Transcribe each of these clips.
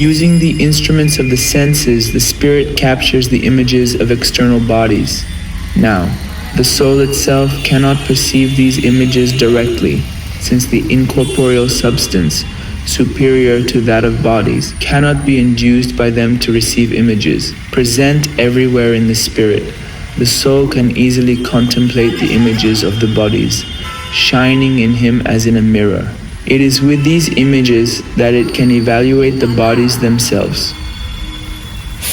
Using the instruments of the senses, the spirit captures the images of external bodies. Now, the soul itself cannot perceive these images directly, since the incorporeal substance, superior to that of bodies, cannot be induced by them to receive images. Present everywhere in the spirit, the soul can easily contemplate the images of the bodies, shining in him as in a mirror. It is with these images that it can evaluate the bodies themselves.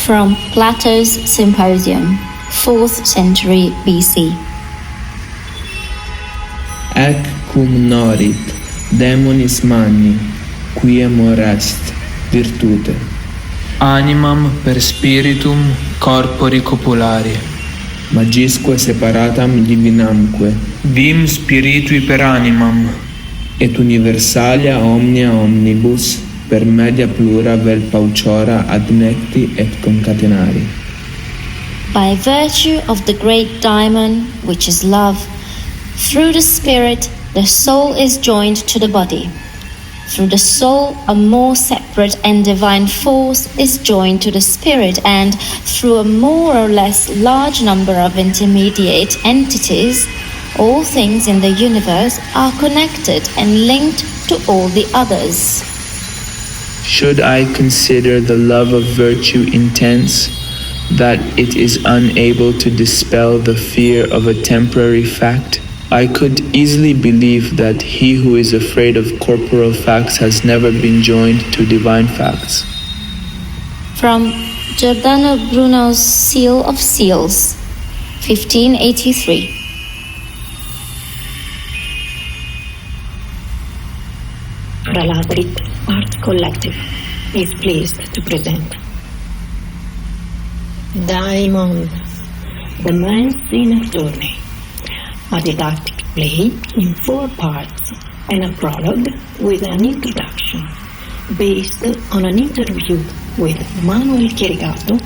From Plato's Symposium, 4th century BC. Ec cum norit, demonis magni, quiem est virtute. Animam per spiritum corpori copulari. Magisque separatam divinamque. Vim spiritui per animam. Et universalia omnia omnibus per media plura vel pauciora adnecti et concatenari. By virtue of the great daimon, which is love, through the spirit the soul is joined to the body. Through the soul a more separate and divine force is joined to the spirit, and through a more or less large number of intermediate entities, all things in the universe are connected and linked to all the others. Should I consider the love of virtue intense, that it is unable to dispel the fear of a temporary fact, I could easily believe that he who is afraid of corporal facts has never been joined to divine facts. From Giordano Bruno's Seal of Seals, 1583. PRALADRIT Art Collective is pleased to present Dαίμων, The Man's Inner Journey, a didactic play in 4 parts and a prologue with an introduction based on an interview with Manuel Chieregato,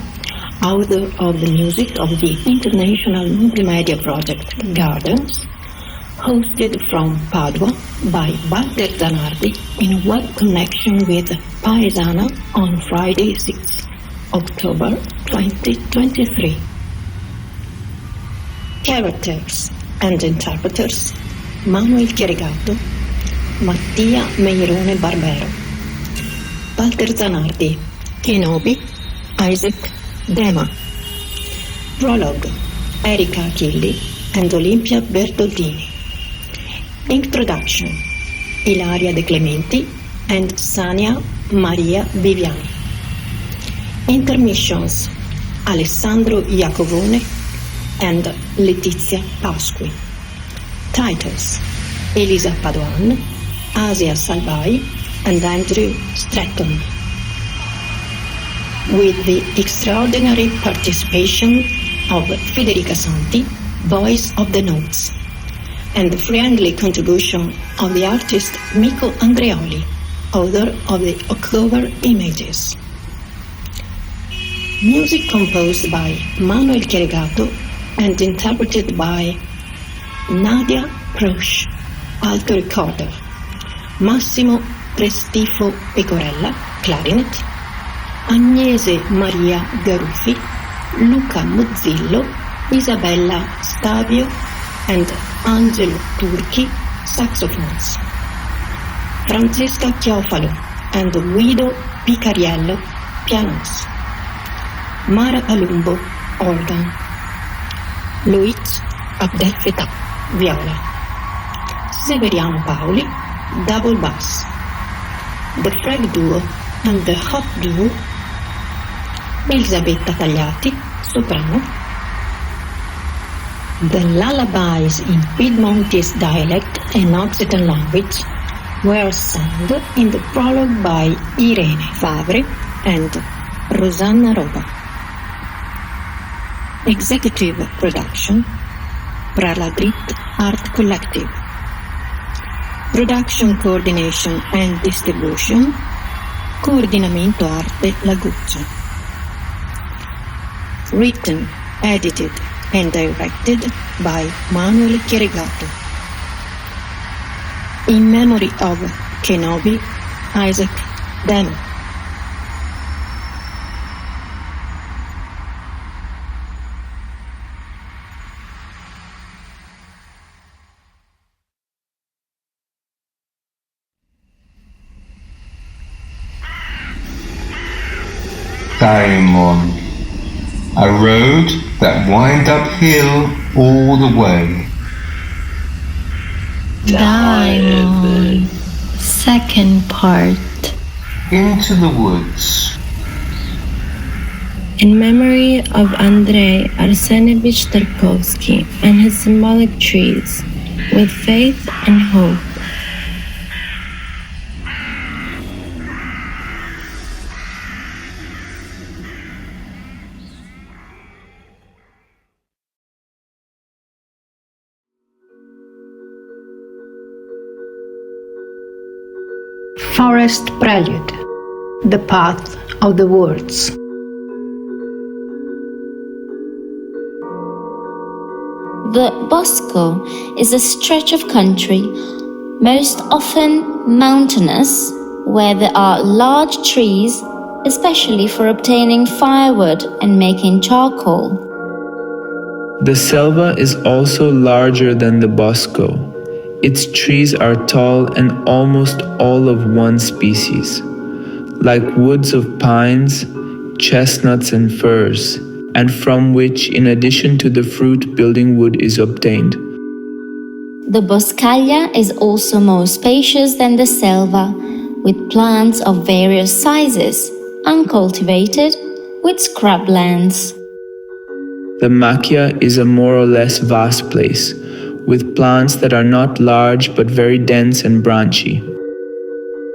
author of the music of the international multimedia project Gardens, hosted from Padua by Valter Zanardi in web connection with Paesana on Friday 6 October 2023. Characters and interpreters: Manuel Chieregato, Mattia Meirone Barbero, Valter Zanardi, Kenobi, Isaac, Dema. Prologue: Erika Achilli and Olimpia Bertoldini. Introduction: Ilaria De Clementi and Sania Maria Viviani. Intermissions: Alessandro Iacovone and Letizia Pasqui. Titles: Elisa Paduan, Asia Salvai and Andrew Stratton. With the extraordinary participation of Federica Santi, voice of the notes, and the friendly contribution of the artist Mico Andreoli, author of the cover images. Music composed by Manuel Chieregato and interpreted by Nadia Prosch, alto recorder, Massimo Prestifo Pecorella, clarinet, Agnese Maria Garuffi, Luca Muzzillo, Isabella Stavio and Angelo Turchi, saxophones. Francesca Chiofalo and Guido Picariello, pianos. Mara Palumbo, organ. Luiz Abdelfetah, viola. Severiano Paoli, double bass. The Freg Duo and the Hot Duo, Elisabetta Tagliati, soprano. The lullabies in Piedmontese dialect and Occitan language were sung in the prologue by Irene Favre and Rosanna Roba. Executive production: PRALADRIT Art Collective. Production coordination and distribution: Coordinamento Arte Laguccia. Written, edited and directed by Manuel Chieregato. In memory of Kenobi, Isaac, Dema. Daimon, a road that winds uphill all the way. Daimon, second part. Into the woods. In memory of Andrei Arsenyevich Tarkovsky and his symbolic trees, with faith and hope. Forest Prelude, the path of the words. The Bosco is a stretch of country, most often mountainous, where there are large trees, especially for obtaining firewood and making charcoal. The selva is also larger than the Bosco. Its trees are tall and almost all of one species, like woods of pines, chestnuts and firs, and from which, in addition to the fruit, building wood is obtained. The Boscaglia is also more spacious than the selva, with plants of various sizes, uncultivated, with scrublands. The Macchia is a more or less vast place, with plants that are not large but very dense and branchy.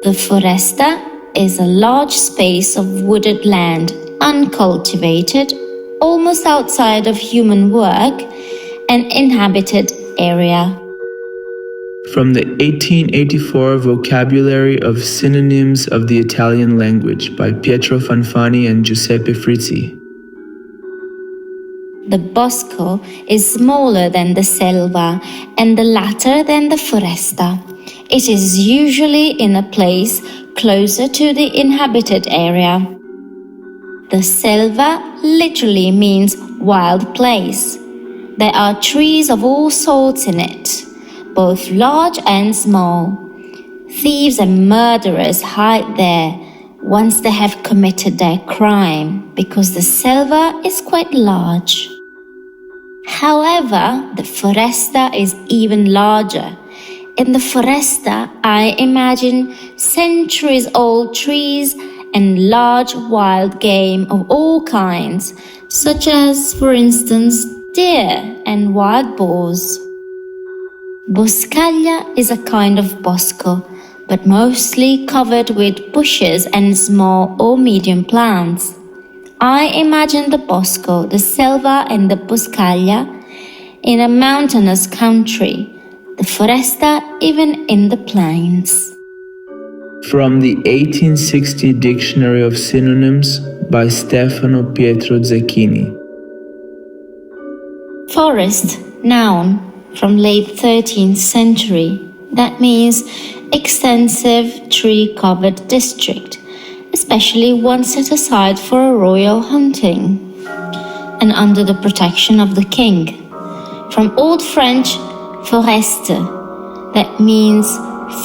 The Foresta is a large space of wooded land, uncultivated, almost outside of human work, an inhabited area. From the 1884 Vocabulary of Synonyms of the Italian Language by Pietro Fanfani and Giuseppe Frizzi. The Bosco is smaller than the selva and the latter than the foresta. It is usually in a place closer to the inhabited area. The selva literally means wild place. There are trees of all sorts in it, both large and small. Thieves and murderers hide there once they have committed their crime, because the selva is quite large. However, the foresta is even larger. In the foresta, I imagine centuries-old trees and large wild game of all kinds, such as, for instance, deer and wild boars. Boscaglia is a kind of bosco, but mostly covered with bushes and small or medium plants. I imagine the Bosco, the Selva and the Boscaglia in a mountainous country, the Foresta even in the plains. From the 1860 Dictionary of Synonyms by Stefano Pietro Zecchini. Forest, noun, from late 13th century. That means extensive tree-covered district, especially one set aside for a royal hunting, and under the protection of the king. From Old French, foreste, that means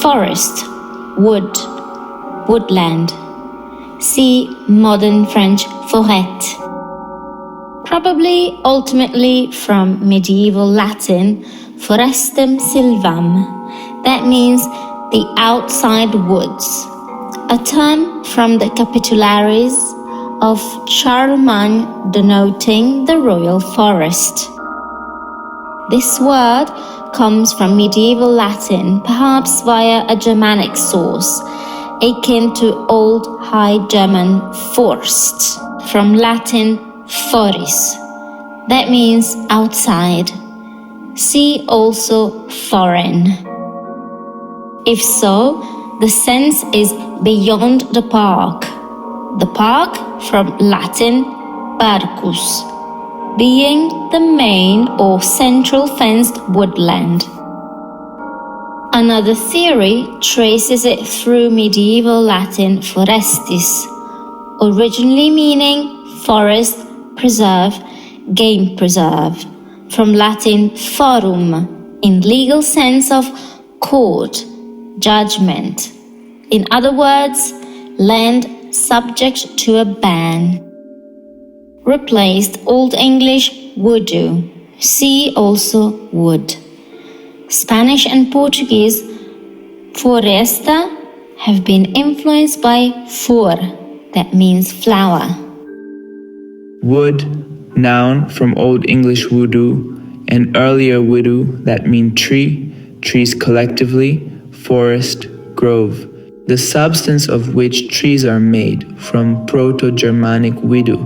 forest, wood, woodland. See modern French forêt. Probably ultimately from medieval Latin, forestum silvam, that means the outside woods. A term from the Capitularies of Charlemagne denoting the royal forest. This word comes from medieval Latin, perhaps via a Germanic source, akin to Old High German forst, from Latin foris, that means outside. See also foreign. If so, the sense is beyond the park. The park from Latin parcus, being the main or central fenced woodland. Another theory traces it through medieval Latin forestis, originally meaning forest, preserve, game preserve, from Latin forum, in legal sense of court, judgment. In other words, land subject to a ban. replaced Old English voodoo. See also wood. Spanish and Portuguese floresta have been influenced by flor, that means flower. Wood, noun from Old English voodoo, and earlier widow that mean tree, trees collectively, forest, grove, the substance of which trees are made, from Proto-Germanic widow,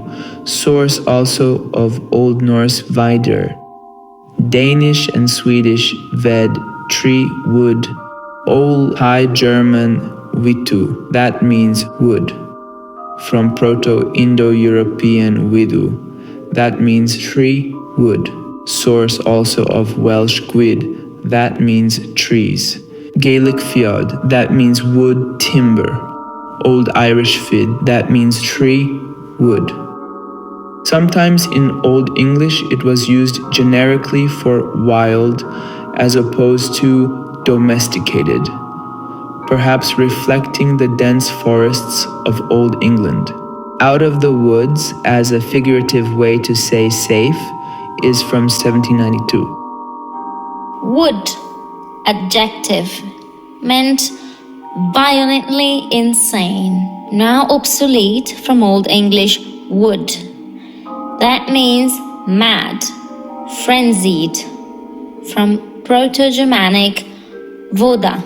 source also of Old Norse vidr, Danish and Swedish ved, tree, wood, Old High German vitu, that means wood, from Proto-Indo-European widu, that means tree, wood, source also of Welsh gwyd, that means trees, Gaelic fiod, that means wood, timber, Old Irish fid, that means tree, wood. Sometimes in Old English it was used generically for wild as opposed to domesticated, perhaps reflecting the dense forests of Old England. Out of the woods as a figurative way to say safe is from 1792. Wood, adjective, meant violently insane, now obsolete from Old English wood. That means mad, frenzied, from Proto-Germanic voda,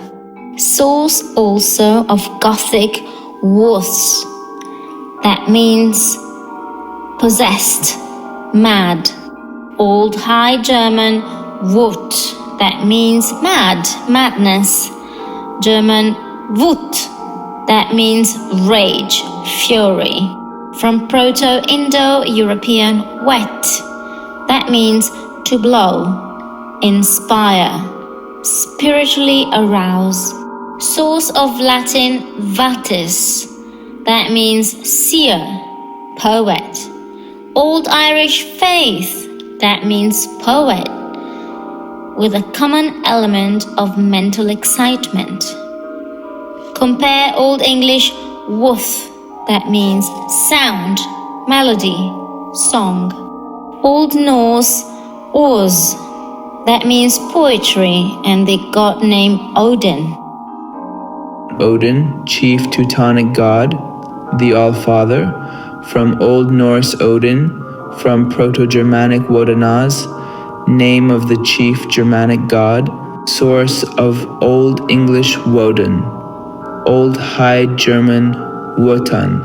source also of Gothic wuss, that means possessed, mad. Old High German Wut, that means mad, madness. German Wut, that means rage, fury. From Proto-Indo-European wet, that means to blow, inspire, spiritually arouse. Source of Latin vatis, that means seer, poet. Old Irish faith, that means poet, with a common element of mental excitement. Compare Old English wuth, that means sound, melody, song. Old Norse Oz, that means poetry and the god name Odin. Odin, chief Teutonic god, the All-Father, from Old Norse Odin, from Proto-Germanic Wodanaz, name of the chief Germanic god, source of Old English Woden, Old High German Wotan,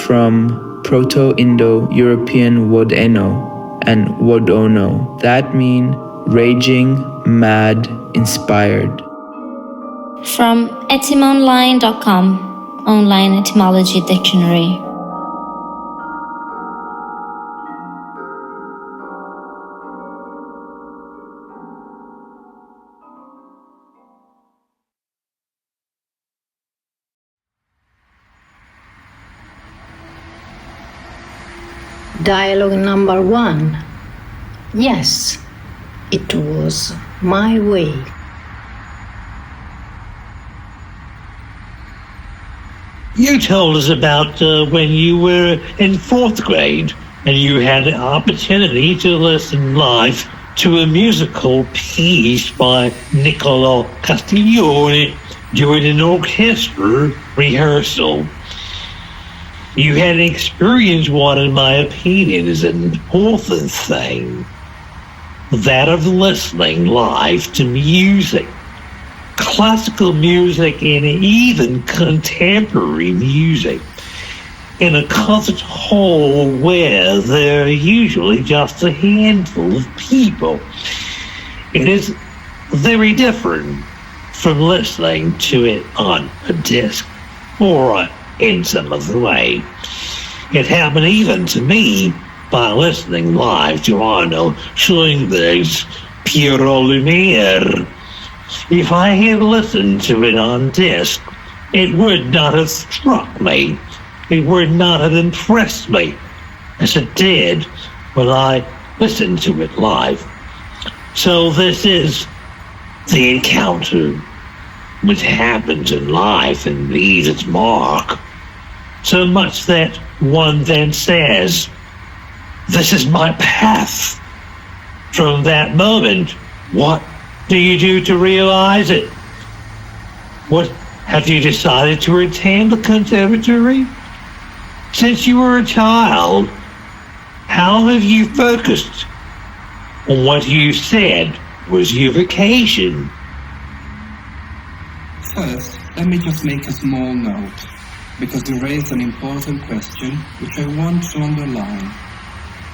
from Proto-Indo-European Wodeno and Wodono, that mean raging, mad, inspired. From etymonline.com, online etymology dictionary. Dialogue number 1. Yes, it was my way. You told us about when you were in 4th grade and you had the opportunity to listen live to a musical piece by Niccolo Castiglione during an orchestra rehearsal. You had experienced what, in my opinion, is an important thing, that of listening live to music, classical music and even contemporary music, in a concert hall where there are usually just a handful of people. It is very different from listening to it on a disc or in some other way. It happened even to me by listening live to Arnold Schönberg's Prologue. If I had listened to it on disc, it would not have struck me. It would not have impressed me as it did when I listened to it live. So this is the encounter which happens in life and leaves its mark. So much that one then says, this is my path. From that moment, what do you do to realize it? What, have you decided to attend the conservatory? Since you were a child, how have you focused on what you said was your vocation? First, let me just make a small note, because you raised an important question which I want to underline.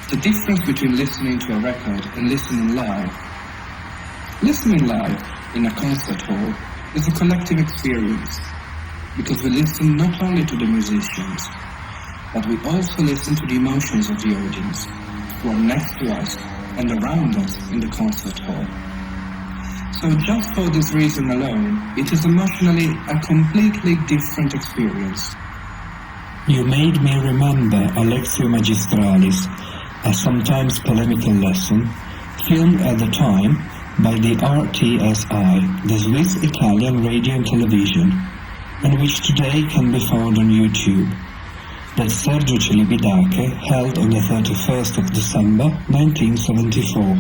The difference between listening to a record and listening live. Listening live in a concert hall is a collective experience, because we listen not only to the musicians, but we also listen to the emotions of the audience, who are next to us and around us in the concert hall. So just for this reason alone, it is emotionally a completely different experience. You made me remember a Lectio Magistralis, a sometimes polemical lesson, filmed at the time by the RTSI, the Swiss-Italian Radio and Television, and which today can be found on YouTube, that Sergio Celibidache held on the 31st of December 1974.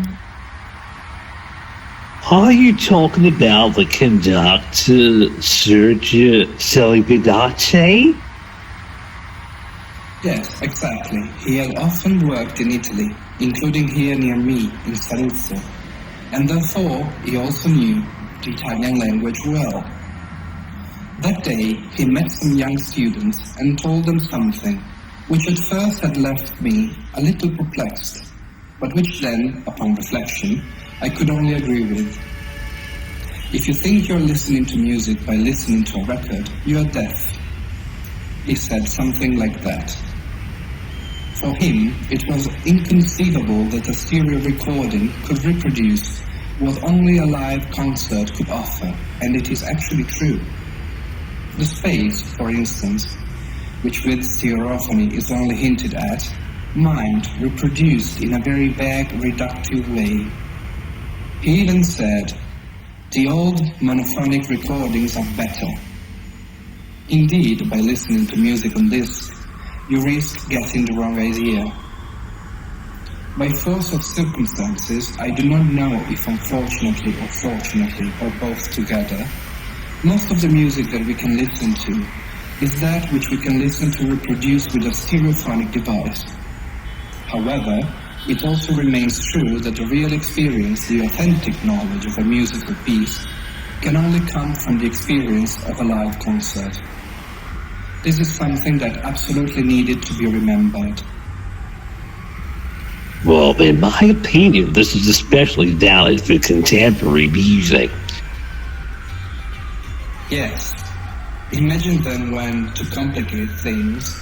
Are you talking about the conductor Sergio Celibidache? Yes, exactly. He had often worked in Italy, including here near me in Saluzzo, and therefore he also knew the Italian language well. That day he met some young students and told them something which at first had left me a little perplexed, but which then, upon reflection, I could only agree with. If you think you're listening to music by listening to a record, you are deaf. He said something like that. For him, it was inconceivable that a stereo recording could reproduce what only a live concert could offer, and it is actually true. The space, for instance, which with stereophony is only hinted at, mind reproduced in a very vague, reductive way. He even said, the old monophonic recordings are better. Indeed, by listening to music on disc, you risk getting the wrong idea. By force of circumstances, I do not know if unfortunately or fortunately or both together, most of the music that we can listen to is that which we can listen to reproduced with a stereophonic device. However, it also remains true that the real experience, the authentic knowledge of a musical piece, can only come from the experience of a live concert. This is something that absolutely needed to be remembered. Well, in my opinion, this is especially valid for contemporary music. Yes. Imagine then when, to complicate things,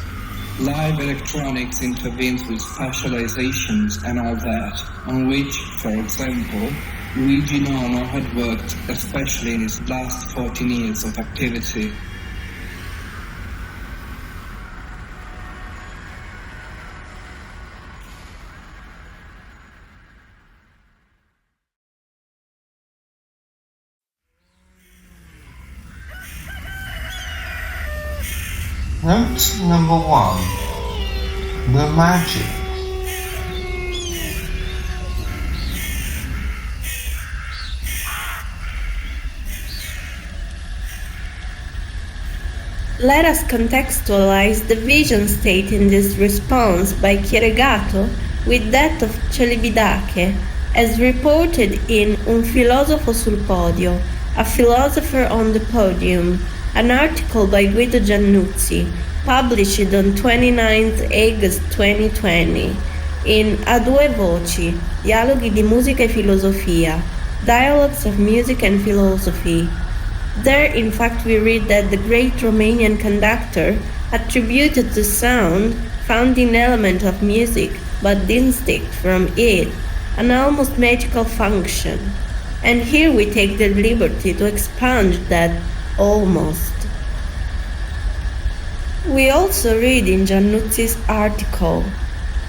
live electronics intervenes with spatializations and all that, on which, for example, Luigi Nono had worked, especially in his last 14 years of activity. Note number 1. The magic. Let us contextualize the vision state in this response by Chieregato with that of Celibidache, as reported in Un filosofo sul podio, a philosopher on the podium, an article by Guido Giannuzzi, published on 29th August 2020, in A Due Voci, Dialoghi di Musica e Filosofia, Dialogues of Music and Philosophy. There, in fact, we read that the great Romanian conductor attributed to sound, founding element of music, but distinct from it, an almost magical function. And here we take the liberty to expunge that almost. We also read in Giannuzzi's article,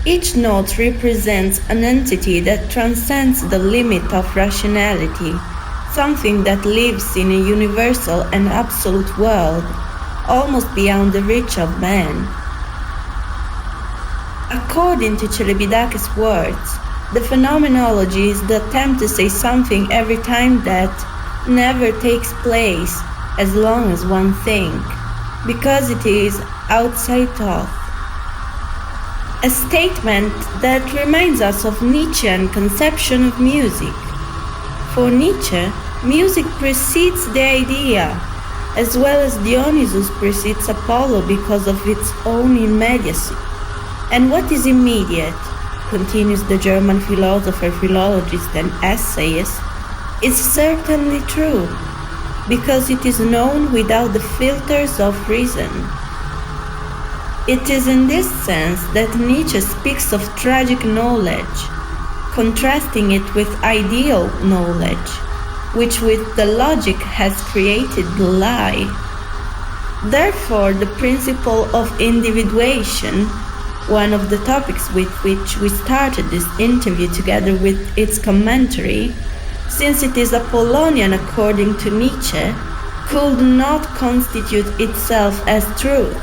each note represents an entity that transcends the limit of rationality, something that lives in a universal and absolute world, almost beyond the reach of man. According to Chieregato's words, the phenomenology is the attempt to say something every time that never takes place as long as one thing, because it is outside thought. A statement that reminds us of Nietzsche's conception of music. For Nietzsche, music precedes the idea, as well as Dionysus precedes Apollo because of its own immediacy. And what is immediate, continues the German philosopher, philologist and essayist, is certainly true, because it is known without the filters of reason. It is in this sense that Nietzsche speaks of tragic knowledge, contrasting it with ideal knowledge, which with the logic has created the lie. Therefore, the principle of individuation, one of the topics with which we started this interview together with its commentary, since it is Apollonian according to Nietzsche, could not constitute itself as truth,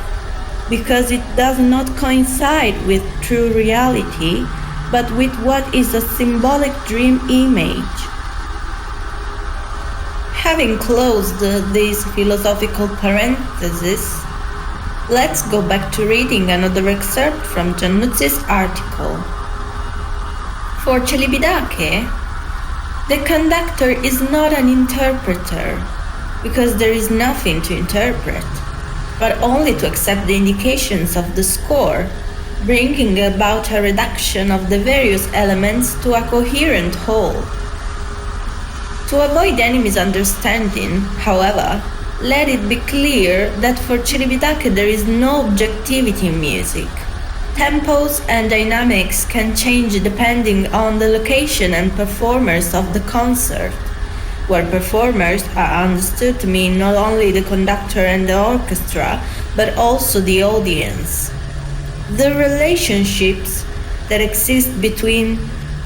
because it does not coincide with true reality, but with what is a symbolic dream image. Having closed these philosophical parentheses, let's go back to reading another excerpt from Giannuzzi's article. For Chieregato, the conductor is not an interpreter, because there is nothing to interpret, but only to accept the indications of the score, bringing about a reduction of the various elements to a coherent whole. To avoid any misunderstanding, however, let it be clear that for Chieregato there is no objectivity in music. Tempos and dynamics can change depending on the location and performers of the concert, where performers are understood to mean not only the conductor and the orchestra, but also the audience. The relationships that exist between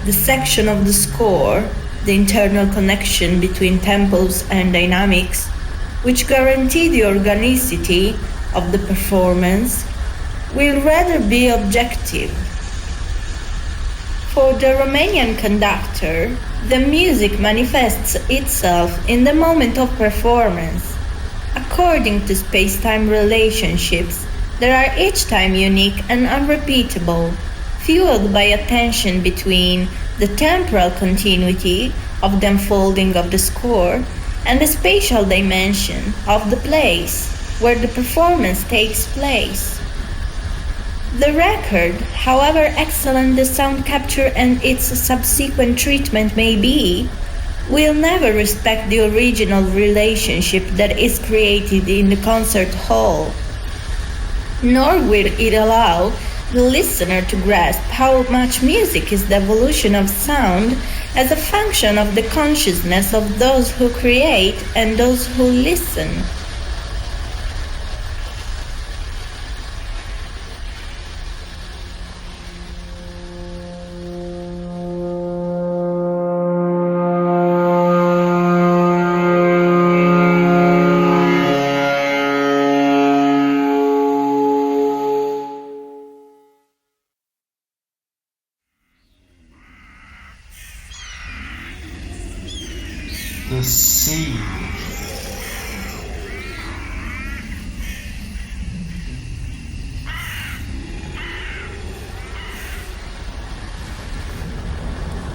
the section of the score, the internal connection between tempos and dynamics, which guarantee the organicity of the performance, will rather be objective. For the Romanian conductor, the music manifests itself in the moment of performance. According to space-time relationships, they are each time unique and unrepeatable, fueled by a tension between the temporal continuity of the unfolding of the score and the spatial dimension of the place where the performance takes place. The record, however excellent the sound capture and its subsequent treatment may be, will never respect the original relationship that is created in the concert hall, nor will it allow the listener to grasp how much music is the evolution of sound as a function of the consciousness of those who create and those who listen. The sea.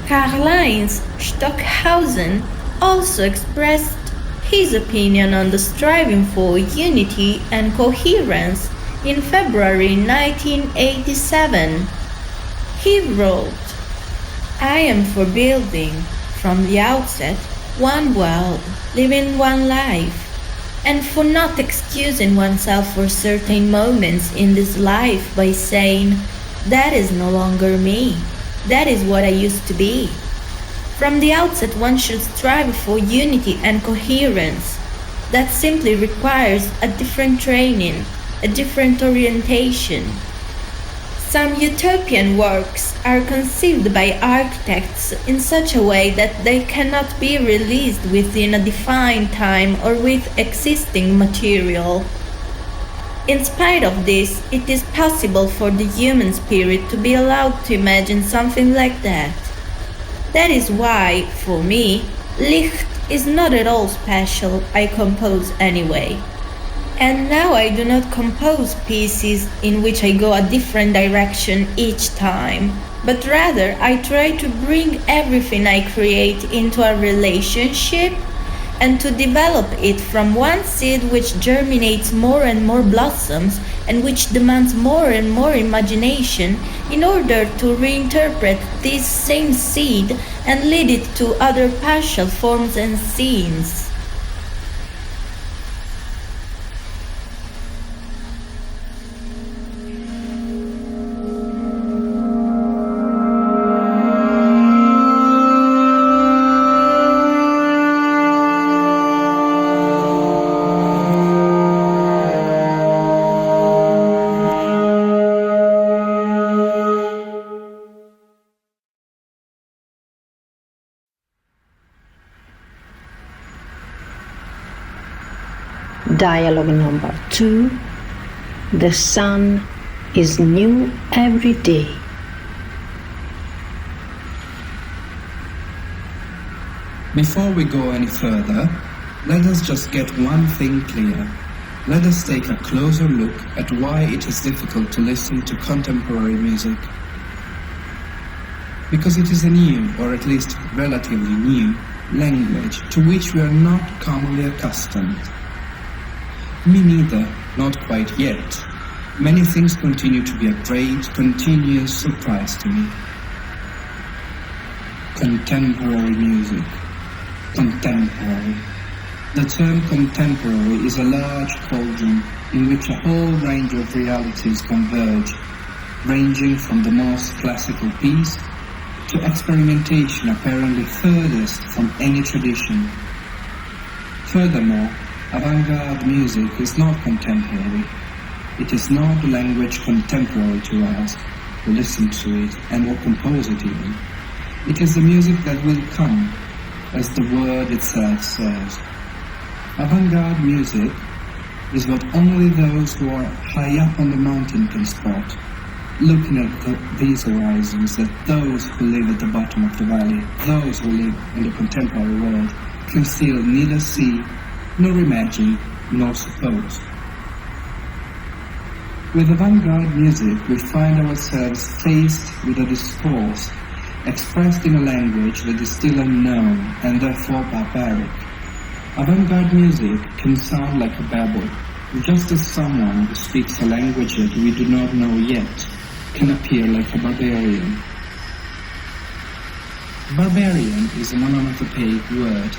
Karl-Heinz Stockhausen also expressed his opinion on the striving for unity and coherence in February 1987. He wrote, "I am for building, from the outset, one world, living one life, and for not excusing oneself for certain moments in this life by saying, that is no longer me, that is what I used to be. From the outset one should strive for unity and coherence. That simply requires a different training, a different orientation. Some utopian works are conceived by architects in such a way that they cannot be released within a defined time or with existing material. In spite of this, it is possible for the human spirit to be allowed to imagine something like that. That is why, for me, Licht is not at all special, I compose anyway. And now I do not compose pieces in which I go a different direction each time, but rather I try to bring everything I create into a relationship and to develop it from one seed which germinates more and more blossoms and which demands more and more imagination in order to reinterpret this same seed and lead it to other partial forms and scenes. Dialogue number 2. The sun is new every day. Before we go any further, let us just get one thing clear. Let us take a closer look at why it is difficult to listen to contemporary music. Because it is a new, or at least relatively new, language to which we are not commonly accustomed. Me neither, not quite yet. Many things continue to be a great, continuous surprise to me. Contemporary music. Contemporary. The term contemporary is a large cauldron in which a whole range of realities converge, ranging from the most classical piece to experimentation apparently furthest from any tradition. Furthermore, avant-garde music is not contemporary. It is not a language contemporary to us, who listen to it and will compose it even. It is the music that will come, as the word itself says. Avant-garde music is what only those who are high up on the mountain can spot, looking at these horizons that those who live at the bottom of the valley, those who live in the contemporary world, can still neither see nor imagine, nor suppose. With avant-garde music, we find ourselves faced with a discourse expressed in a language that is still unknown and therefore barbaric. Avant-garde music can sound like a babble, just as someone who speaks a language that we do not know yet can appear like a barbarian. Barbarian is an onomatopoeic word,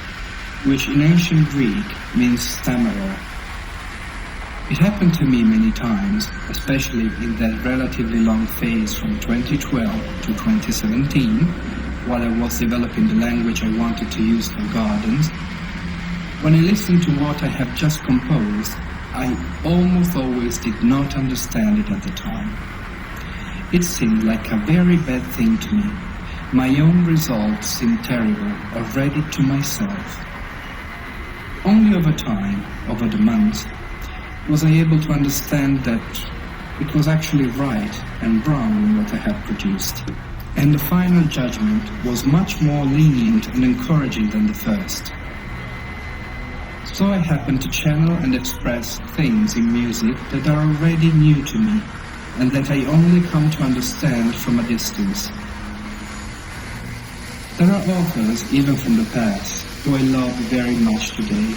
which in ancient Greek means stammerer. It happened to me many times, especially in that relatively long phase from 2012 to 2017, while I was developing the language I wanted to use for gardens. When I listened to what I have just composed, I almost always did not understand it at the time. It seemed like a very bad thing to me. My own results seemed terrible already to myself. Only over time, over the months, was I able to understand that it was actually right and wrong in what I had produced. And the final judgment was much more lenient and encouraging than the first. So I happened to channel and express things in music that are already new to me, and that I only come to understand from a distance. There are authors, even from the past, who I love very much today,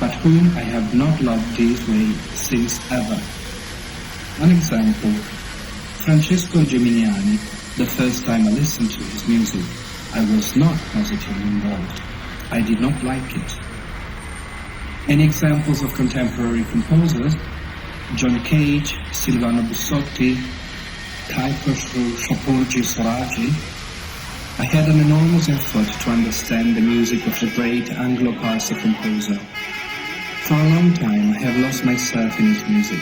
but whom I have not loved this way since ever. An example, Francesco Geminiani. The first time I listened to his music, I was not positively involved. I did not like it. Any examples of contemporary composers? John Cage, Silvano Bussotti, Kaiser Shapurji Soraji. I had an enormous effort to understand the music of the great Anglo-Parsi composer. For a long time I have lost myself in his music.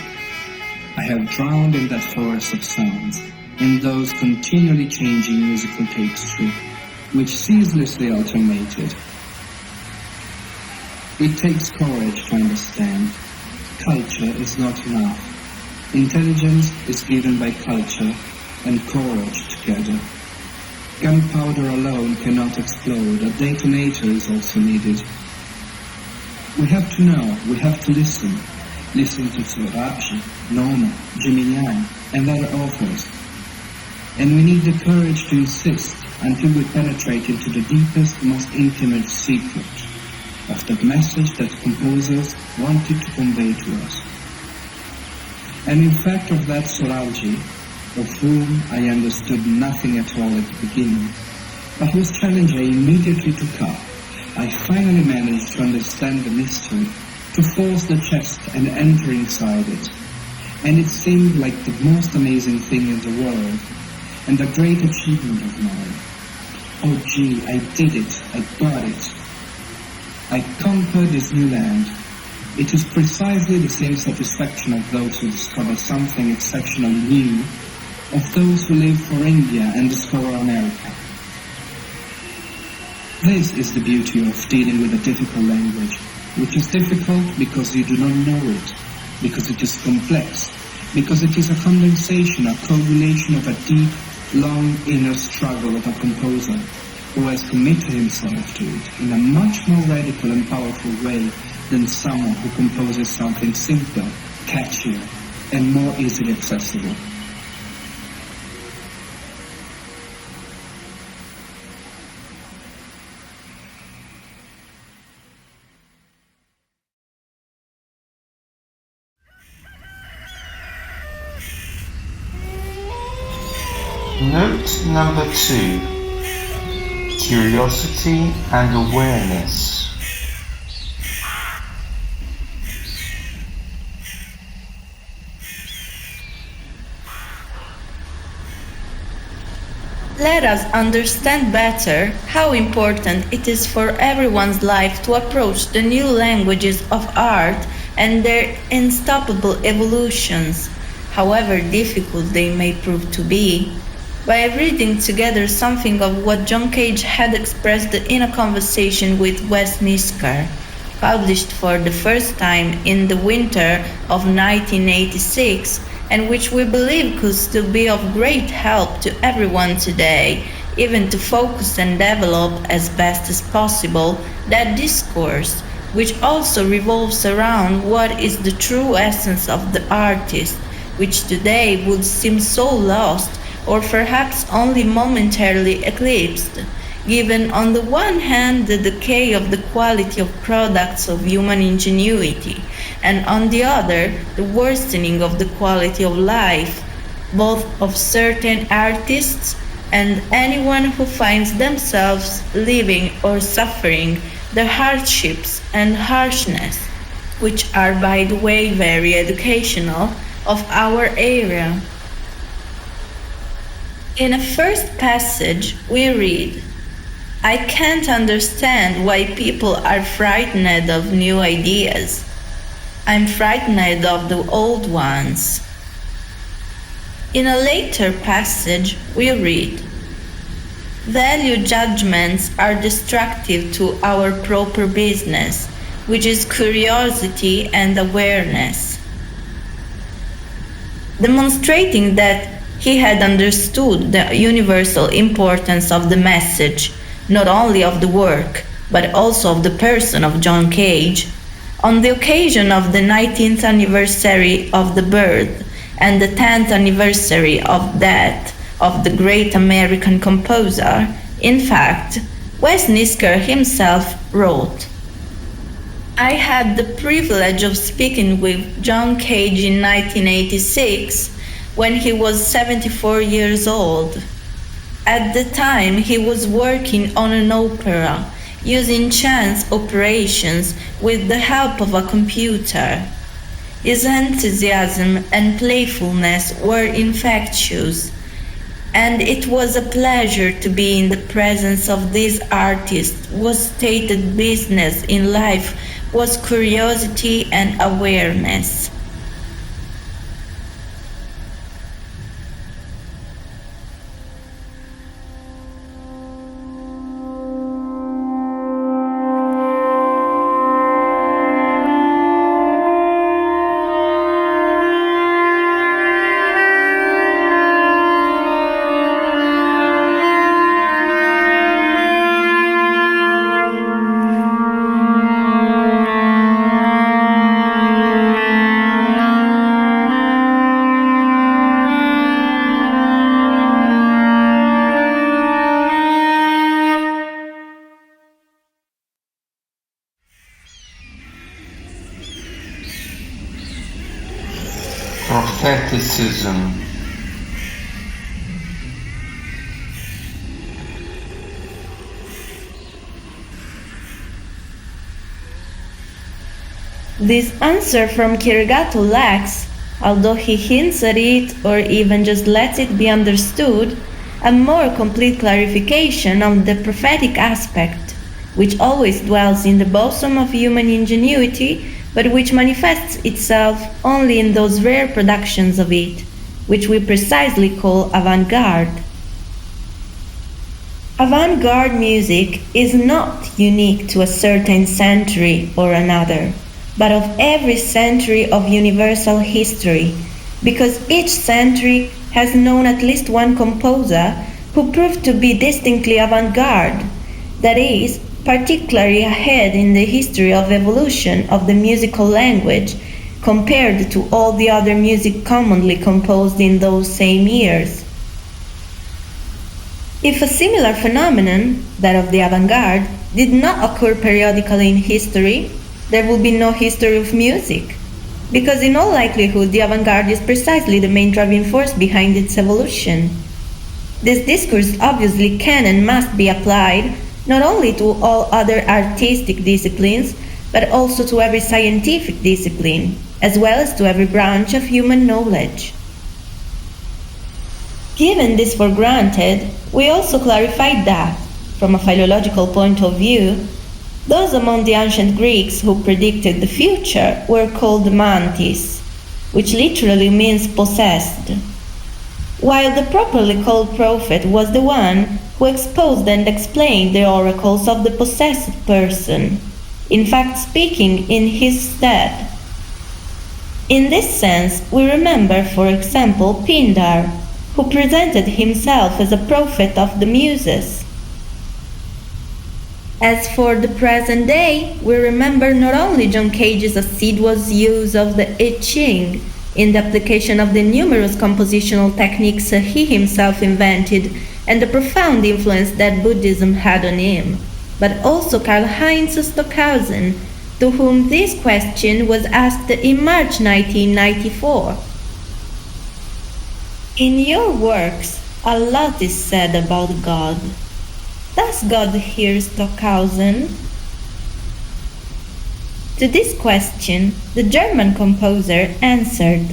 I have drowned in that forest of sounds, in those continually changing musical tapestry, which ceaselessly alternated. It takes courage to understand, culture is not enough. Intelligence is given by culture and courage together. Gunpowder alone cannot explode. A detonator is also needed. We have to know, we have to listen. Listen to Zanardi, Nona, Geminiani, and other authors. And we need the courage to insist until we penetrate into the deepest, most intimate secret of the message that composers wanted to convey to us. And in fact of that Zanardi, of whom I understood nothing at all at the beginning, but whose challenge I immediately took up, I finally managed to understand the mystery, to force the chest and enter inside it. And it seemed like the most amazing thing in the world, and a great achievement of mine. Oh gee, I did it, I got it. I conquered this new land. It is precisely the same satisfaction of those who discover something exceptionally new, of those who leave for India and discover America. This is the beauty of dealing with a difficult language, which is difficult because you do not know it, because it is complex, because it is a condensation, a coagulation of a deep, long inner struggle of a composer who has committed himself to it in a much more radical and powerful way than someone who composes something simpler, catchier, and more easily accessible. Note number 2. Curiosity and awareness. Let us understand better how important it is for everyone's life to approach the new languages of art and their unstoppable evolutions, however difficult they may prove to be, by reading together something of what John Cage had expressed in a conversation with Wes Nisker, published for the first time in the winter of 1986, and which we believe could still be of great help to everyone today, even to focus and develop as best as possible that discourse, which also revolves around what is the true essence of the artist, which today would seem so lost or perhaps only momentarily eclipsed, given on the one hand the decay of the quality of products of human ingenuity, and on the other the worsening of the quality of life, both of certain artists and anyone who finds themselves living or suffering the hardships and harshness, which are by the way very educational, of our era. In a first passage we read, "I can't understand why people are frightened of new ideas. I'm frightened of the old ones." In a later passage we read, "Value judgments are destructive to our proper business, which is curiosity and awareness." Demonstrating that he had understood the universal importance of the message, not only of the work, but also of the person of John Cage, on the occasion of the 19th anniversary of the birth and the 10th anniversary of death of the great American composer, in fact, Wes Nisker himself wrote, "I had the privilege of speaking with John Cage in 1986 when he was 74 years old. At the time he was working on an opera, using chance operations with the help of a computer. His enthusiasm and playfulness were infectious, and it was a pleasure to be in the presence of this artist whose stated business in life was curiosity and awareness." propheticism. This answer from Chieregato lacks, although he hints at it or even just lets it be understood, a more complete clarification of the prophetic aspect, which always dwells in the bosom of human ingenuity, but which manifests itself only in those rare productions of it, which we precisely call avant-garde. Avant-garde music is not unique to a certain century or another, but of every century of universal history, because each century has known at least one composer who proved to be distinctly avant-garde, that is, particularly ahead in the history of evolution of the musical language compared to all the other music commonly composed in those same years. If a similar phenomenon, that of the avant-garde, did not occur periodically in history, there would be no history of music, because in all likelihood the avant-garde is precisely the main driving force behind its evolution. This discourse obviously can and must be applied not only to all other artistic disciplines, but also to every scientific discipline, as well as to every branch of human knowledge. Given this for granted, we also clarified that, from a philological point of view, those among the ancient Greeks who predicted the future were called mantis, which literally means possessed, while the properly called prophet was the one who exposed and explained the oracles of the possessed person, in fact speaking in his stead. In this sense, we remember, for example, Pindar, who presented himself as a prophet of the Muses. As for the present day, we remember not only John Cage's assiduous use of the I Ching in the application of the numerous compositional techniques he himself invented and the profound influence that Buddhism had on him, but also Karl-Heinz Stockhausen, to whom this question was asked in March 1994. In your works, a lot is said about God. Does God hear Stockhausen? To this question, the German composer answered,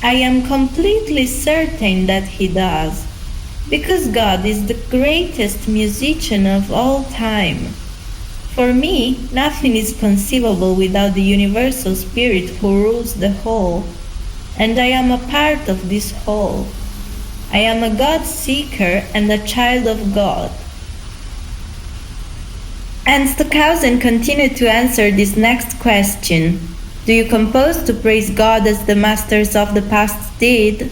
I am completely certain that he does, because God is the greatest musician of all time. For me, nothing is conceivable without the universal spirit who rules the whole, and I am a part of this whole. I am a God-seeker and a child of God. And Stockhausen continued to answer this next question, do you compose to praise God as the masters of the past did?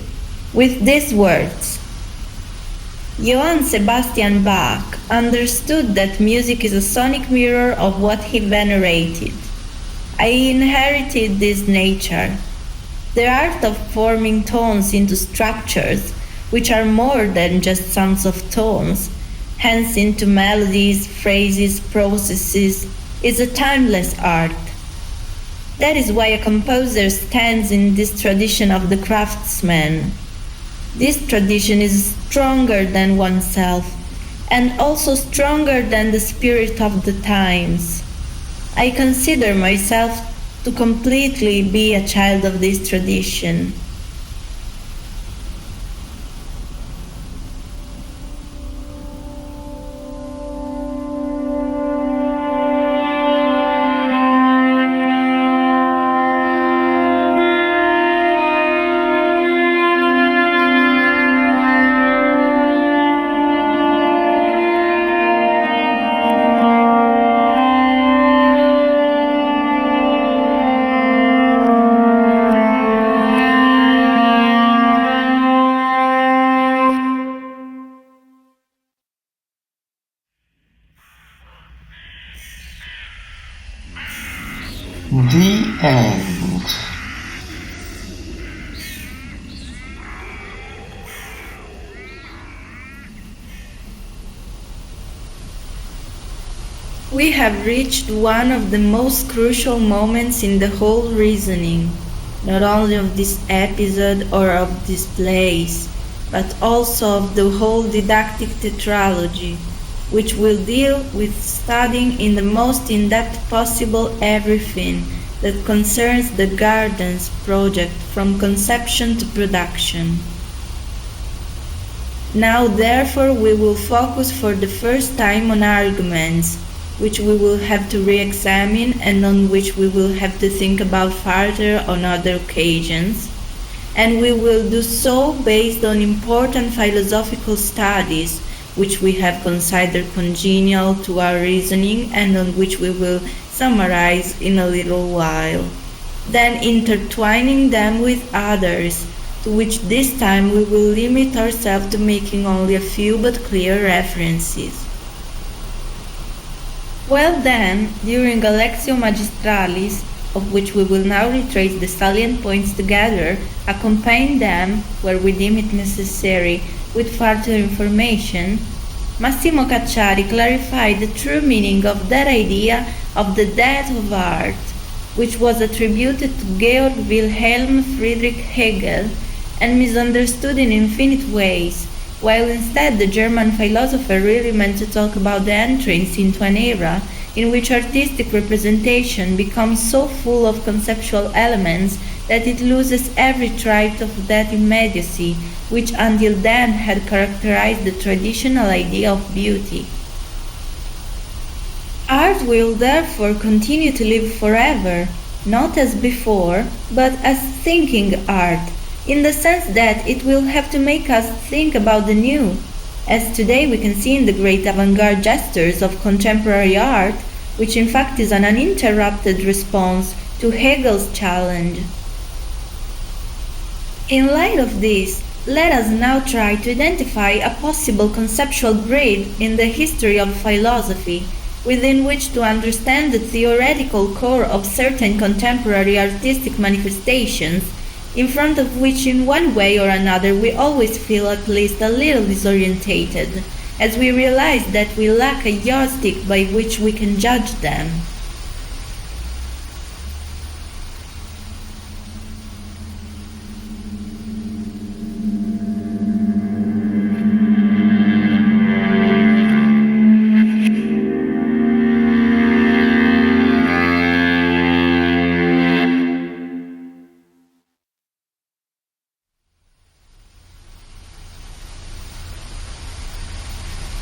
With these words, Johann Sebastian Bach understood that music is a sonic mirror of what he venerated. I inherited this nature, the art of forming tones into structures, which are more than just sums of tones, hence into melodies, phrases, processes, is a timeless art. That is why a composer stands in this tradition of the craftsman. This tradition is stronger than oneself, and also stronger than the spirit of the times. I consider myself to completely be a child of this tradition. The end. We have reached one of the most crucial moments in the whole reasoning. not only of this episode or of this place, but also of the whole didactic tetralogy, which will deal with studying in the most in-depth possible everything that concerns the garden's project from conception to production. Now therefore we will focus for the first time on arguments, which we will have to re-examine and on which we will have to think about further on other occasions, and we will do so based on important philosophical studies which we have considered congenial to our reasoning and on which we will summarize in a little while, then intertwining them with others, to which this time we will limit ourselves to making only a few but clear references. Well then, during a Lectio Magistralis, of which we will now retrace the salient points together, accompanying them, where we deem it necessary, with further information, Massimo Cacciari clarified the true meaning of that idea of the death of art, which was attributed to Georg Wilhelm Friedrich Hegel and misunderstood in infinite ways, while instead the German philosopher really meant to talk about the entrance into an era in which artistic representation becomes so full of conceptual elements that it loses every trait of that immediacy which until then had characterized the traditional idea of beauty. Art will therefore continue to live forever, not as before, but as thinking art, in the sense that it will have to make us think about the new, as today we can see in the great avant-garde gestures of contemporary art, which in fact is an uninterrupted response to Hegel's challenge. In light of this, let us now try to identify a possible conceptual grid in the history of philosophy, within which to understand the theoretical core of certain contemporary artistic manifestations, in front of which in one way or another we always feel at least a little disorientated, as we realize that we lack a yardstick by which we can judge them.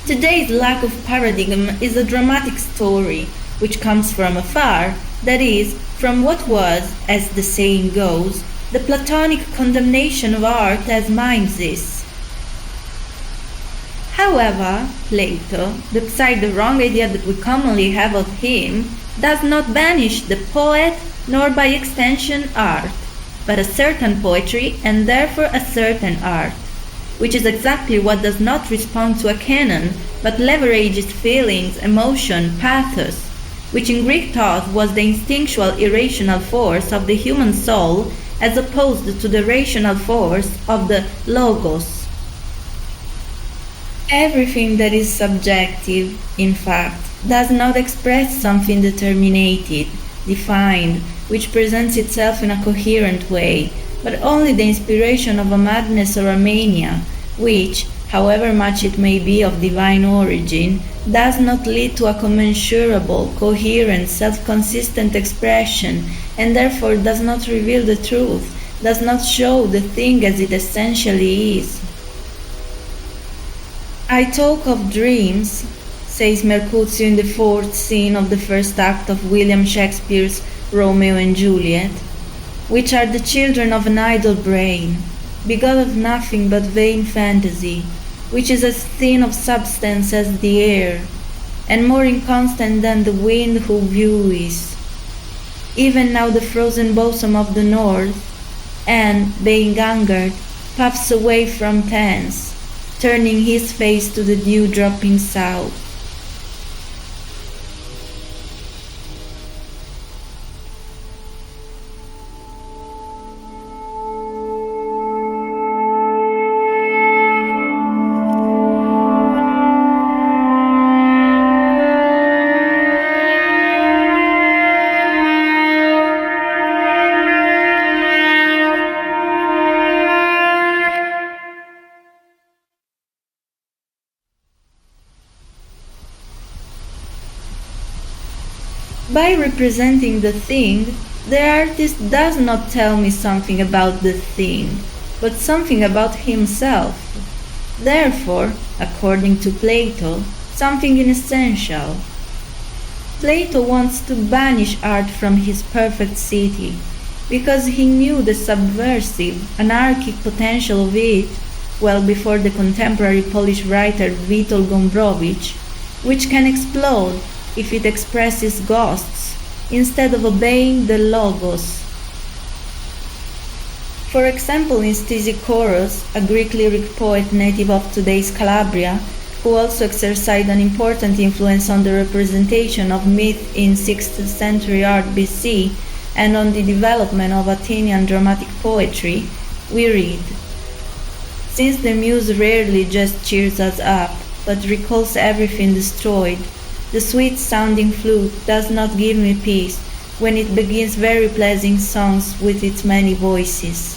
Today's lack of paradigm is a dramatic story, which comes from afar, that is, from what was, as the saying goes, the Platonic condemnation of art as mimesis. However, Plato, beside the wrong idea that we commonly have of him, does not banish the poet, nor by extension art, but a certain poetry and therefore a certain art, which is exactly what does not respond to a canon, but leverages feelings, emotion, pathos, which in Greek thought was the instinctual irrational force of the human soul as opposed to the rational force of the logos. Everything that is subjective, in fact, does not express something determinated, defined, which presents itself in a coherent way, but only the inspiration of a madness or a mania, which, however much it may be of divine origin, does not lead to a commensurable, coherent, self-consistent expression, and therefore does not reveal the truth, does not show the thing as it essentially is. I talk of dreams, says Mercutio in the fourth scene of the first act of William Shakespeare's Romeo and Juliet, which are the children of an idle brain, begot of nothing but vain fantasy, which is as thin of substance as the air, and more inconstant than the wind whose view is. Even now the frozen bosom of the north, and, being angered, puffs away from thence, turning his face to the dew-dropping south. By representing the thing, the artist does not tell me something about the thing, but something about himself. Therefore, according to Plato, something inessential. Plato wants to banish art from his perfect city, because he knew the subversive, anarchic potential of it well before the contemporary Polish writer Witold Gombrowicz, which can explode if it expresses ghosts instead of obeying the logos. For example, in Stesichoros, a Greek lyric poet native of today's Calabria, who also exercised an important influence on the representation of myth in 6th century art BC and on the development of Athenian dramatic poetry, we read, "Since the muse rarely just cheers us up, but recalls everything destroyed, the sweet-sounding flute does not give me peace when it begins very pleasing songs with its many voices."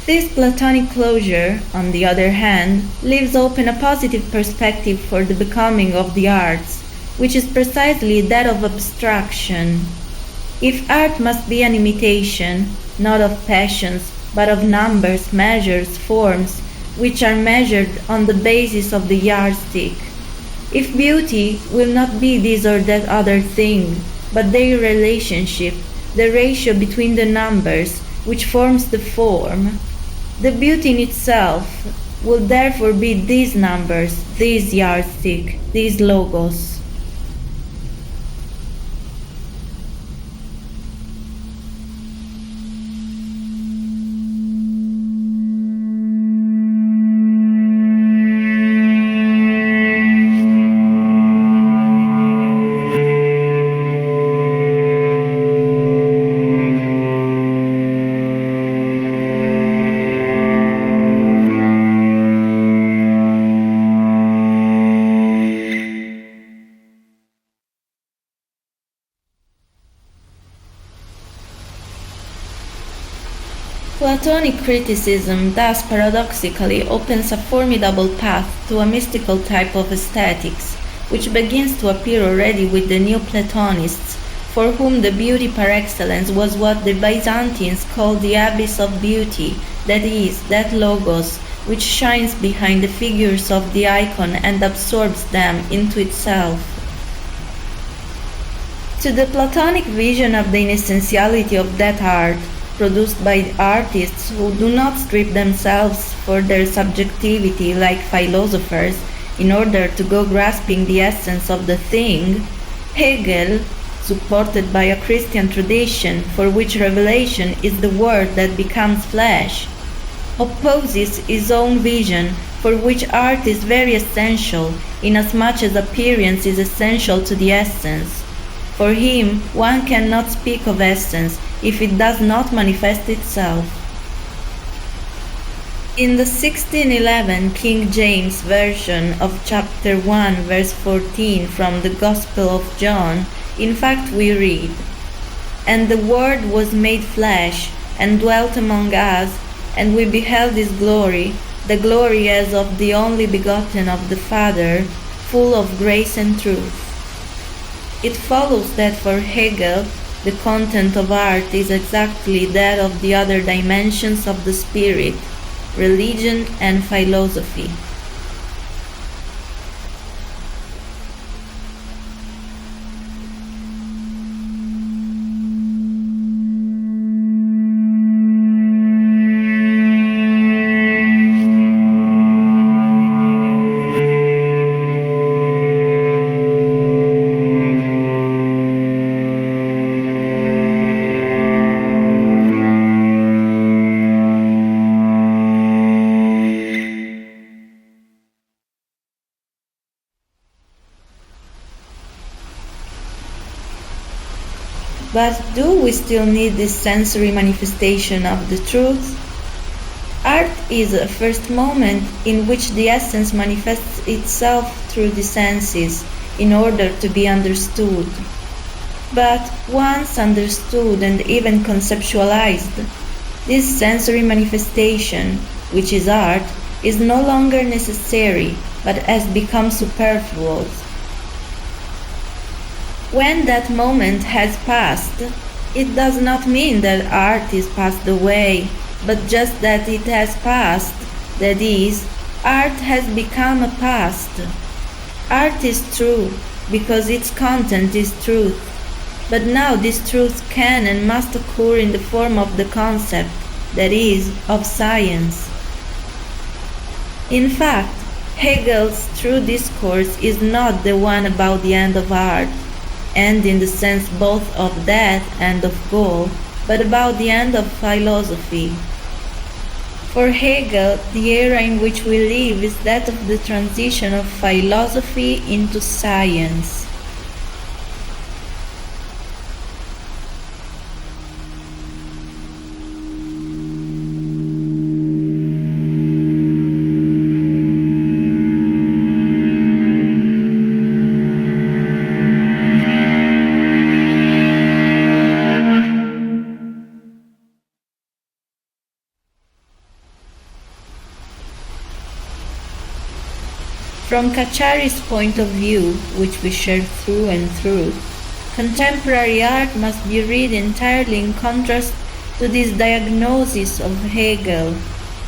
This Platonic closure, on the other hand, leaves open a positive perspective for the becoming of the arts, which is precisely that of abstraction. If art must be an imitation, not of passions, but of numbers, measures, forms, which are measured on the basis of the yardstick, if beauty will not be this or that other thing, but their relationship, the ratio between the numbers, which forms the form, the beauty in itself will therefore be these numbers, this yardstick, these logos. Platonic criticism thus paradoxically opens a formidable path to a mystical type of aesthetics, which begins to appear already with the Neoplatonists, for whom the beauty par excellence was what the Byzantines called the abyss of beauty, that is, that logos, which shines behind the figures of the icon and absorbs them into itself. To the Platonic vision of the inessentiality of that art, produced by artists who do not strip themselves for their subjectivity like philosophers in order to go grasping the essence of the thing, Hegel, supported by a Christian tradition for which revelation is the word that becomes flesh, opposes his own vision for which art is very essential inasmuch as appearance is essential to the essence. For him, one cannot speak of essence if it does not manifest itself. In the 1611 King James version of chapter 1 verse 14 from the Gospel of John, in fact we read, "And the Word was made flesh, and dwelt among us, and we beheld his glory, the glory as of the only begotten of the Father, full of grace and truth." It follows that for Hegel, the content of art is exactly that of the other dimensions of the spirit, religion and philosophy. But do we still need this sensory manifestation of the truth? Art is a first moment in which the essence manifests itself through the senses in order to be understood. But once understood and even conceptualized, this sensory manifestation, which is art, is no longer necessary, but has become superfluous. When that moment has passed, it does not mean that art is passed away, but just that it has passed, that is, art has become a past. Art is true, because its content is truth, but now this truth can and must occur in the form of the concept, that is, of science. In fact, Hegel's true discourse is not the one about the end of art, and in the sense both of death and of goal, but about the end of philosophy. For Hegel, the era in which we live is that of the transition of philosophy into science. From Cacciari's point of view, which we share through and through, contemporary art must be read entirely in contrast to this diagnosis of Hegel,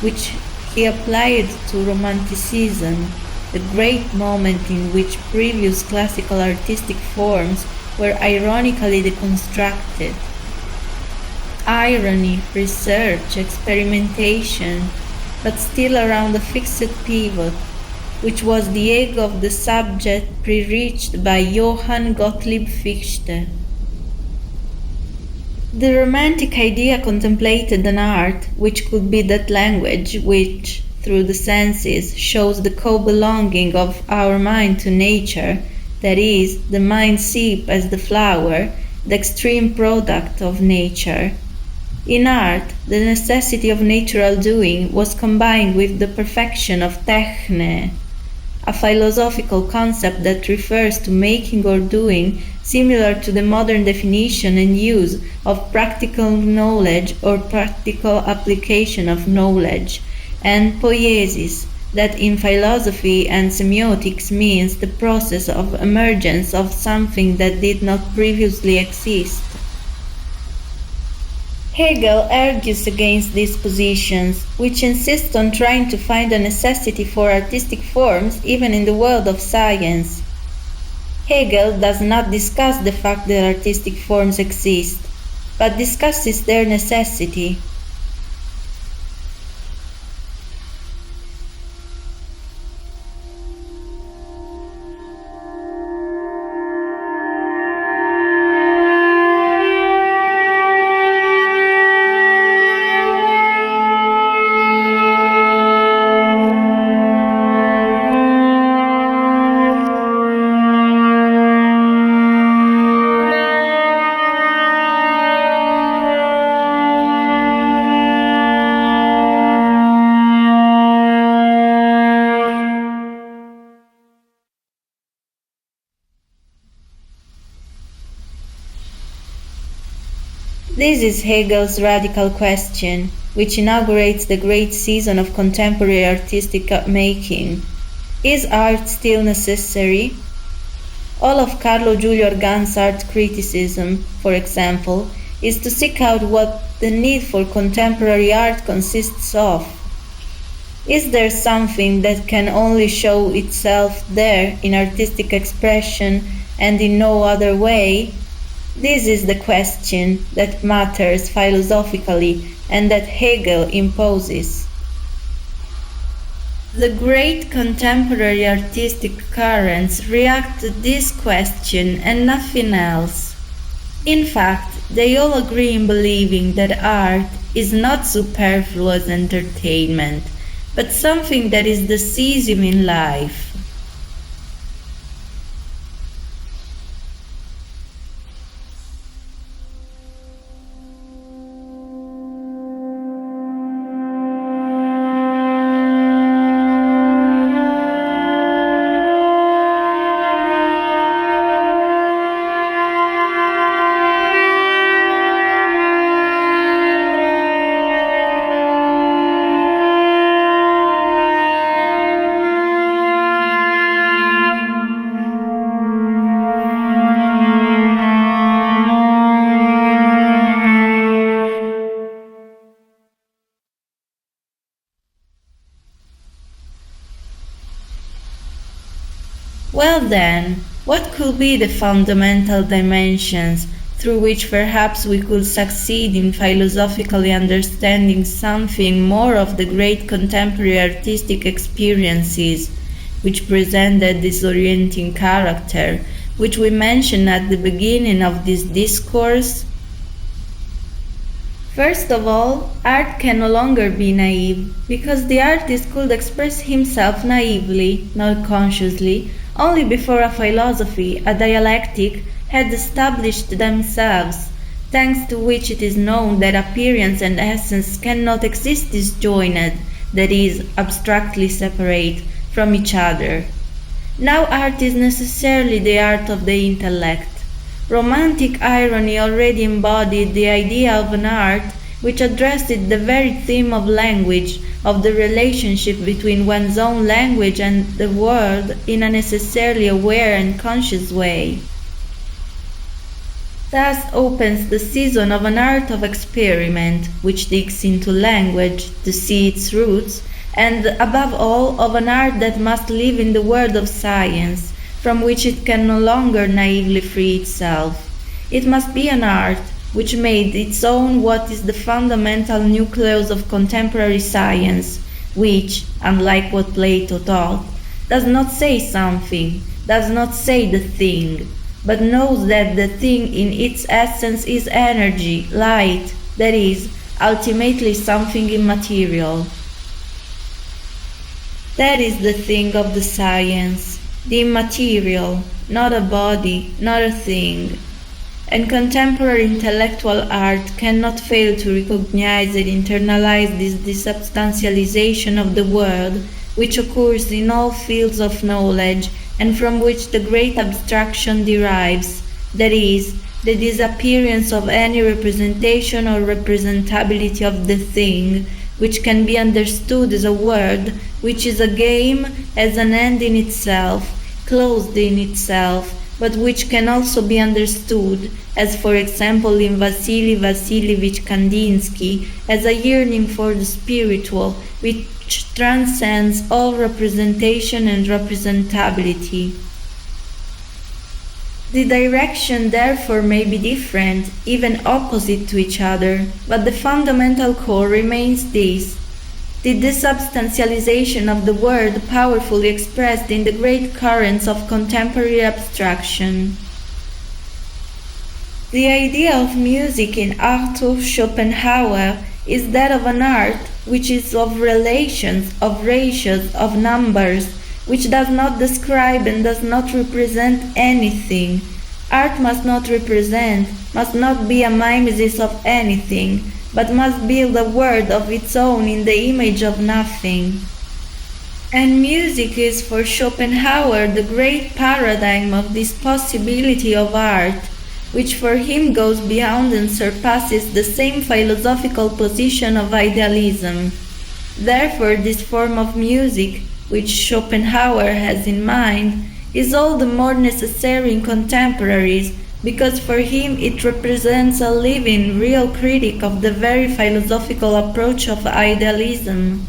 which he applied to Romanticism, the great moment in which previous classical artistic forms were ironically deconstructed. Irony, research, experimentation, but still around a fixed pivot, which was the egg of the subject pre-reached by Johann Gottlieb Fichte. The romantic idea contemplated an art which could be that language which, through the senses, shows the co-belonging of our mind to nature, that is, the mind seep as the flower, the extreme product of nature. In art, the necessity of natural doing was combined with the perfection of techne, a philosophical concept that refers to making or doing, similar to the modern definition and use of practical knowledge or practical application of knowledge, and poiesis, that in philosophy and semiotics means the process of emergence of something that did not previously exist. Hegel argues against these positions, which insist on trying to find a necessity for artistic forms even in the world of science. Hegel does not discuss the fact that artistic forms exist, but discusses their necessity. This is Hegel's radical question, which inaugurates the great season of contemporary artistic making. Is art still necessary? All of Carlo Giulio Organ's art criticism, for example, is to seek out what the need for contemporary art consists of. Is there something that can only show itself there in artistic expression and in no other way? This is the question that matters philosophically and that Hegel imposes. The great contemporary artistic currents react to this question and nothing else. In fact, they all agree in believing that art is not superfluous entertainment, but something that is decisive in life. Well then, what could be the fundamental dimensions through which perhaps we could succeed in philosophically understanding something more of the great contemporary artistic experiences which present that disorienting character which we mentioned at the beginning of this discourse? First of all, art can no longer be naive, because the artist could express himself naively, not consciously, only before a philosophy, a dialectic, had established themselves, thanks to which it is known that appearance and essence cannot exist disjoined, that is, abstractly separate from each other. Now art is necessarily the art of the intellect. Romantic irony already embodied the idea of an art which addressed the very theme of language, of the relationship between one's own language and the world in a necessarily aware and conscious way. Thus opens the season of an art of experiment, which digs into language to see its roots, and above all of an art that must live in the world of science, from which it can no longer naively free itself. It must be an art which made its own what is the fundamental nucleus of contemporary science, which, unlike what Plato taught, does not say something, does not say the thing, but knows that the thing in its essence is energy, light, that is, ultimately something immaterial. That is the thing of the science, the immaterial, not a body, not a thing. And contemporary intellectual art cannot fail to recognize and internalize this desubstantialization of the world, which occurs in all fields of knowledge, and from which the great abstraction derives, that is, the disappearance of any representation or representability of the thing, which can be understood as a word, which is a game, as an end in itself, closed in itself, but which can also be understood, as for example in Vasily Vasilievich Kandinsky, as a yearning for the spiritual, which transcends all representation and representability. The direction therefore may be different, even opposite to each other, but the fundamental core remains this: the desubstantialization of the word powerfully expressed in the great currents of contemporary abstraction. The idea of music in Arthur Schopenhauer is that of an art which is of relations, of ratios, of numbers, which does not describe and does not represent anything. Art must not represent, must not be a mimesis of anything, but must build a world of its own in the image of nothing. And music is for Schopenhauer the great paradigm of this possibility of art, which for him goes beyond and surpasses the same philosophical position of idealism. Therefore, this form of music, which Schopenhauer has in mind, is all the more necessary in contemporaries, because for him it represents a living, real critic of the very philosophical approach of idealism.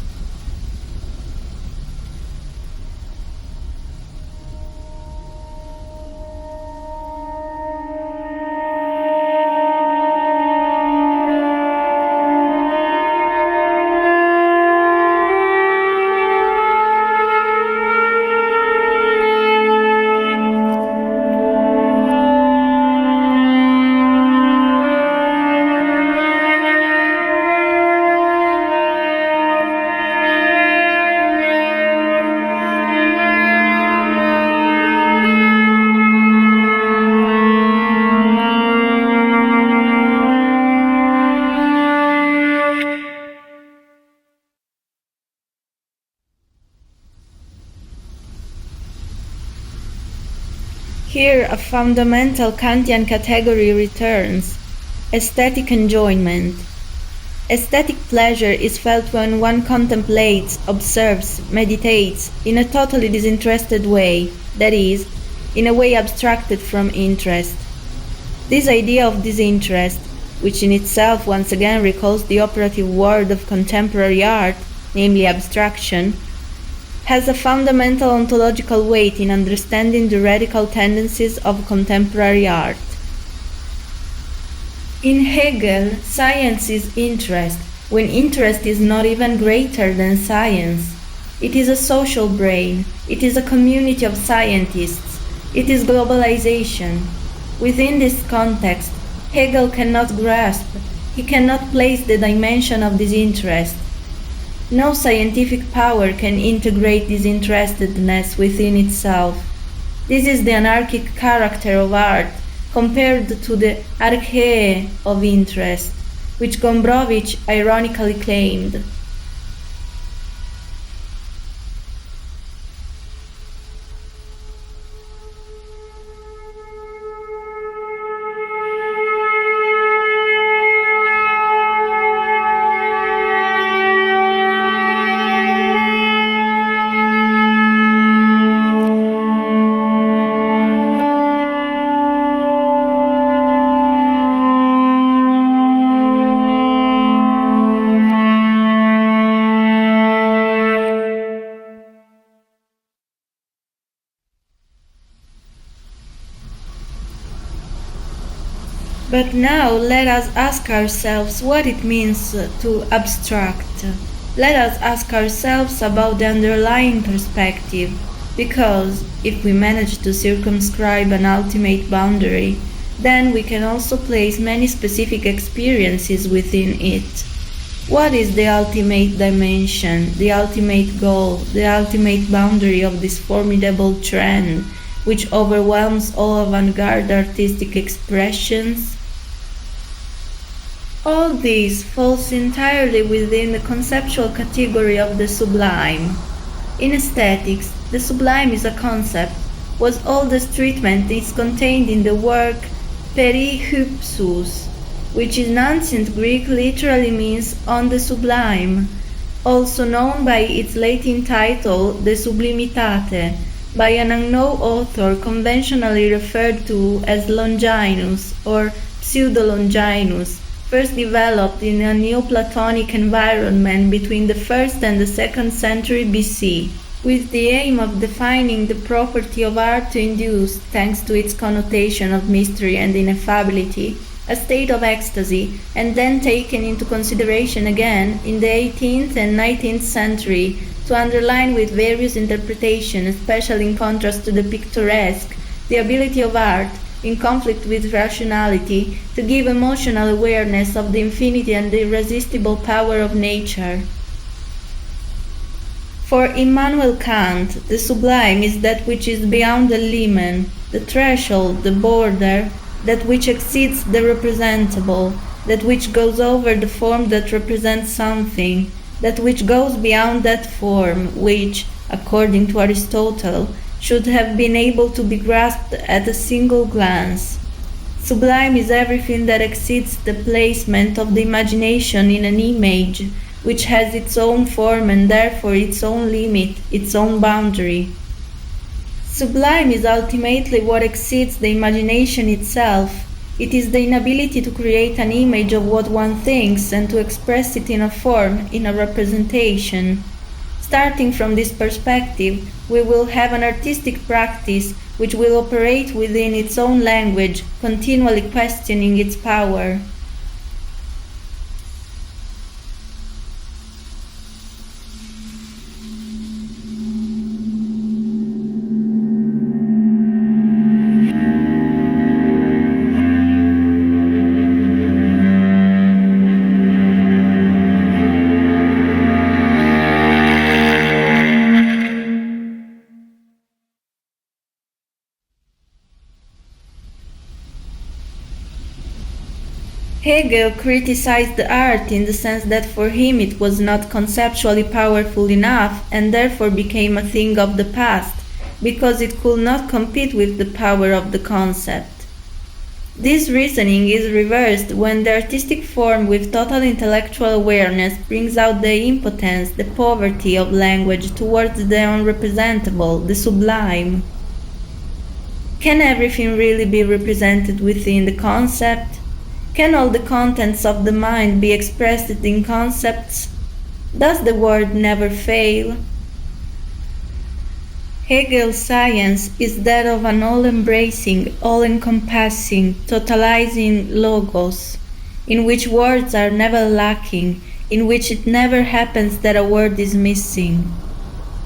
Here a fundamental Kantian category returns: aesthetic enjoyment. Aesthetic pleasure is felt when one contemplates, observes, meditates in a totally disinterested way, that is, in a way abstracted from interest. This idea of disinterest, which in itself once again recalls the operative word of contemporary art, namely abstraction, has a fundamental ontological weight in understanding the radical tendencies of contemporary art. In Hegel, science is interest, when interest is not even greater than science. It is a social brain, it is a community of scientists, it is globalization. Within this context, Hegel cannot grasp, he cannot place the dimension of this interest. No scientific power can integrate disinterestedness within itself. This is the anarchic character of art, compared to the archaea of interest, which Gombrowicz ironically claimed. But now let us ask ourselves what it means to abstract. Let us ask ourselves about the underlying perspective, because if we manage to circumscribe an ultimate boundary, then we can also place many specific experiences within it. What is the ultimate dimension, the ultimate goal, the ultimate boundary of this formidable trend, which overwhelms all avant-garde artistic expressions? All this falls entirely within the conceptual category of the sublime. In aesthetics, the sublime is a concept, whose oldest treatment is contained in the work Perihypsus, which in ancient Greek literally means on the sublime, also known by its Latin title De Sublimitate, by an unknown author conventionally referred to as Longinus or Pseudo-Longinus, first developed in a Neoplatonic environment between the 1st and the 2nd century BC, with the aim of defining the property of art to induce, thanks to its connotation of mystery and ineffability, a state of ecstasy, and then taken into consideration again in the 18th and 19th century to underline with various interpretations, especially in contrast to the picturesque, the ability of art, in conflict with rationality, to give emotional awareness of the infinity and the irresistible power of nature. For Immanuel Kant, the sublime is that which is beyond the limen, the threshold, the border, that which exceeds the representable, that which goes over the form that represents something, that which goes beyond that form, which, according to Aristotle, should have been able to be grasped at a single glance. Sublime is everything that exceeds the placement of the imagination in an image, which has its own form and therefore its own limit, its own boundary. Sublime is ultimately what exceeds the imagination itself. It is the inability to create an image of what one thinks and to express it in a form, in a representation. Starting from this perspective, we will have an artistic practice which will operate within its own language, continually questioning its power. Hegel criticized the art in the sense that for him it was not conceptually powerful enough and therefore became a thing of the past, because it could not compete with the power of the concept. This reasoning is reversed when the artistic form with total intellectual awareness brings out the impotence, the poverty of language towards the unrepresentable, the sublime. Can everything really be represented within the concept? Can all the contents of the mind be expressed in concepts? Does the word never fail? Hegel's science is that of an all-embracing, all-encompassing, totalizing logos, in which words are never lacking, in which it never happens that a word is missing.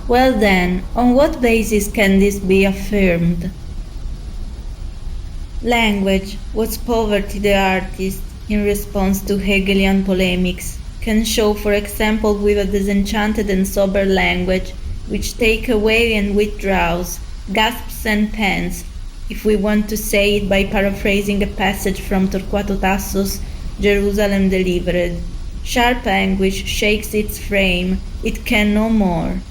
Well then, on what basis can this be affirmed? Language, was Poverty the artist, in response to Hegelian polemics, can show, for example, with a disenchanted and sober language, which take away and withdraws, gasps and pants, if we want to say it by paraphrasing a passage from Torquato Tasso's Jerusalem Delivered. Sharp anguish shakes its frame, it can no more.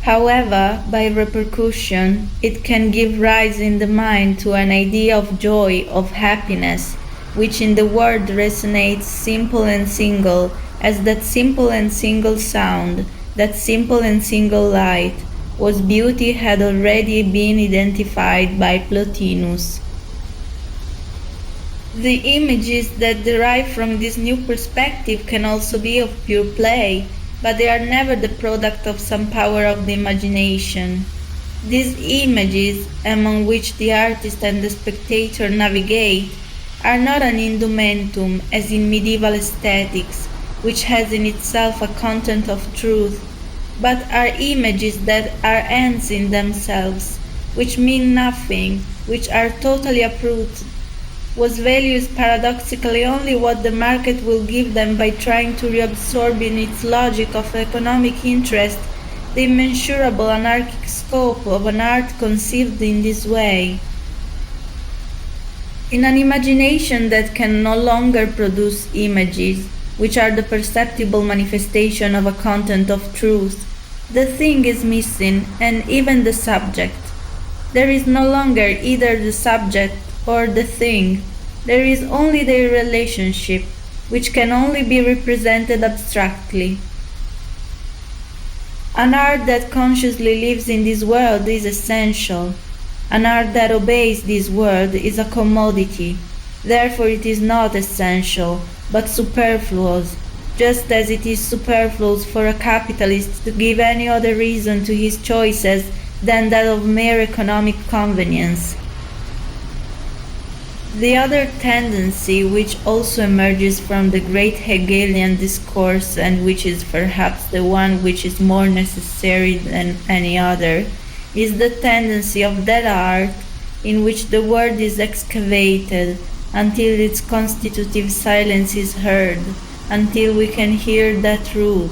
However, by repercussion, it can give rise in the mind to an idea of joy, of happiness, which in the word resonates simple and single, as that simple and single sound, that simple and single light, whose beauty had already been identified by Plotinus. The images that derive from this new perspective can also be of pure play, but they are never the product of some power of the imagination. These images, among which the artist and the spectator navigate, are not an indumentum, as in medieval aesthetics, which has in itself a content of truth, but are images that are ends in themselves, which mean nothing, which are totally uprooted, whose value is paradoxically only what the market will give them by trying to reabsorb in its logic of economic interest the immeasurable anarchic scope of an art conceived in this way. In an imagination that can no longer produce images, which are the perceptible manifestation of a content of truth, the thing is missing, and even the subject. There is no longer either the subject or the thing. There is only their relationship, which can only be represented abstractly. An art that consciously lives in this world is essential. An art that obeys this world is a commodity. Therefore it is not essential, but superfluous, just as it is superfluous for a capitalist to give any other reason to his choices than that of mere economic convenience. The other tendency which also emerges from the great Hegelian discourse, and which is perhaps the one which is more necessary than any other, is the tendency of that art in which the word is excavated until its constitutive silence is heard, until we can hear that root,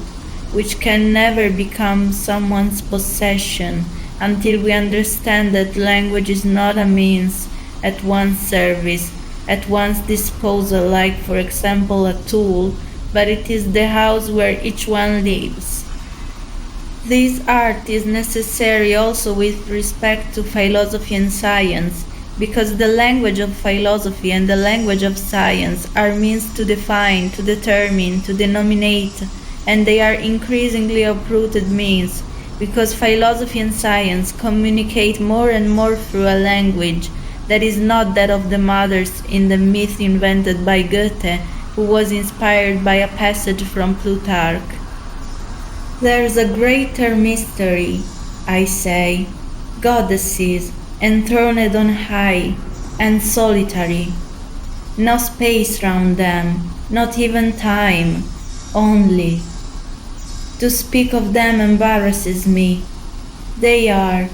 which can never become someone's possession, until we understand that language is not a means at one's service, at one's disposal, like, for example, a tool, but it is the house where each one lives. This art is necessary also with respect to philosophy and science, because the language of philosophy and the language of science are means to define, to determine, to denominate, and they are increasingly uprooted means, because philosophy and science communicate more and more through a language that is not that of the mothers in the myth invented by Goethe, who was inspired by a passage from Plutarch. There is a greater mystery, I say, goddesses, enthroned on high, and solitary. No space round them, not even time, only. To speak of them embarrasses me. They are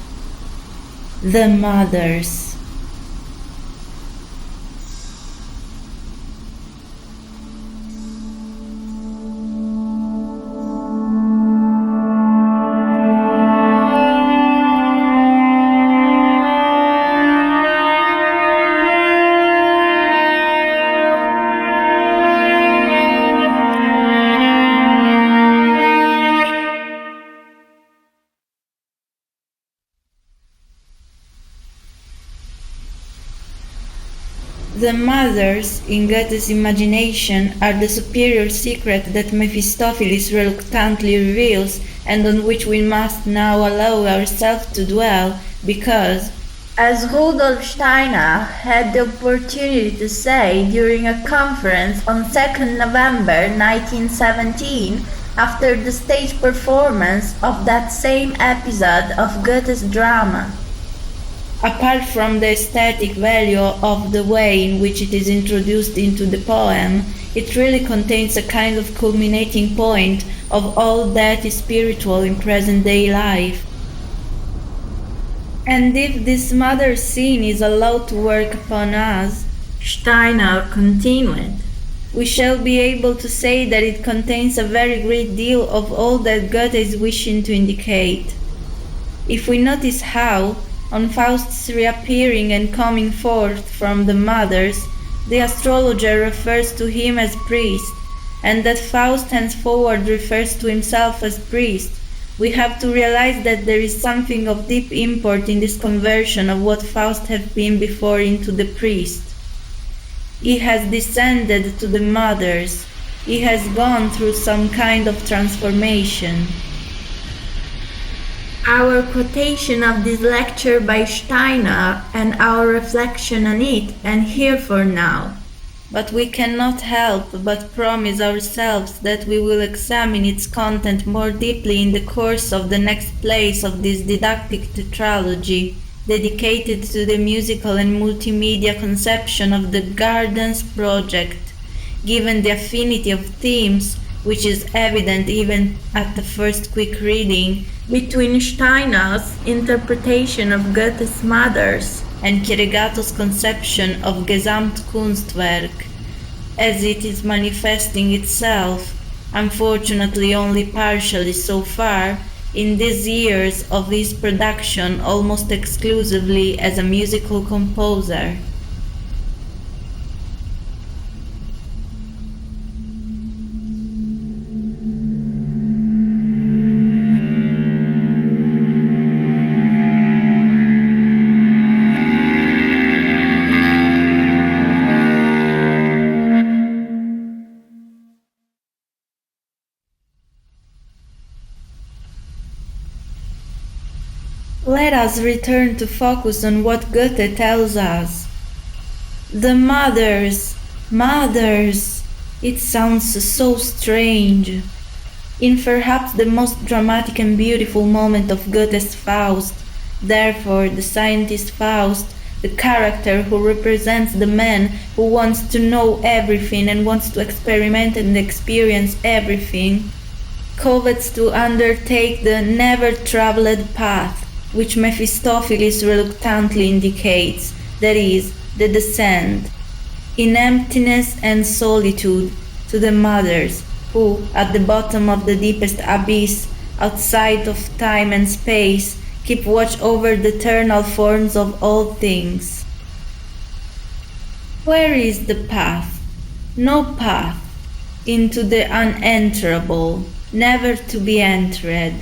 the mothers. The mothers, in Goethe's imagination, are the superior secret that Mephistopheles reluctantly reveals and on which we must now allow ourselves to dwell, because, as Rudolf Steiner had the opportunity to say during a conference on 2nd November 1917, after the stage performance of that same episode of Goethe's drama. Apart from the aesthetic value of the way in which it is introduced into the poem, it really contains a kind of culminating point of all that is spiritual in present-day life. And if this mother scene is allowed to work upon us, Steiner continued, we shall be able to say that it contains a very great deal of all that Goethe is wishing to indicate. If we notice how, on Faust's reappearing and coming forth from the mothers, the astrologer refers to him as priest, and that Faust henceforward refers to himself as priest, we have to realize that there is something of deep import in this conversion of what Faust had been before into the priest. He has descended to the mothers. He has gone through some kind of transformation. Our quotation of this lecture by Steiner and our reflection on it end here for now. But we cannot help but promise ourselves that we will examine its content more deeply in the course of the next plays of this didactic tetralogy, dedicated to the musical and multimedia conception of the Gardens project, given the affinity of themes, which is evident even at the first quick reading, between Steiner's interpretation of Goethe's mothers and Chieregato's conception of Gesamtkunstwerk, as it is manifesting itself, unfortunately only partially so far, in these years of his production almost exclusively as a musical composer. Let us return to focus on what Goethe tells us. The mothers, it sounds so strange. In perhaps the most dramatic and beautiful moment of Goethe's Faust, therefore the scientist Faust, the character who represents the man who wants to know everything and wants to experiment and experience everything, covets to undertake the never-traveled path, which Mephistopheles reluctantly indicates, that is, the descent, in emptiness and solitude, to the mothers, who, at the bottom of the deepest abyss, outside of time and space, keep watch over the eternal forms of all things. Where is the path? No path. Into the unenterable, never to be entered.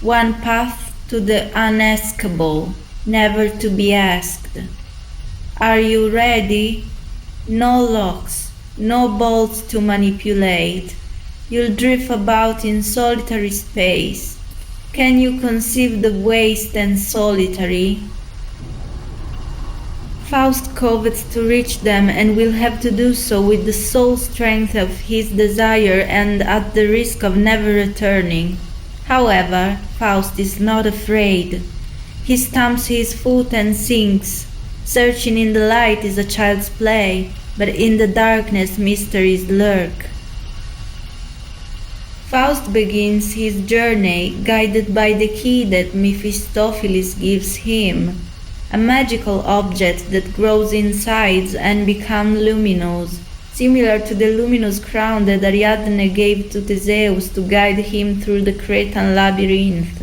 One path to the unaskable, never to be asked. Are you ready? No locks, no bolts to manipulate. You'll drift about in solitary space. Can you conceive the waste and solitary? Faust covets to reach them and will have to do so with the sole strength of his desire and at the risk of never returning. However, Faust is not afraid. He stamps his foot and sings. Searching in the light is a child's play, but in the darkness mysteries lurk. Faust begins his journey guided by the key that Mephistopheles gives him, a magical object that grows in size and becomes luminous, similar to the luminous crown that Ariadne gave to Theseus to guide him through the Cretan labyrinth.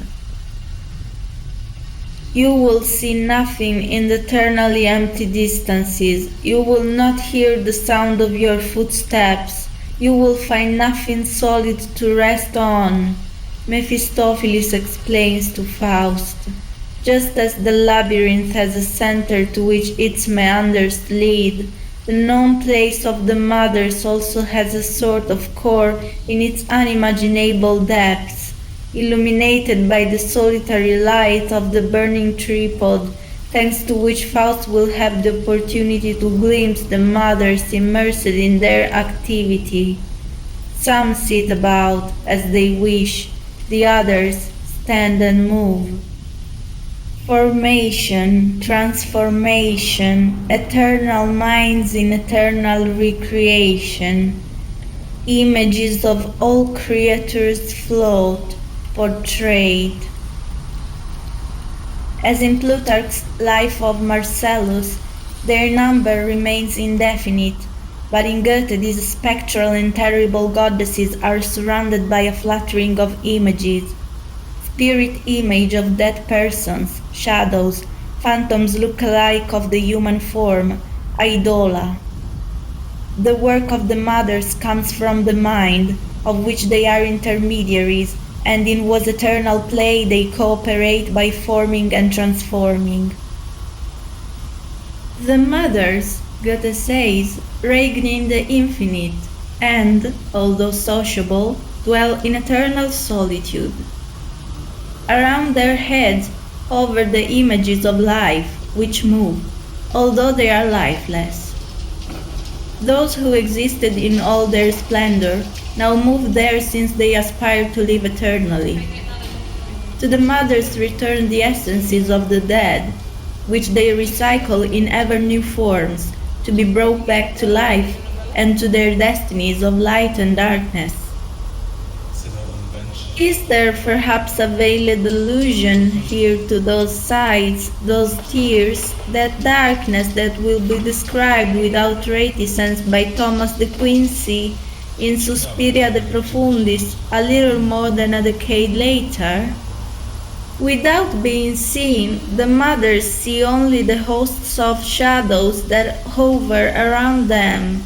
You will see nothing in the eternally empty distances. You will not hear the sound of your footsteps. You will find nothing solid to rest on, Mephistopheles explains to Faust. Just as the labyrinth has a center to which its meanders lead, the known place of the mothers also has a sort of core in its unimaginable depths, illuminated by the solitary light of the burning tripod, thanks to which Faust will have the opportunity to glimpse the mothers immersed in their activity. Some sit about as they wish, the others stand and move. Formation, transformation, eternal minds in eternal recreation. Images of all creatures float, portrayed. As in Plutarch's Life of Marcellus, their number remains indefinite, but in Goethe these spectral and terrible goddesses are surrounded by a fluttering of images. Spirit image of dead persons, shadows, phantoms look-alike of the human form, idola. The work of the mothers comes from the mind, of which they are intermediaries, and in whose eternal play they cooperate by forming and transforming. The mothers, Goethe says, reign in the infinite, and, although sociable, dwell in eternal solitude. Around their heads hover the images of life, which move, although they are lifeless. Those who existed in all their splendor now move there since they aspire to live eternally. To the mothers return the essences of the dead, which they recycle in ever new forms, to be brought back to life and to their destinies of light and darkness. Is there perhaps a veiled allusion here to those sighs, those tears, that darkness that will be described without reticence by Thomas de Quincey in Suspiria de Profundis a little more than a decade later? Without being seen, the mothers see only the hosts of shadows that hover around them.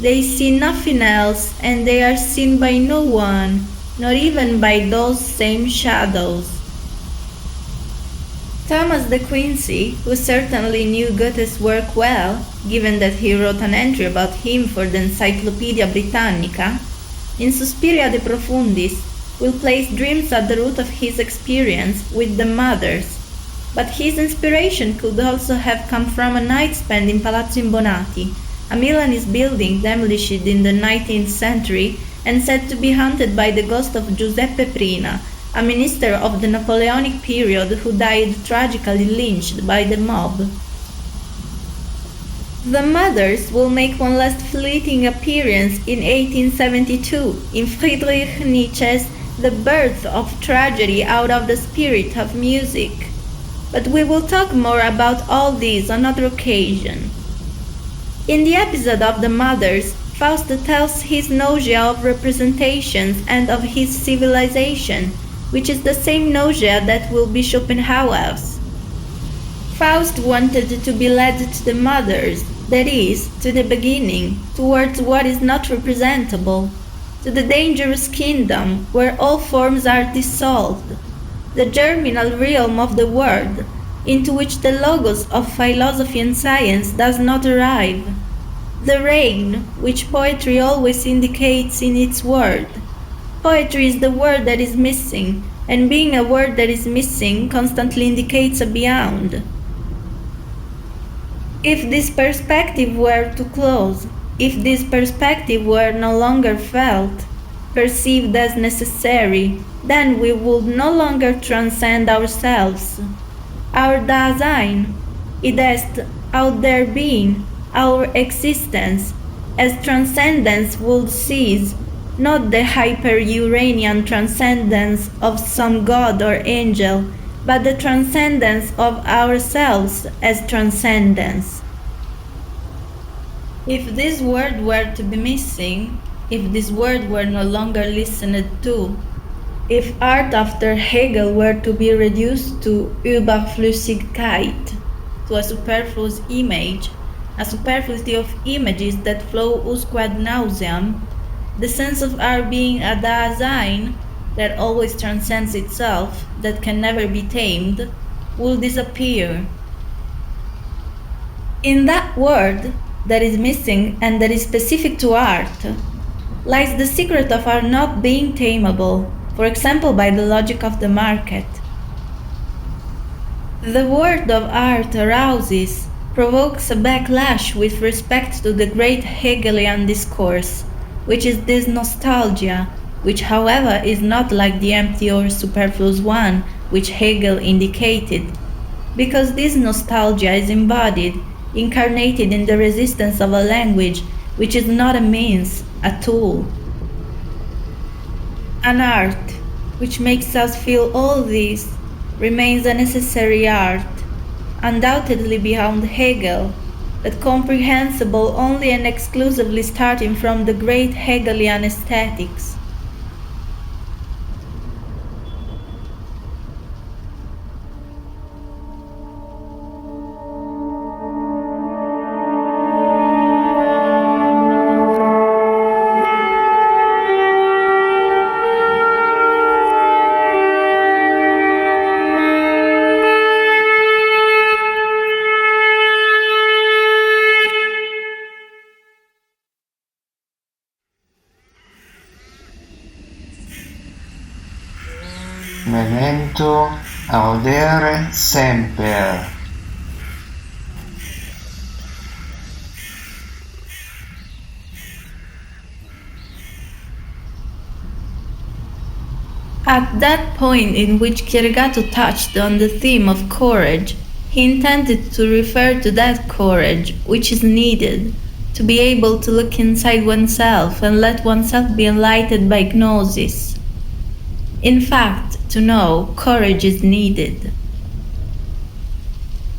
They see nothing else, and they are seen by no one, not even by those same shadows. Thomas de Quincey, who certainly knew Goethe's work well, given that he wrote an entry about him for the Encyclopedia Britannica, in Suspiria de Profundis, will place dreams at the root of his experience with the mothers, but his inspiration could also have come from a night spent in Palazzo Imbonati, a Milanese building demolished in the 19th century and said to be haunted by the ghost of Giuseppe Prina, a minister of the Napoleonic period who died tragically lynched by the mob. The mothers will make one last fleeting appearance in 1872 in Friedrich Nietzsche's The Birth of Tragedy out of the Spirit of Music. But we will talk more about all these on another occasion. In the episode of the mothers, Faust tells his nausea of representations and of his civilization, which is the same nausea that will be Schopenhauer's. Faust wanted to be led to the mothers, that is, to the beginning, towards what is not representable, to the dangerous kingdom where all forms are dissolved, the germinal realm of the world, into which the logos of philosophy and science does not arrive, the reign which poetry always indicates in its word. Poetry is the word that is missing, and being a word that is missing constantly indicates a beyond. If this perspective were to close, if this perspective were no longer felt, perceived as necessary, then we would no longer transcend ourselves. Our Dasein, i.e., out there being, our existence, as transcendence would cease, not the hyper-Uranian transcendence of some god or angel, but the transcendence of ourselves as transcendence. If this word were to be missing, if this word were no longer listened to, if art after Hegel were to be reduced to Überflüssigkeit, to a superfluous image, a superfluity of images that flow usque ad nauseam, the sense of our being a Dasein, that always transcends itself, that can never be tamed, will disappear. In that word that is missing and that is specific to art, lies the secret of our not being tameable, for example by the logic of the market. The word of art arouses, provokes a backlash with respect to the great Hegelian discourse, which is this nostalgia, which however is not like the empty or superfluous one which Hegel indicated, because this nostalgia is embodied, incarnated in the resistance of a language which is not a means, a tool. An art which makes us feel all this remains a necessary art, undoubtedly beyond Hegel, but comprehensible only and exclusively starting from the great Hegelian aesthetics. Memento audere semper. At that point in which Chieregato touched on the theme of courage, he intended to refer to that courage which is needed to be able to look inside oneself and let oneself be enlightened by gnosis. In fact, to know, courage is needed.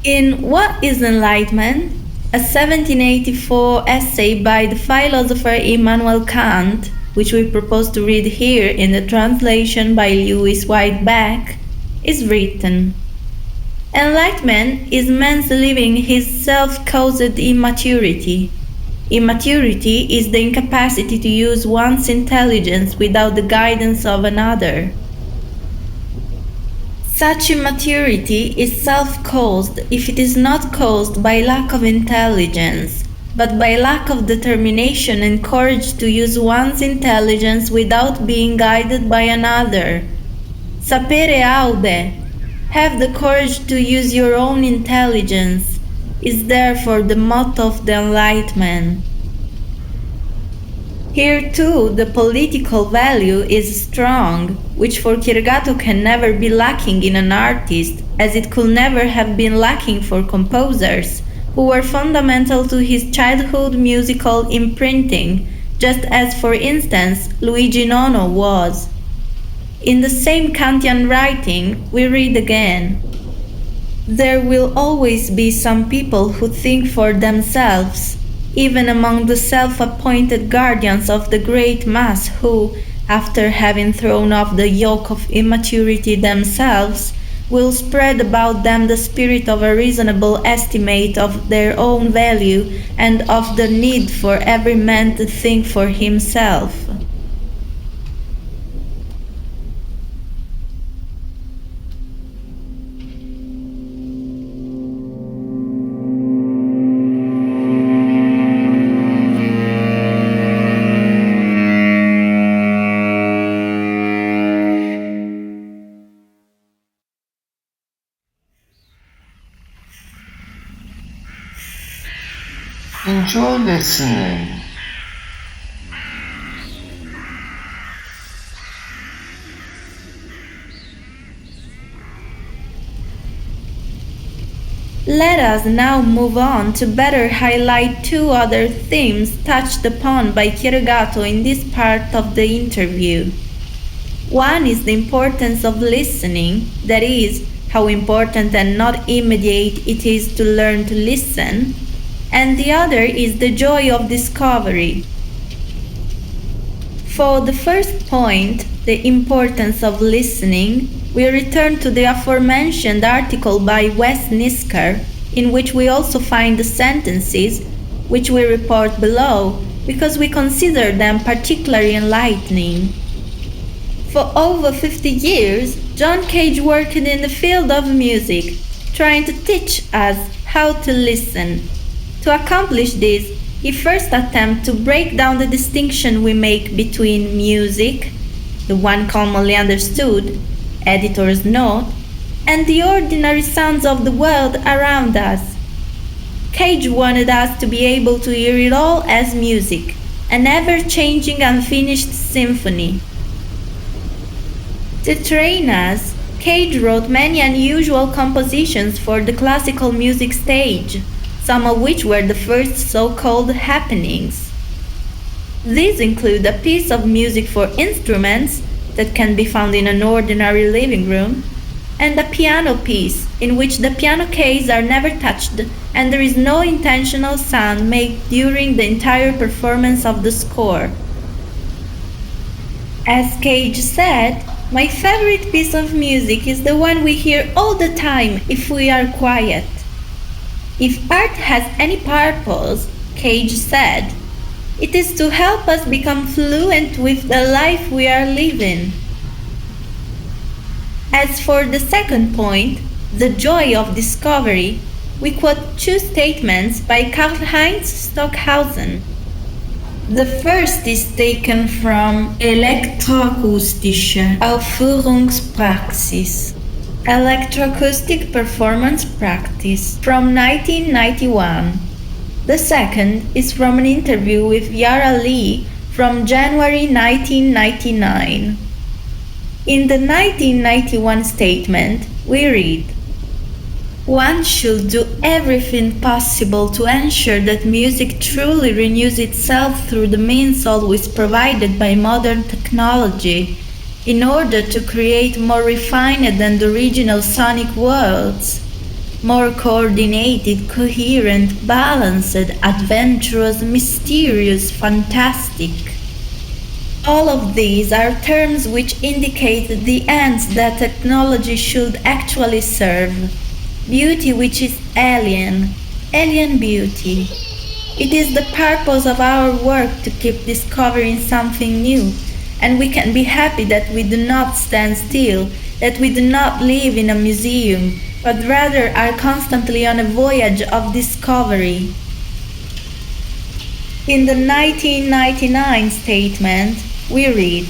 In What is Enlightenment?, a 1784 essay by the philosopher Immanuel Kant, which we propose to read here in the translation by Lewis White Beck, is written: Enlightenment is man's living his self-caused immaturity. Immaturity is the incapacity to use one's intelligence without the guidance of another. Such immaturity is self-caused if it is not caused by lack of intelligence, but by lack of determination and courage to use one's intelligence without being guided by another. Sapere aude, have the courage to use your own intelligence, is therefore the motto of the Enlightenment. Here too the political value is strong, which for Chieregato can never be lacking in an artist, as it could never have been lacking for composers, who were fundamental to his childhood musical imprinting, just as for instance Luigi Nono was. In the same Kantian writing we read again: There will always be some people who think for themselves, even among the self-appointed guardians of the great mass who, after having thrown off the yoke of immaturity themselves, will spread about them the spirit of a reasonable estimate of their own value and of the need for every man to think for himself. Enjoy listening. Let us now move on to better highlight two other themes touched upon by Chieregato in this part of the interview. One is the importance of listening, that is, how important and not immediate it is to learn to listen, and the other is the joy of discovery. For the first point, the importance of listening, we return to the aforementioned article by Wes Nisker, in which we also find the sentences, which we report below, because we consider them particularly enlightening. For over 50 years, John Cage worked in the field of music, trying to teach us how to listen. To accomplish this, he first attempted to break down the distinction we make between music, the one commonly understood, editor's note, and the ordinary sounds of the world around us. Cage wanted us to be able to hear it all as music, an ever-changing unfinished symphony. To train us, Cage wrote many unusual compositions for the classical music stage, some of which were the first so-called happenings. These include a piece of music for instruments that can be found in an ordinary living room, and a piano piece in which the piano keys are never touched and there is no intentional sound made during the entire performance of the score. As Cage said, "My favorite piece of music is the one we hear all the time if we are quiet." If art has any purpose, Cage said, it is to help us become fluent with the life we are living. As for the second point, the joy of discovery, we quote two statements by Karl-Heinz Stockhausen. The first is taken from Elektroakustische Aufführungspraxis, Electroacoustic Performance Practice, from 1991. The second is from an interview with Yara Lee from January 1999. In the 1991 statement, we read, "One should do everything possible to ensure that music truly renews itself through the means always provided by modern technology, in order to create more refined and original sonic worlds, more coordinated, coherent, balanced, adventurous, mysterious, fantastic." All of these are terms which indicate the ends that technology should actually serve. Beauty which is alien beauty. It is the purpose of our work to keep discovering something new, and we can be happy that we do not stand still, that we do not live in a museum, but rather are constantly on a voyage of discovery. In the 1999 statement, we read,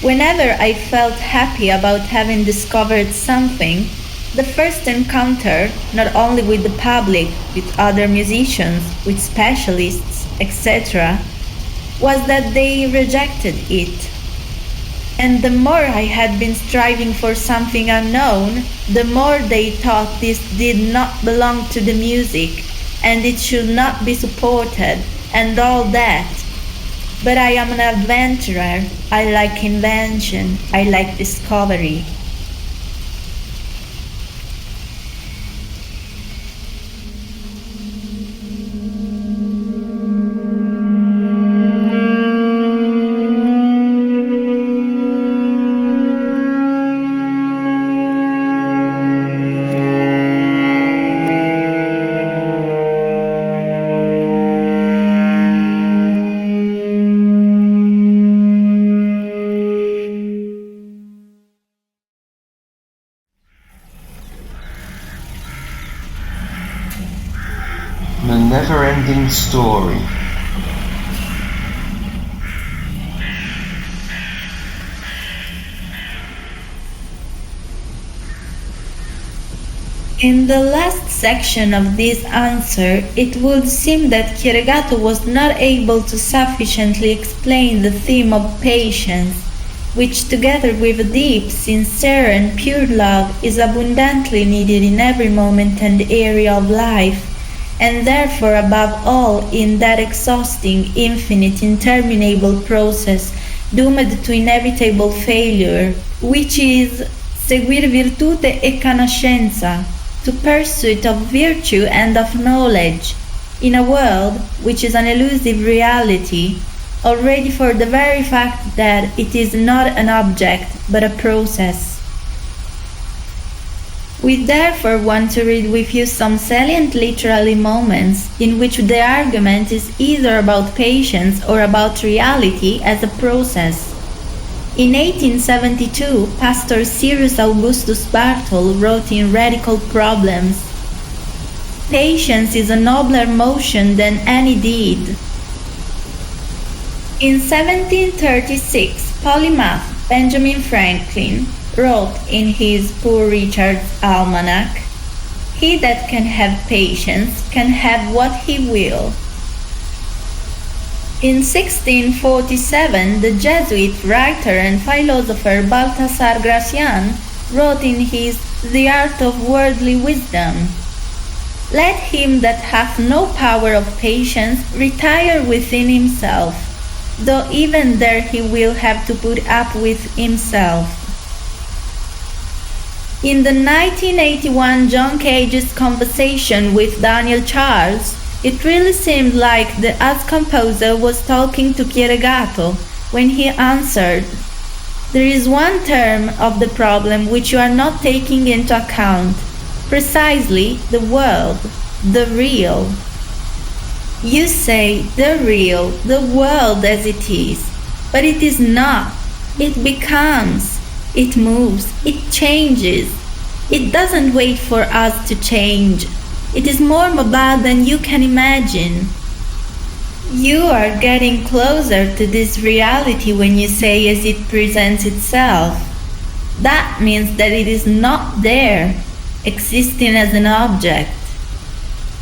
"Whenever I felt happy about having discovered something, the first encounter, not only with the public, with other musicians, with specialists, etc., was that they rejected it. And the more I had been striving for something unknown, the more they thought this did not belong to the music, and it should not be supported, and all that. But I am an adventurer, I like invention, I like discovery." The never-ending story. In the last section of this answer, it would seem that Chieregato was not able to sufficiently explain the theme of patience, which together with deep, sincere and pure love is abundantly needed in every moment and area of life, and therefore above all in that exhausting, infinite, interminable process doomed to inevitable failure, which is seguir virtute e conoscenza, to pursuit of virtue and of knowledge, in a world which is an elusive reality, already for the very fact that it is not an object but a process. We therefore want to read with you some salient literary moments in which the argument is either about patience or about reality as a process. In 1872, Pastor Cyrus Augustus Bartol wrote in Radical Problems, "Patience is a nobler motion than any deed." In 1736, polymath Benjamin Franklin wrote in his Poor Richard's Almanac, "He that can have patience can have what he will." In 1647, the Jesuit writer and philosopher Balthasar Gracian wrote in his The Art of Worldly Wisdom, "Let him that hath no power of patience retire within himself, though even there he will have to put up with himself." In the 1981 John Cage's conversation with Daniel Charles, it really seemed like the art composer was talking to Chieregato when he answered, "There is one term of the problem which you are not taking into account, precisely the world, the real. You say the real, the world as it is, but it is not. It becomes, it moves, it changes. It doesn't wait for us to change. It is more mobile than you can imagine. You are getting closer to this reality when you say as it presents itself. That means that it is not there, existing as an object.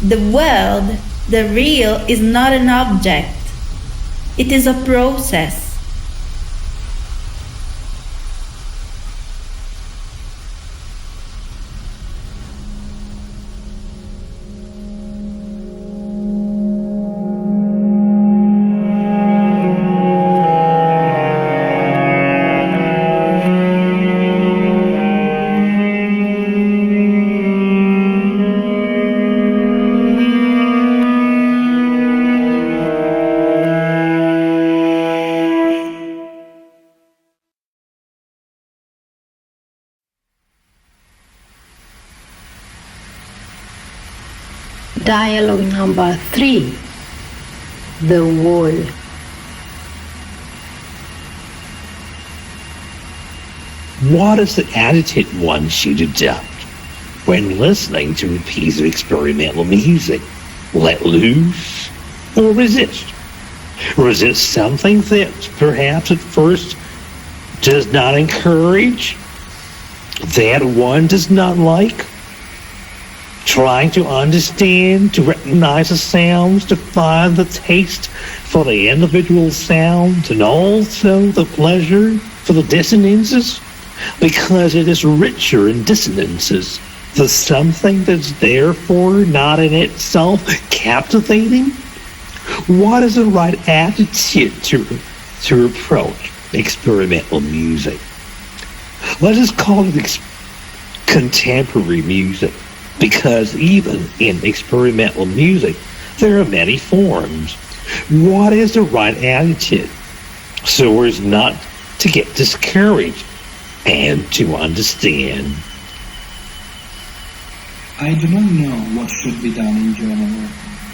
The world, the real, is not an object. It is a process." Dialogue number 3. The Wall. What is the attitude one should adopt when listening to a piece of experimental music? Let loose or resist? Resist something that perhaps at first does not encourage, that one does not like? Trying to understand, to recognize the sounds, to find the taste for the individual sounds, and also the pleasure for the dissonances, because it is richer in dissonances. The something that's therefore not in itself captivating. What is the right attitude to approach experimental music? Let us call it contemporary music. Because even in experimental music, there are many forms. What is the right attitude so as not to get discouraged and to understand? I do not know what should be done in general.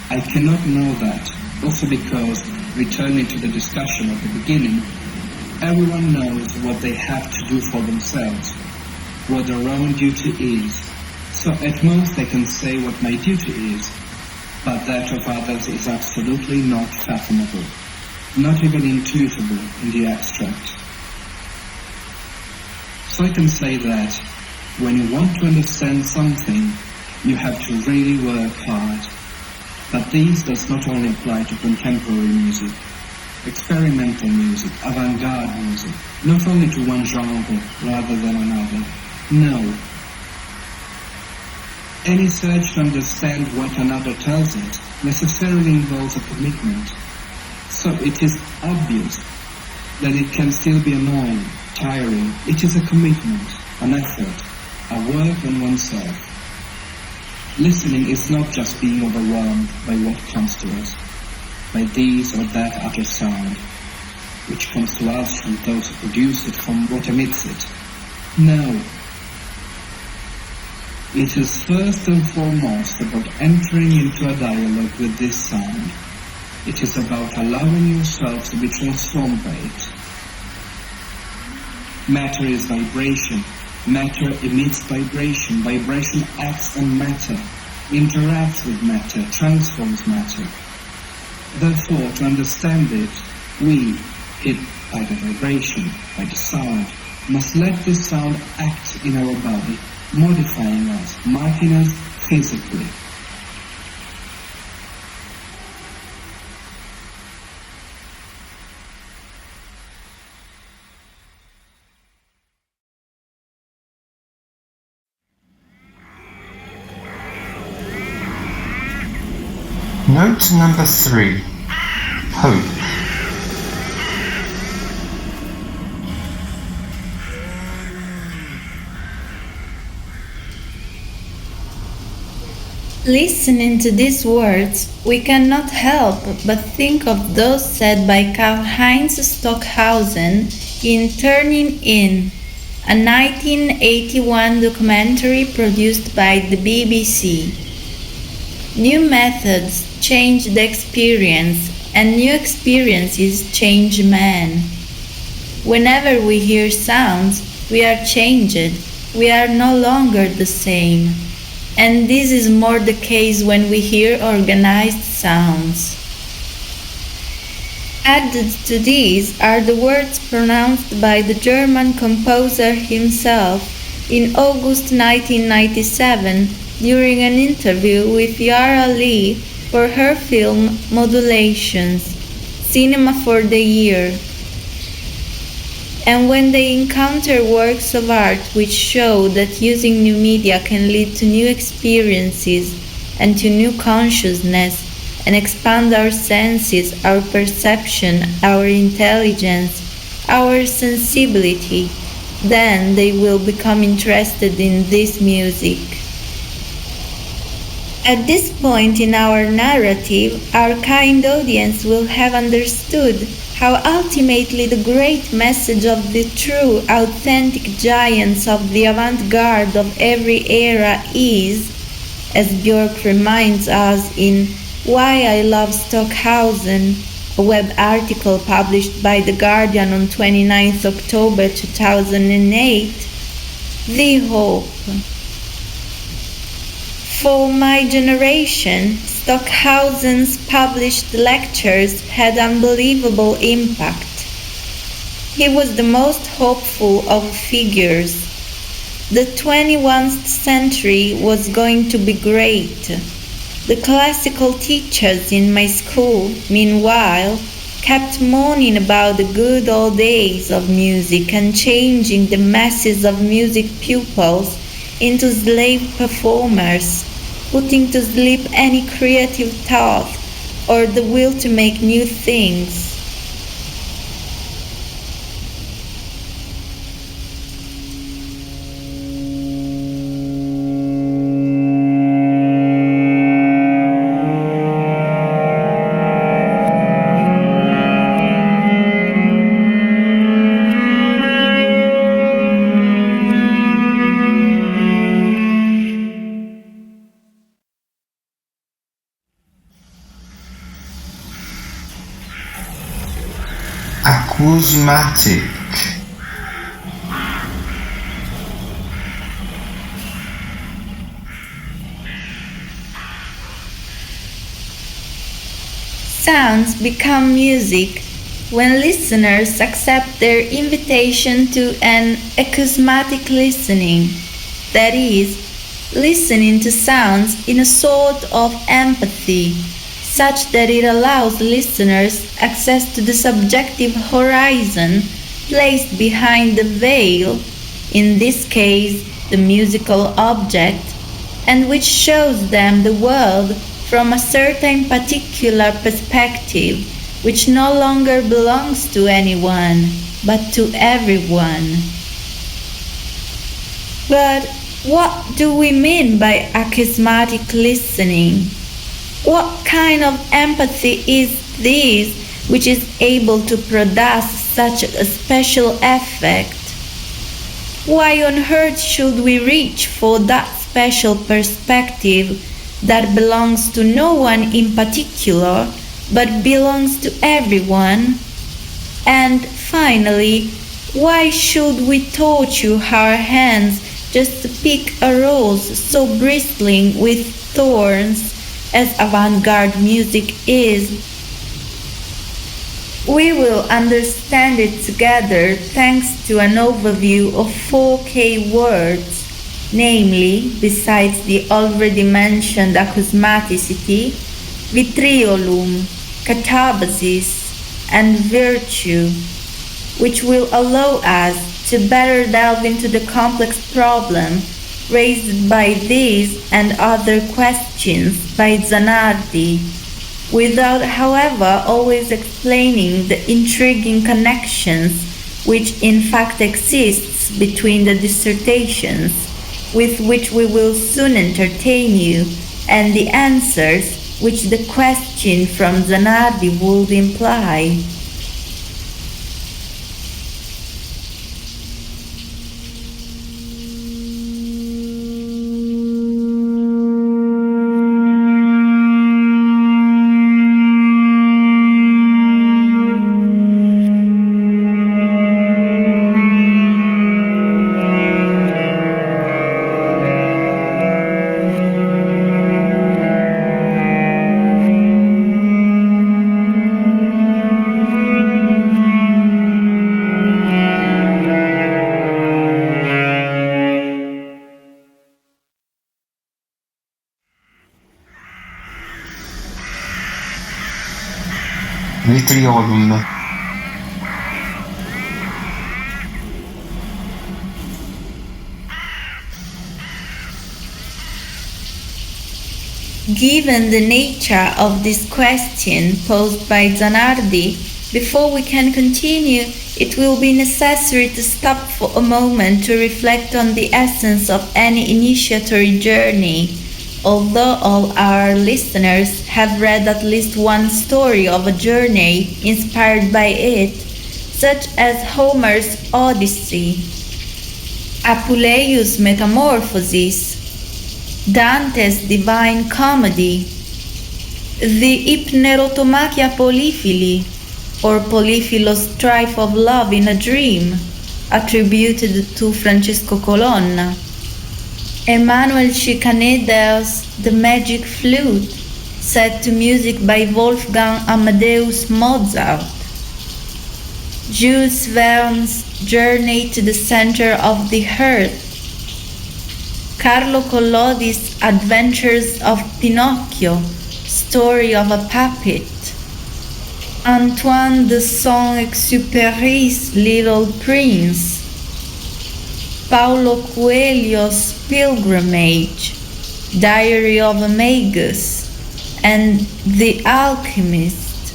I cannot know that, also because, returning to the discussion at the beginning, everyone knows what they have to do for themselves, what their own duty is. So at most I can say what my duty is, but that of others is absolutely not fathomable, not even intuitable in the abstract. So I can say that when you want to understand something, you have to really work hard. But this does not only apply to contemporary music, experimental music, avant-garde music, not only to one genre rather than another. No. Any search to understand what another tells it necessarily involves a commitment. So it is obvious that it can still be annoying, tiring. It is a commitment, an effort, a work on oneself. Listening is not just being overwhelmed by what comes to us, by this or that other sound, which comes to us from those who produce it, from what emits it. No. It is first and foremost about entering into a dialogue with this sound. It is about allowing yourself to be transformed by it. Matter is vibration. Matter emits vibration. Vibration acts on matter, interacts with matter, transforms matter. Therefore, to understand it, we, hit by the vibration, by the sound, must let this sound act in our body, modifying us, marking us physically. Note number 3. Hope. Listening to these words, we cannot help but think of those said by Karl-Heinz Stockhausen in Turning In, a 1981 documentary produced by the BBC. New methods change the experience, and new experiences change man. Whenever we hear sounds, we are changed, we are no longer the same. And this is more the case when we hear organized sounds. Added to these are the words pronounced by the German composer himself in August 1997 during an interview with Yara Lee for her film Modulations, Cinema for the Year. And when they encounter works of art which show that using new media can lead to new experiences and to new consciousness and expand our senses, our perception, our intelligence, our sensibility, then they will become interested in this music. At this point in our narrative, our kind audience will have understood how ultimately the great message of the true, authentic giants of the avant-garde of every era is, as Björk reminds us in Why I Love Stockhausen, a web article published by The Guardian on 29 October 2008, the hope. For my generation, Stockhausen's published lectures had unbelievable impact. He was the most hopeful of figures. The 21st century was going to be great. The classical teachers in my school, meanwhile, kept moaning about the good old days of music and changing the masses of music pupils into slave performers, putting to sleep any creative thought or the will to make new things. Acousmatic. Sounds become music when listeners accept their invitation to an acousmatic listening, that is, listening to sounds in a sort of empathy, such that it allows listeners access to the subjective horizon placed behind the veil, in this case the musical object, and which shows them the world from a certain particular perspective, which no longer belongs to anyone, but to everyone. But what do we mean by acousmatic listening? What kind of empathy is this which is able to produce such a special effect? Why on earth should we reach for that special perspective that belongs to no one in particular, but belongs to everyone? And finally, why should we torture our hands just to pick a rose so bristling with thorns as avant-garde music is? We will understand it together thanks to an overview of 4 key words, namely, besides the already mentioned acousmaticity, vitriolum, catabasis, and virtue, which will allow us to better delve into the complex problem raised by these and other questions by Zanardi, without, however, always explaining the intriguing connections which in fact exists between the dissertations, with which we will soon entertain you, and the answers which the question from Zanardi would imply. Vitriolum. Given the nature of this question posed by Zanardi, before we can continue, it will be necessary to stop for a moment to reflect on the essence of any initiatory journey. Although all our listeners have read at least one story of a journey inspired by it, such as Homer's Odyssey, Apuleius' Metamorphoses, Dante's Divine Comedy, the Hypnerotomachia Polyphili, or Polyphilo's Strife of Love in a Dream, attributed to Francesco Colonna, Manuel Chieregato's The Magic Flute, set to music by Wolfgang Amadeus Mozart, Jules Verne's Journey to the Center of the Earth, Carlo Collodi's Adventures of Pinocchio, Story of a Puppet, Antoine de Saint-Exupéry's Little Prince, Paulo Coelho's Pilgrimage, Diary of a Magus, and The Alchemist,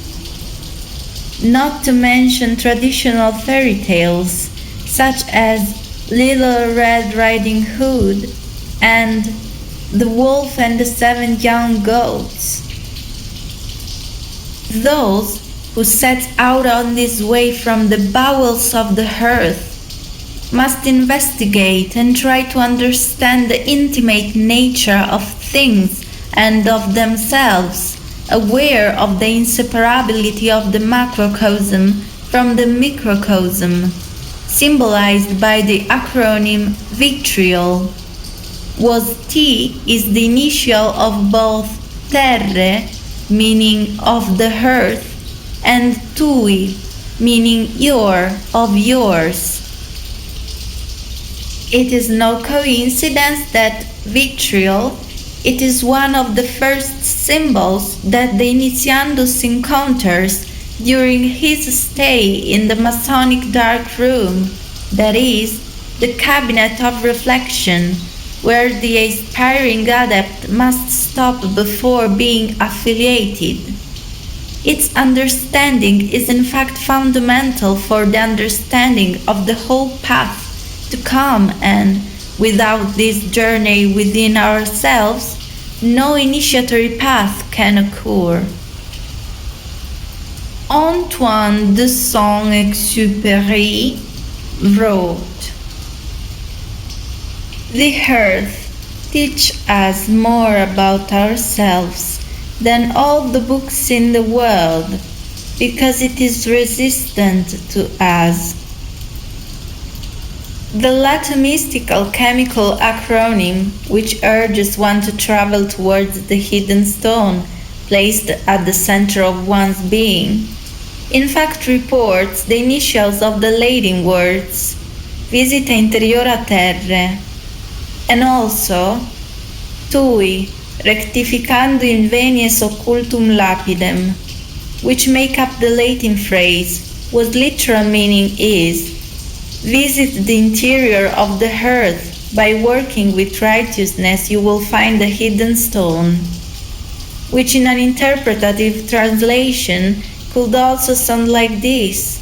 not to mention traditional fairy tales such as Little Red Riding Hood and The Wolf and the Seven Young Goats. Those who set out on this way from the bowels of the earth must investigate and try to understand the intimate nature of things and of themselves, aware of the inseparability of the macrocosm from the microcosm, symbolized by the acronym vitriol. Was T is the initial of both terre, meaning of the earth, and tui, meaning your, of yours. It is no coincidence that vitriol, it is one of the first symbols that the initiandus encounters during his stay in the Masonic dark room, that is, the cabinet of reflection, where the aspiring adept must stop before being affiliated. Its understanding is in fact fundamental for the understanding of the whole path to come, and without this journey within ourselves, no initiatory path can occur. Antoine de Saint-Exupéry wrote, "The earth teaches us more about ourselves than all the books in the world, because it is resistant to us." The Latin mystical chemical acronym, which urges one to travel towards the hidden stone placed at the center of one's being, in fact reports the initials of the Latin words visita interiora terre, and also tui, rectificando invenies occultum lapidem, which make up the Latin phrase, whose literal meaning is visit the interior of the earth. By working with righteousness, you will find the hidden stone. which in an interpretative translation could also sound like this: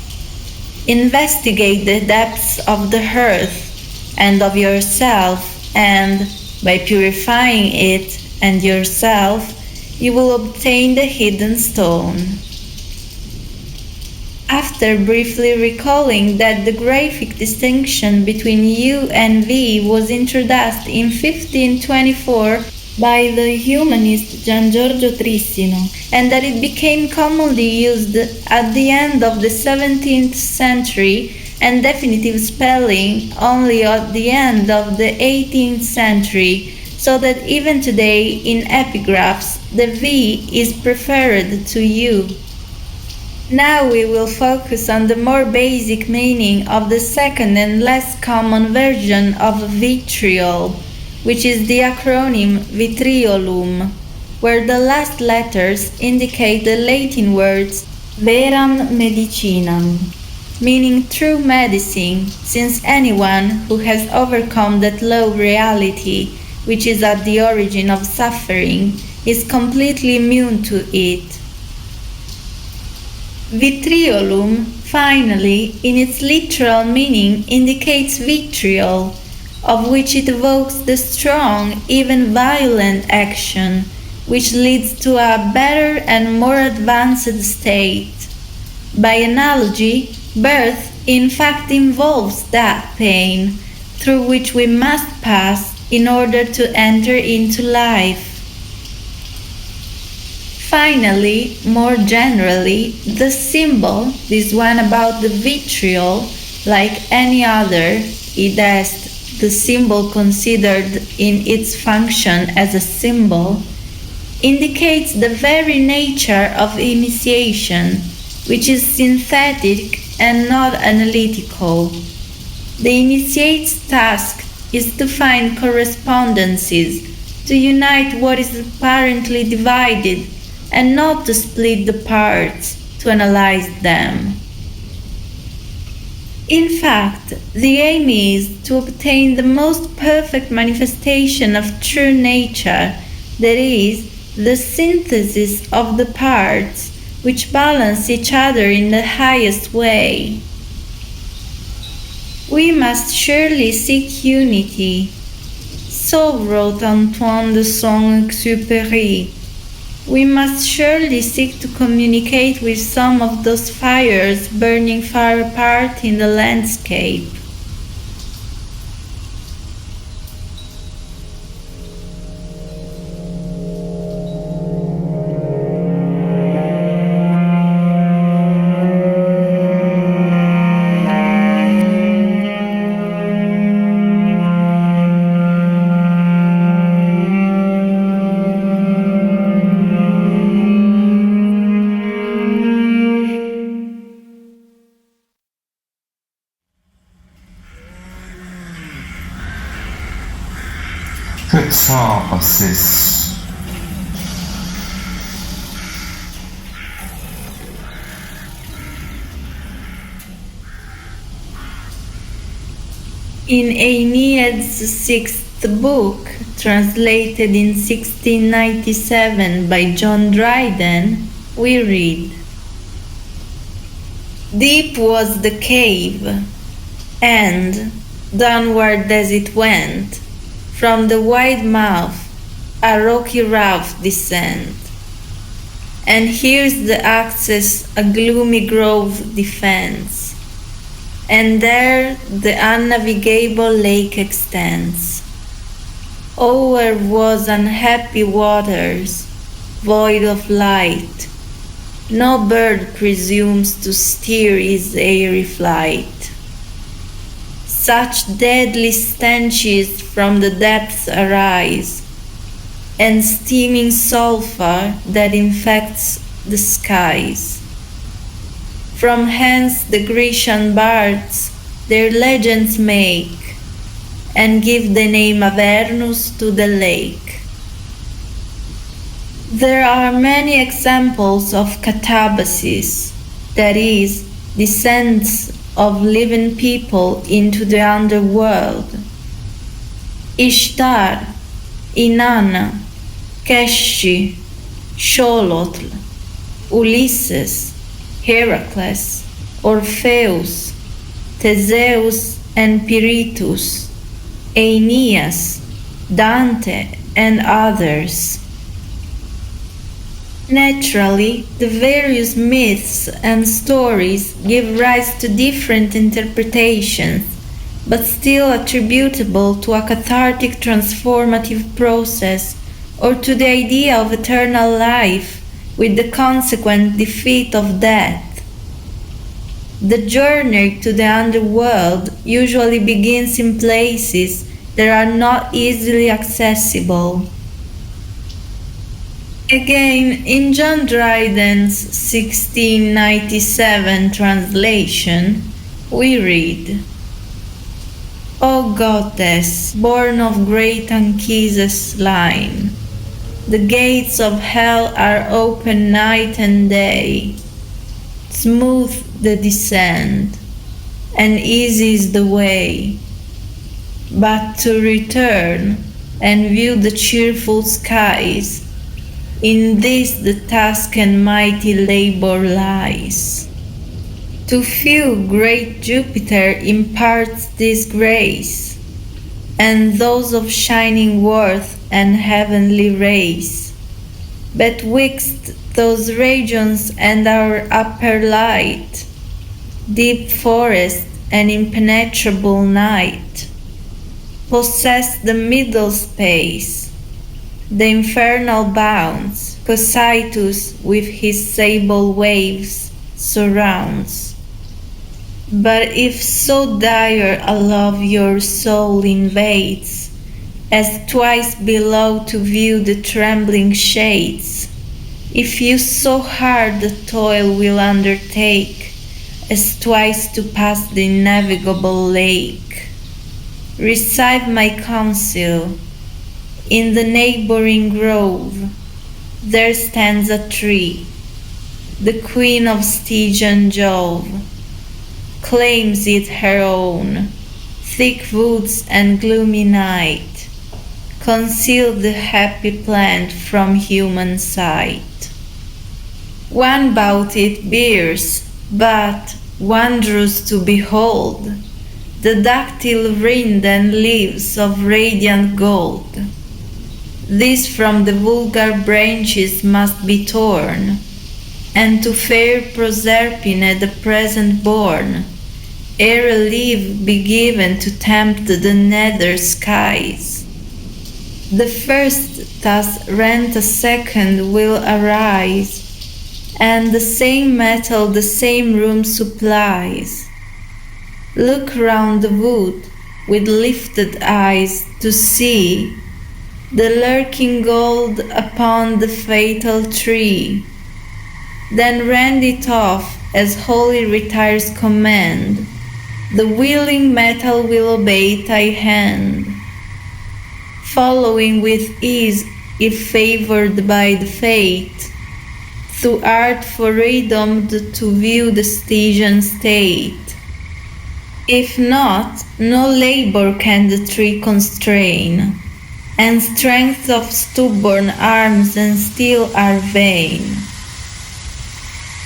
investigate the depths of the earth and of yourself, and by purifying it and yourself, you will obtain the hidden stone. After briefly recalling that the graphic distinction between U and V was introduced in 1524 by the humanist Gian Giorgio Trissino, and that it became commonly used at the end of the 17th century and definitive spelling only at the end of the 18th century, so that even today in epigraphs the V is preferred to U. Now we will focus on the more basic meaning of the second and less common version of vitriol, which is the acronym vitriolum, where the last letters indicate the Latin words veram medicinam, meaning true medicine, since anyone who has overcome that low reality, which is at the origin of suffering, is completely immune to it. Vitriolum, finally, in its literal meaning, indicates vitriol, of which it evokes the strong, even violent action, which leads to a better and more advanced state. By analogy, birth in fact involves that pain, through which we must pass in order to enter into life. Finally, more generally, the symbol, this one about the vitriol, like any other, i.e., the symbol considered in its function as a symbol, indicates the very nature of initiation, which is synthetic and not analytical. The initiate's task is to find correspondences, to unite what is apparently divided, and not to split the parts, to analyze them. In fact, the aim is to obtain the most perfect manifestation of true nature, that is, the synthesis of the parts which balance each other in the highest way. We must surely seek unity. So wrote Antoine de Saint-Exupéry. We must surely seek to communicate with some of those fires burning far apart in the landscape. Catharsis. In Aeneid's sixth book, translated in 1697 by John Dryden, we read: Deep was the cave, and, downward as it went, from the wide mouth a rocky roof descent, and here's the access a gloomy grove defends, and there the unnavigable lake extends. O'er was unhappy waters, void of light, no bird presumes to steer his airy flight. Such deadly stenches from the depths arise, and steaming sulphur that infects the skies. From hence the Grecian bards their legends make, and give the name Avernus to the lake. There are many examples of catabasis, that is, descents of living people into the underworld. Ishtar, Inanna, Keshi, Xolotl, Ulysses, Heracles, Orpheus, Theseus and Pirithous, Aeneas, Dante and others. Naturally, the various myths and stories give rise to different interpretations, but still attributable to a cathartic transformative process or to the idea of eternal life with the consequent defeat of death. The journey to the underworld usually begins in places that are not easily accessible. Again, in John Dryden's 1697 translation, we read, O goddess, born of great Anchises' line, the gates of hell are open night and day. Smooth the descent, and easy is the way. But to return and view the cheerful skies, in this the task and mighty labor lies. To few great Jupiter imparts this grace, and those of shining worth and heavenly race. Betwixt those regions and our upper light, deep forest and impenetrable night, possess the middle space, the infernal bounds, Cocytus with his sable waves surrounds. But if so dire a love your soul invades, as twice below to view the trembling shades, if you so hard the toil will undertake, as twice to pass the innavigable lake, receive my counsel. In the neighboring grove there stands a tree, the queen of Stygian Jove, claims it her own. Thick woods and gloomy night conceal the happy plant from human sight. One about it bears, but wondrous to behold, the ductile rind and leaves of radiant gold. These from the vulgar branches must be torn, and to fair Proserpine the present born, ere a leaf be given to tempt the nether skies. The first thus rent a second will arise, and the same metal the same room supplies. Look round the wood with lifted eyes to see the lurking gold upon the fatal tree. Then rend it off as holy retires command. The willing metal will obey thy hand, following with ease if favored by the fate, through art foredomed to view the Stygian state. If not, no labor can the tree constrain, and strength of stubborn arms and steel are vain.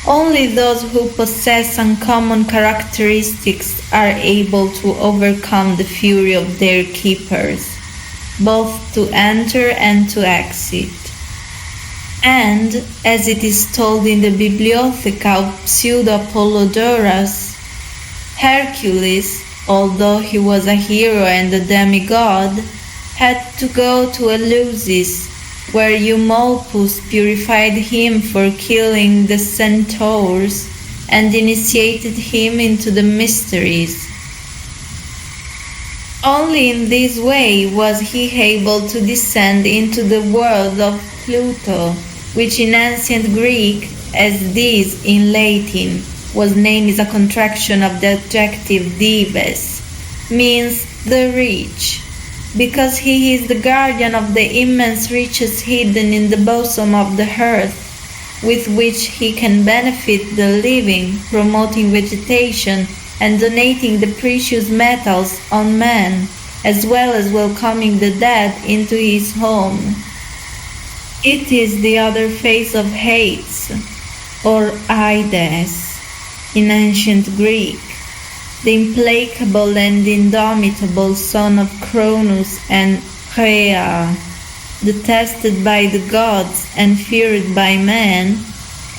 Only those who possess uncommon characteristics are able to overcome the fury of their keepers, both to enter and to exit. And, as it is told in the Bibliotheca of Pseudo-Apollodorus, Hercules, although he was a hero and a demigod, had to go to Eleusis, where Eumolpus purified him for killing the centaurs and initiated him into the mysteries. Only in this way was he able to descend into the world of Pluto, which in ancient Greek, as dis in Latin, was named as a contraction of the adjective dives, means the rich, because he is the guardian of the immense riches hidden in the bosom of the earth, with which he can benefit the living, promoting vegetation and donating the precious metals on man, as well as welcoming the dead into his home. It is the other face of Hades, or Aides, in ancient Greek, the implacable and indomitable son of Cronus and Rhea, detested by the gods and feared by men,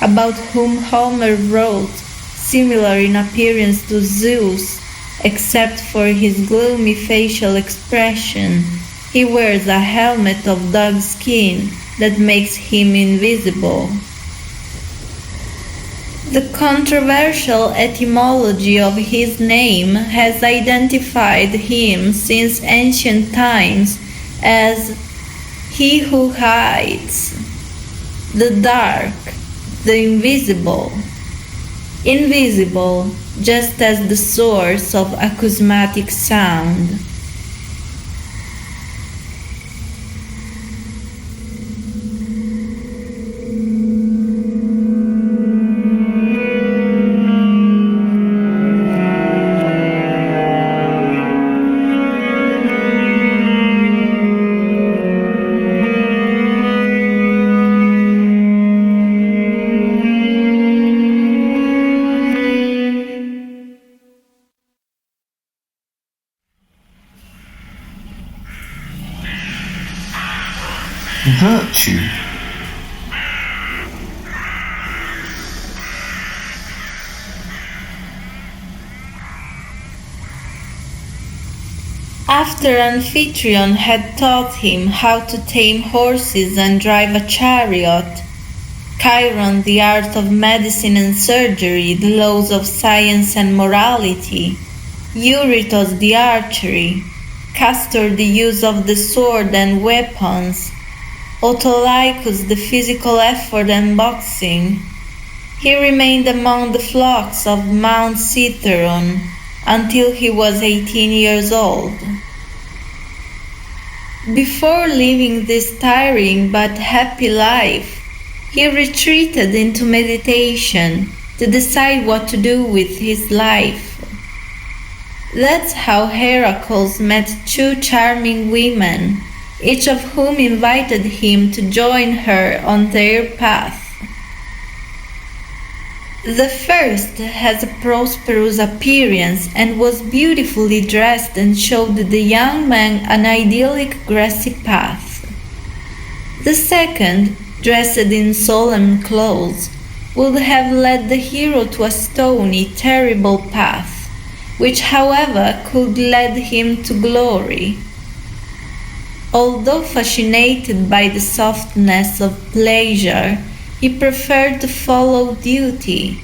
about whom Homer wrote, similar in appearance to Zeus, except for his gloomy facial expression. He wears a helmet of dog skin that makes him invisible. The controversial etymology of his name has identified him since ancient times as he who hides, the dark, the invisible. Invisible, just as the source of acousmatic sound. Virtue. After Amphitryon had taught him how to tame horses and drive a chariot, Chiron the art of medicine and surgery, the laws of science and morality, Eurytos the archery, Castor the use of the sword and weapons, Autolycus the physical effort and boxing, he remained among the flocks of Mount Cithaeron until he was 18 years old. Before leaving this tiring but happy life, he retreated into meditation to decide what to do with his life. That's how Heracles met two charming women, each of whom invited him to join her on their path. The first has a prosperous appearance and was beautifully dressed and showed the young man an idyllic grassy path. The second, dressed in solemn clothes, would have led the hero to a stony, terrible path, which, however, could lead him to glory. Although fascinated by the softness of pleasure, he preferred to follow duty.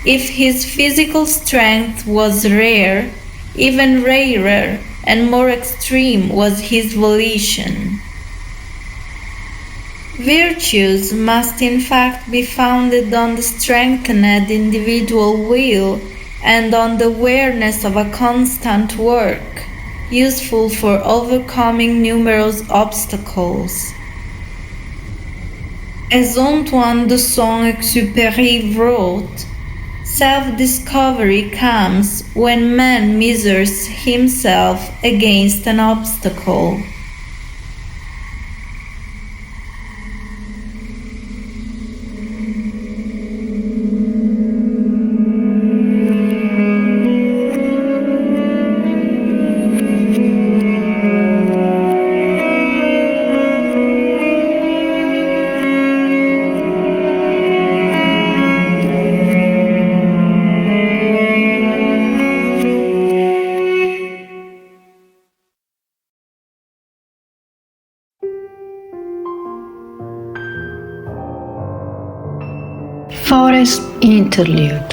If his physical strength was rare, even rarer and more extreme was his volition. Virtues must in fact be founded on the strengthened individual will and on the awareness of a constant work, useful for overcoming numerous obstacles. As Antoine de Saint-Exupéry wrote, self-discovery comes when man measures himself against an obstacle. Forest Interlude.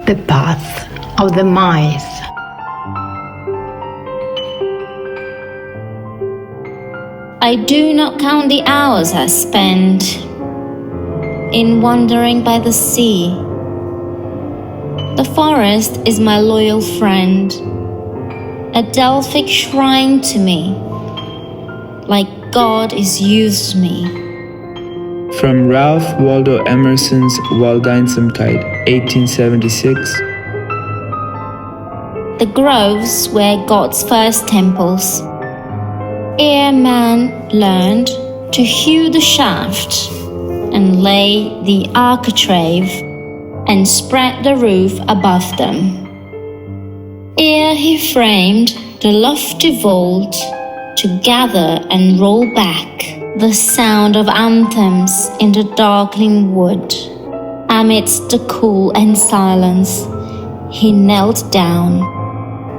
The Path of the Mice. I do not count the hours I spend in wandering by the sea. The forest is my loyal friend, a Delphic shrine to me, like God is used to me. From Ralph Waldo Emerson's Waldeinsamkeit, 1876. The groves were God's first temples. Ere man learned to hew the shaft and lay the architrave and spread the roof above them. Ere he framed the lofty vault to gather and roll back the sound of anthems in the darkling wood, amidst the cool and silence, he knelt down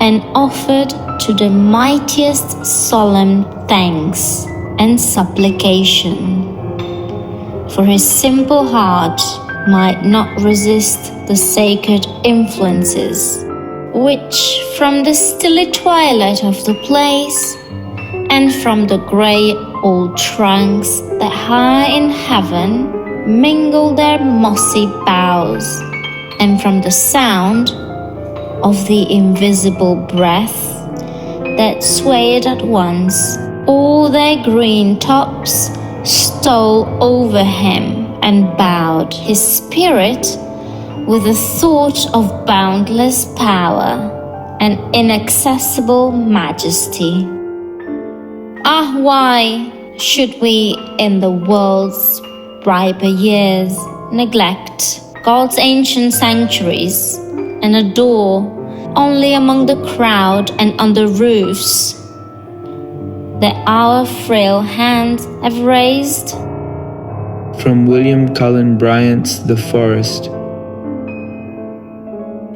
and offered to the mightiest solemn thanks and supplication. For his simple heart might not resist the sacred influences, which from the stilly twilight of the place, and from the grey old trunks that high in heaven mingle their mossy boughs, and from the sound of the invisible breath that swayed at once all their green tops, stole over him and bowed his spirit with the thought of boundless power and inaccessible majesty. Ah, why should we in the world's riper years neglect God's ancient sanctuaries and adore only among the crowd and on the roofs that our frail hands have raised? From William Cullen Bryant's The Forest.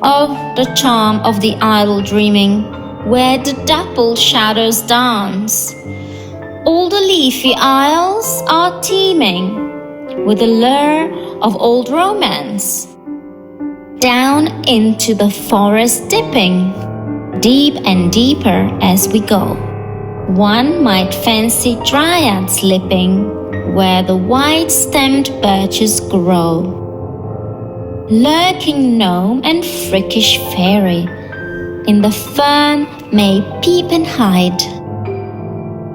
Oh, the charm of the idle dreaming, where the dappled shadows dance. All the leafy aisles are teeming with the lure of old romance. Down into the forest dipping, deep and deeper as we go. One might fancy dryads slipping where the wide-stemmed birches grow. Lurking gnome and freakish fairy in the fern may peep and hide.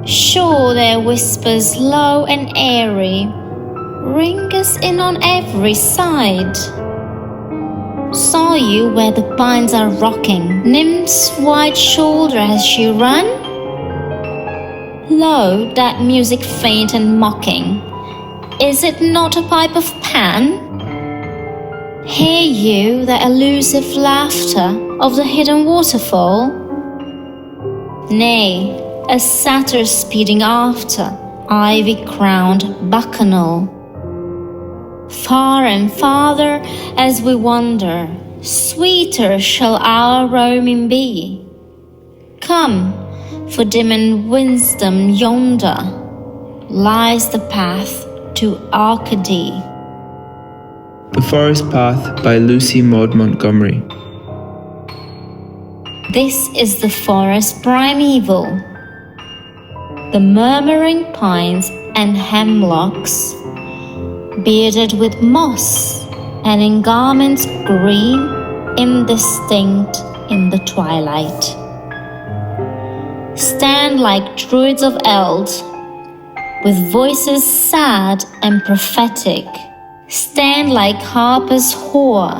Sure, their whispers low and airy ring us in on every side. Saw you where the pines are rocking Nymph's white shoulder as she run? Lo, that music faint and mocking, is it not a pipe of Pan? Hear you the elusive laughter of the hidden waterfall? Nay, a satyr speeding after ivy-crowned bacchanal. Far and farther as we wander, sweeter shall our roaming be. Come, for dim and wisdom yonder lies the path to Arcady. The Forest Path by Lucy Maud Montgomery. This is the forest primeval. The murmuring pines and hemlocks, bearded with moss and in garments green, indistinct in the twilight, stand like druids of eld, with voices sad and prophetic, stand like harpers hoar,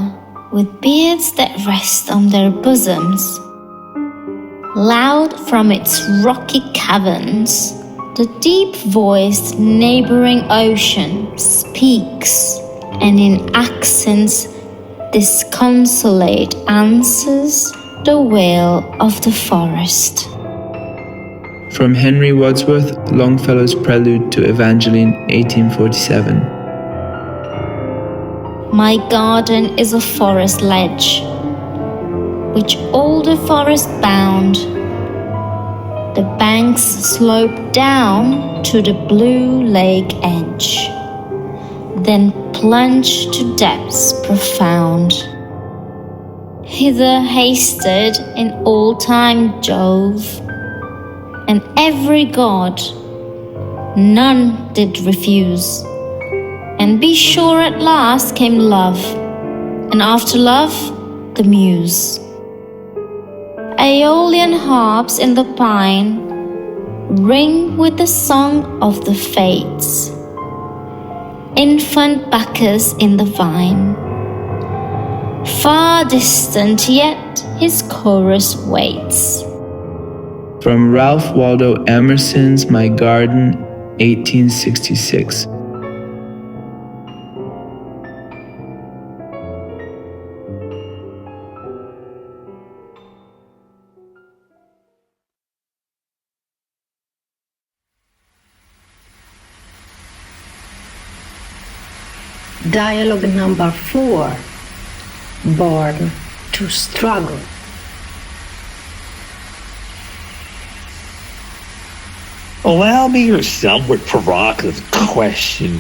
with beards that rest on their bosoms. Loud from its rocky caverns, the deep-voiced neighboring ocean speaks, and in accents disconsolate answers the wail of the forest. From Henry Wadsworth Longfellow's Prelude to Evangeline, 1847. My garden is a forest ledge, which all the forest bound. The banks slope down to the blue lake edge, then plunge to depths profound. Hither hasted in old-time Jove, and every god, none did refuse. And be sure at last came love, and after love, the muse. Aeolian harps in the pine ring with the song of the fates. Infant Bacchus in the vine, far distant yet his chorus waits. From Ralph Waldo Emerson's My Garden, 1866. Dialogue number 4. Born to struggle. Allow me a somewhat provocative question,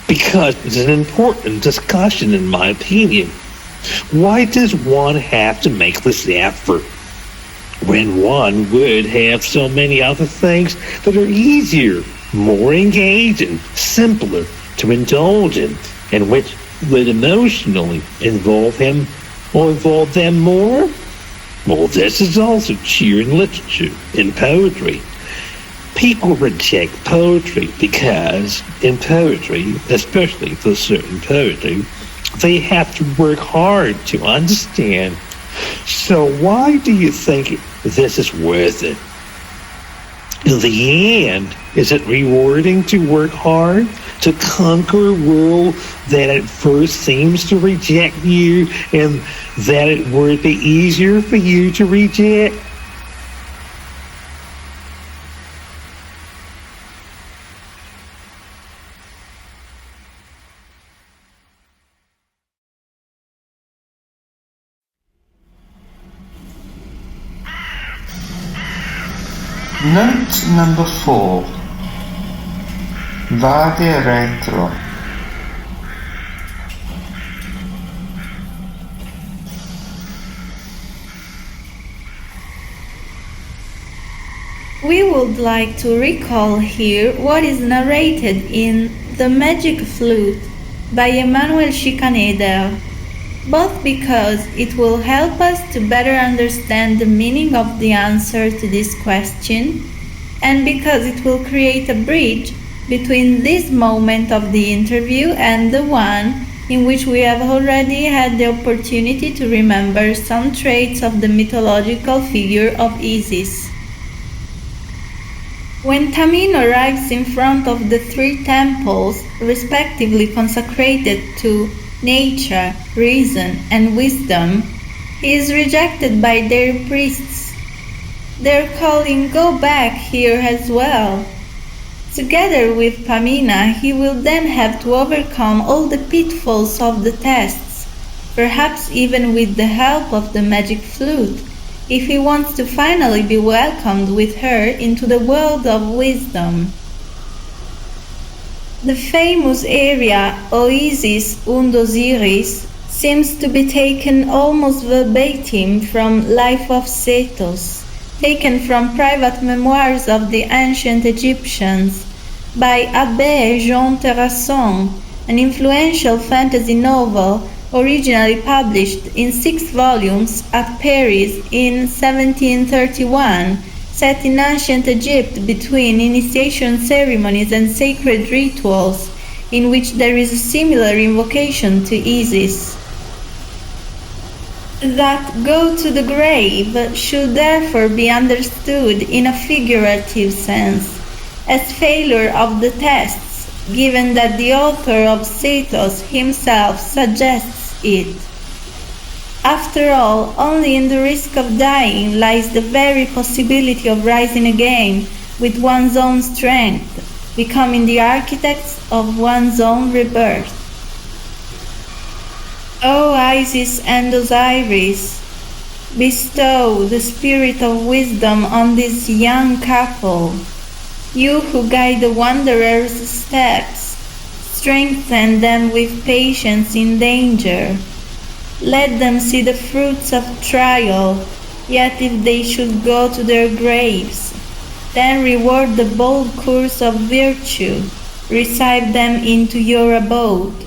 because it's an important discussion in my opinion. Why does one have to make this effort when one would have so many other things that are easier, more engaging, simpler to indulge in, and which would emotionally involve him or involve them more? Well, this is also true in literature, in poetry. People reject poetry because in poetry, especially for certain poetry, they have to work hard to understand. So why do you think this is worth it? In the end, is it rewarding to work hard, to conquer a world that at first seems to reject you, and that it would be easier for you to reject? Note number 4. Vade retro. We would like to recall here what is narrated in The Magic Flute by Manuel Chieregato, both because it will help us to better understand the meaning of the answer to this question, and because it will create a bridge between this moment of the interview and the one in which we have already had the opportunity to remember some traits of the mythological figure of Isis. When Tamino arrives in front of the three temples, respectively consecrated to nature, reason, and wisdom, he is rejected by their priests. They're calling, "Go back here as well." Together with Pamina, he will then have to overcome all the pitfalls of the tests, perhaps even with the help of the magic flute, if he wants to finally be welcomed with her into the world of wisdom. The famous aria Oasis und Osiris seems to be taken almost verbatim from Life of Sethos, taken from private memoirs of the ancient Egyptians by Abbé Jean Terrasson, an influential fantasy novel originally published in 6 volumes at Paris in 1731, set in ancient Egypt between initiation ceremonies and sacred rituals, in which there is a similar invocation to Isis. That "go to the grave" should therefore be understood in a figurative sense, as failure of the tests, given that the author of Sethos himself suggests it. After all, only in the risk of dying lies the very possibility of rising again with one's own strength, becoming the architects of one's own rebirth. O Isis and Osiris, bestow the spirit of wisdom on this young couple. You who guide the wanderer's steps, strengthen them with patience in danger. Let them see the fruits of trial, yet if they should go to their graves, then reward the bold course of virtue, receive them into your abode.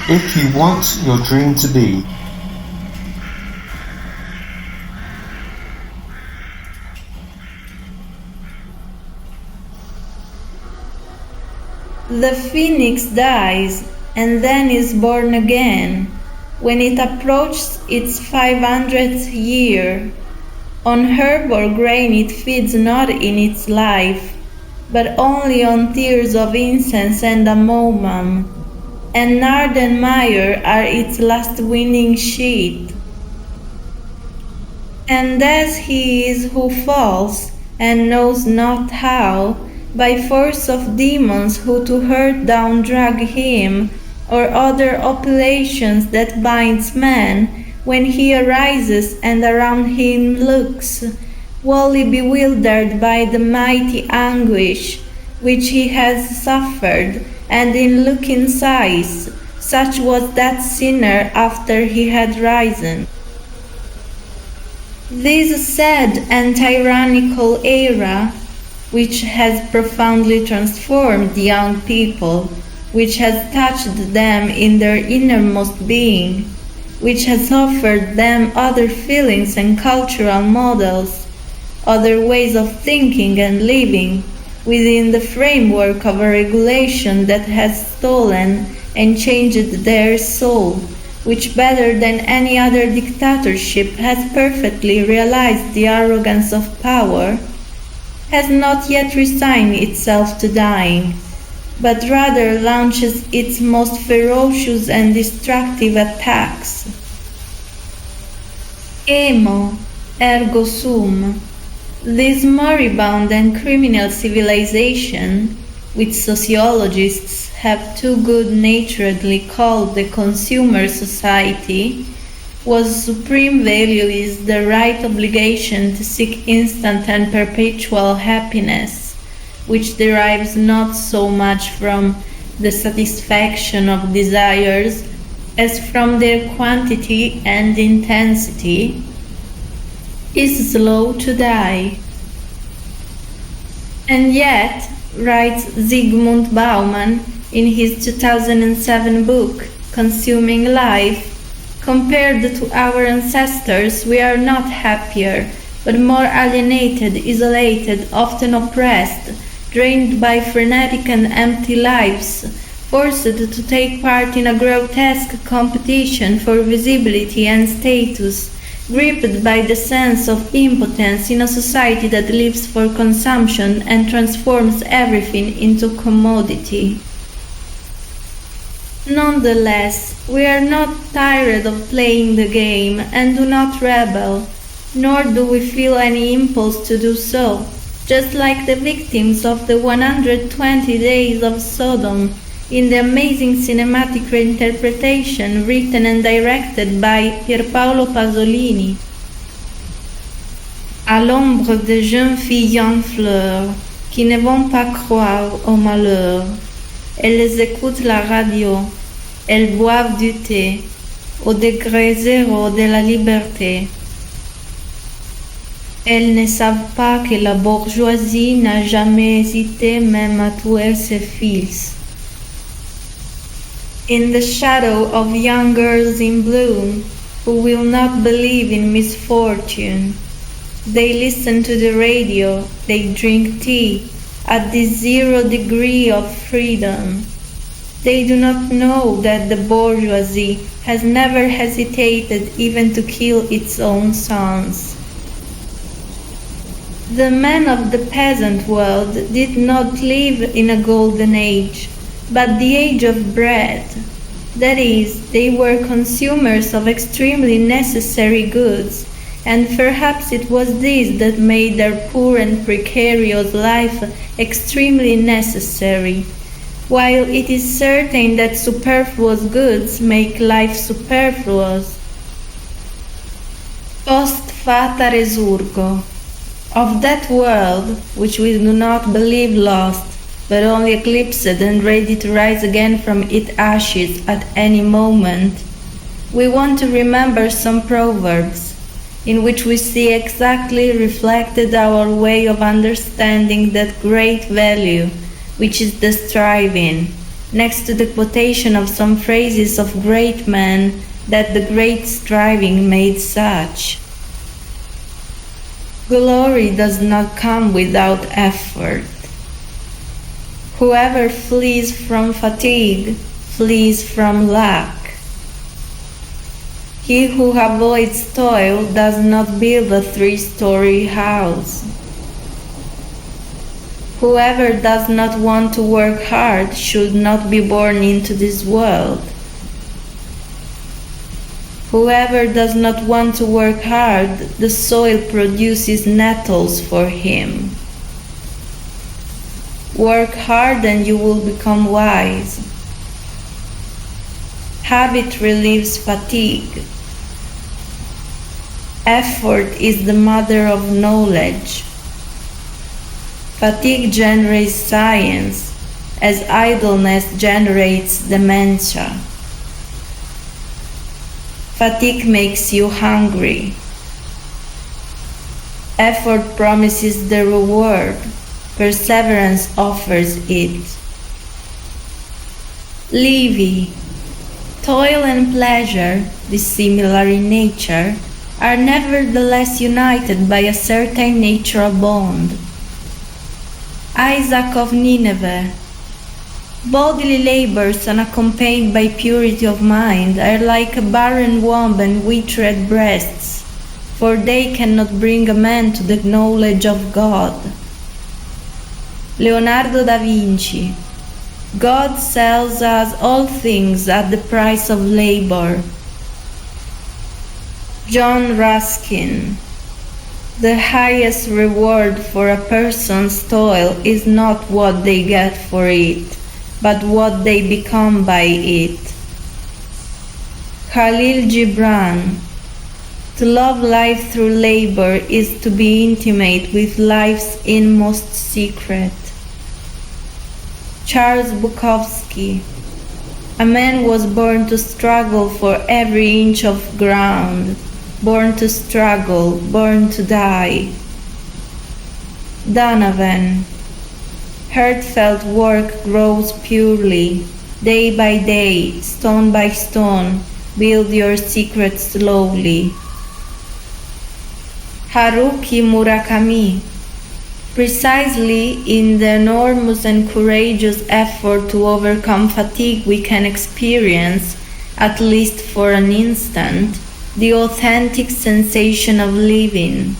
if you want your dream to be. The phoenix dies and then is born again when it approaches its 500th year. On herb or grain it feeds not in its life, but only on tears of incense and amomum, and nard and mire are its last winning sheet. And as he is who falls, and knows not how, by force of demons who to hurt down drag him, or other opulations that binds man, when he arises and around him looks, wholly bewildered by the mighty anguish which he has suffered, and in looking sighs, such was that sinner after he had risen. This sad and tyrannical era, which has profoundly transformed the young people, which has touched them in their innermost being, which has offered them other feelings and cultural models, other ways of thinking and living, within the framework of a regulation that has stolen and changed their soul, which better than any other dictatorship has perfectly realized the arrogance of power, has not yet resigned itself to dying, but rather launches its most ferocious and destructive attacks. Emo, ergo sum. This moribund and criminal civilization, which sociologists have too good-naturedly called the consumer society, whose supreme value is the right obligation to seek instant and perpetual happiness, which derives not so much from the satisfaction of desires as from their quantity and intensity, is slow to die. And yet, writes Zygmunt Bauman in his 2007 book, Consuming Life, compared to our ancestors, we are not happier, but more alienated, isolated, often oppressed, drained by frenetic and empty lives, forced to take part in a grotesque competition for visibility and status, gripped by the sense of impotence in a society that lives for consumption and transforms everything into commodity. Nonetheless, we are not tired of playing the game and do not rebel, nor do we feel any impulse to do so, just like the victims of the 120 Days of Sodom in the amazing cinematic reinterpretation written and directed by Pierpaolo Pasolini. À l'ombre des jeunes filles en fleurs qui ne vont pas croire au malheur, elles écoutent la radio, elles boivent du thé au degré zéro de la liberté. Elles ne savent pas que la bourgeoisie n'a jamais hésité même à tuer ses fils. In the shadow of young girls in bloom, who will not believe in misfortune, they listen to the radio, they drink tea, at this 0 degree of freedom. They do not know that the bourgeoisie has never hesitated even to kill its own sons. The men of the peasant world did not live in a golden age, but the age of bread. That is, they were consumers of extremely necessary goods, and perhaps it was this that made their poor and precarious life extremely necessary, while it is certain that superfluous goods make life superfluous. Post fata resurgo. Of that world, which we do not believe lost, but only eclipsed and ready to rise again from its ashes at any moment, we want to remember some proverbs, in which we see exactly reflected our way of understanding that great value, which is the striving, next to the quotation of some phrases of great men, that the great striving made such. Glory does not come without effort. Whoever flees from fatigue flees from lack. He who avoids toil does not build a 3-story house. Whoever does not want to work hard should not be born into this world. Whoever does not want to work hard, the soil produces nettles for him. Work hard and you will become wise. Habit relieves fatigue. Effort is the mother of knowledge. Fatigue generates science, as idleness generates dementia. Fatigue makes you hungry. Effort promises the reward. Perseverance offers it. Livy, toil and pleasure, dissimilar in nature, are nevertheless united by a certain natural bond. Isaac of Nineveh, bodily labors unaccompanied by purity of mind are like a barren womb and withered breasts, for they cannot bring a man to the knowledge of God. Leonardo da Vinci, God sells us all things at the price of labor. John Ruskin, the highest reward for a person's toil is not what they get for it, but what they become by it. Khalil Gibran, to love life through labor is to be intimate with life's inmost secret. Charles Bukowski, a man was born to struggle for every inch of ground, born to struggle, born to die. Donovan, heartfelt work grows purely, day by day, stone by stone, build your secret slowly. Haruki Murakami, precisely in the enormous and courageous effort to overcome fatigue we can experience, at least for an instant, the authentic sensation of living.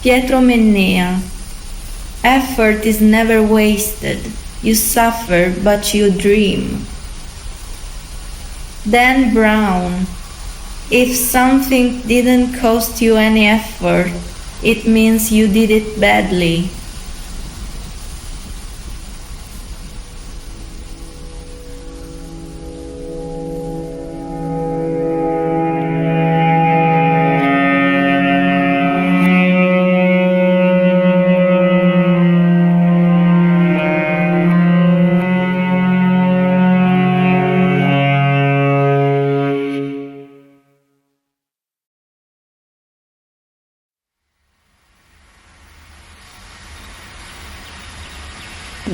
Pietro Mennea, effort is never wasted, you suffer but you dream. Dan Brown, if something didn't cost you any effort, it means you did it badly.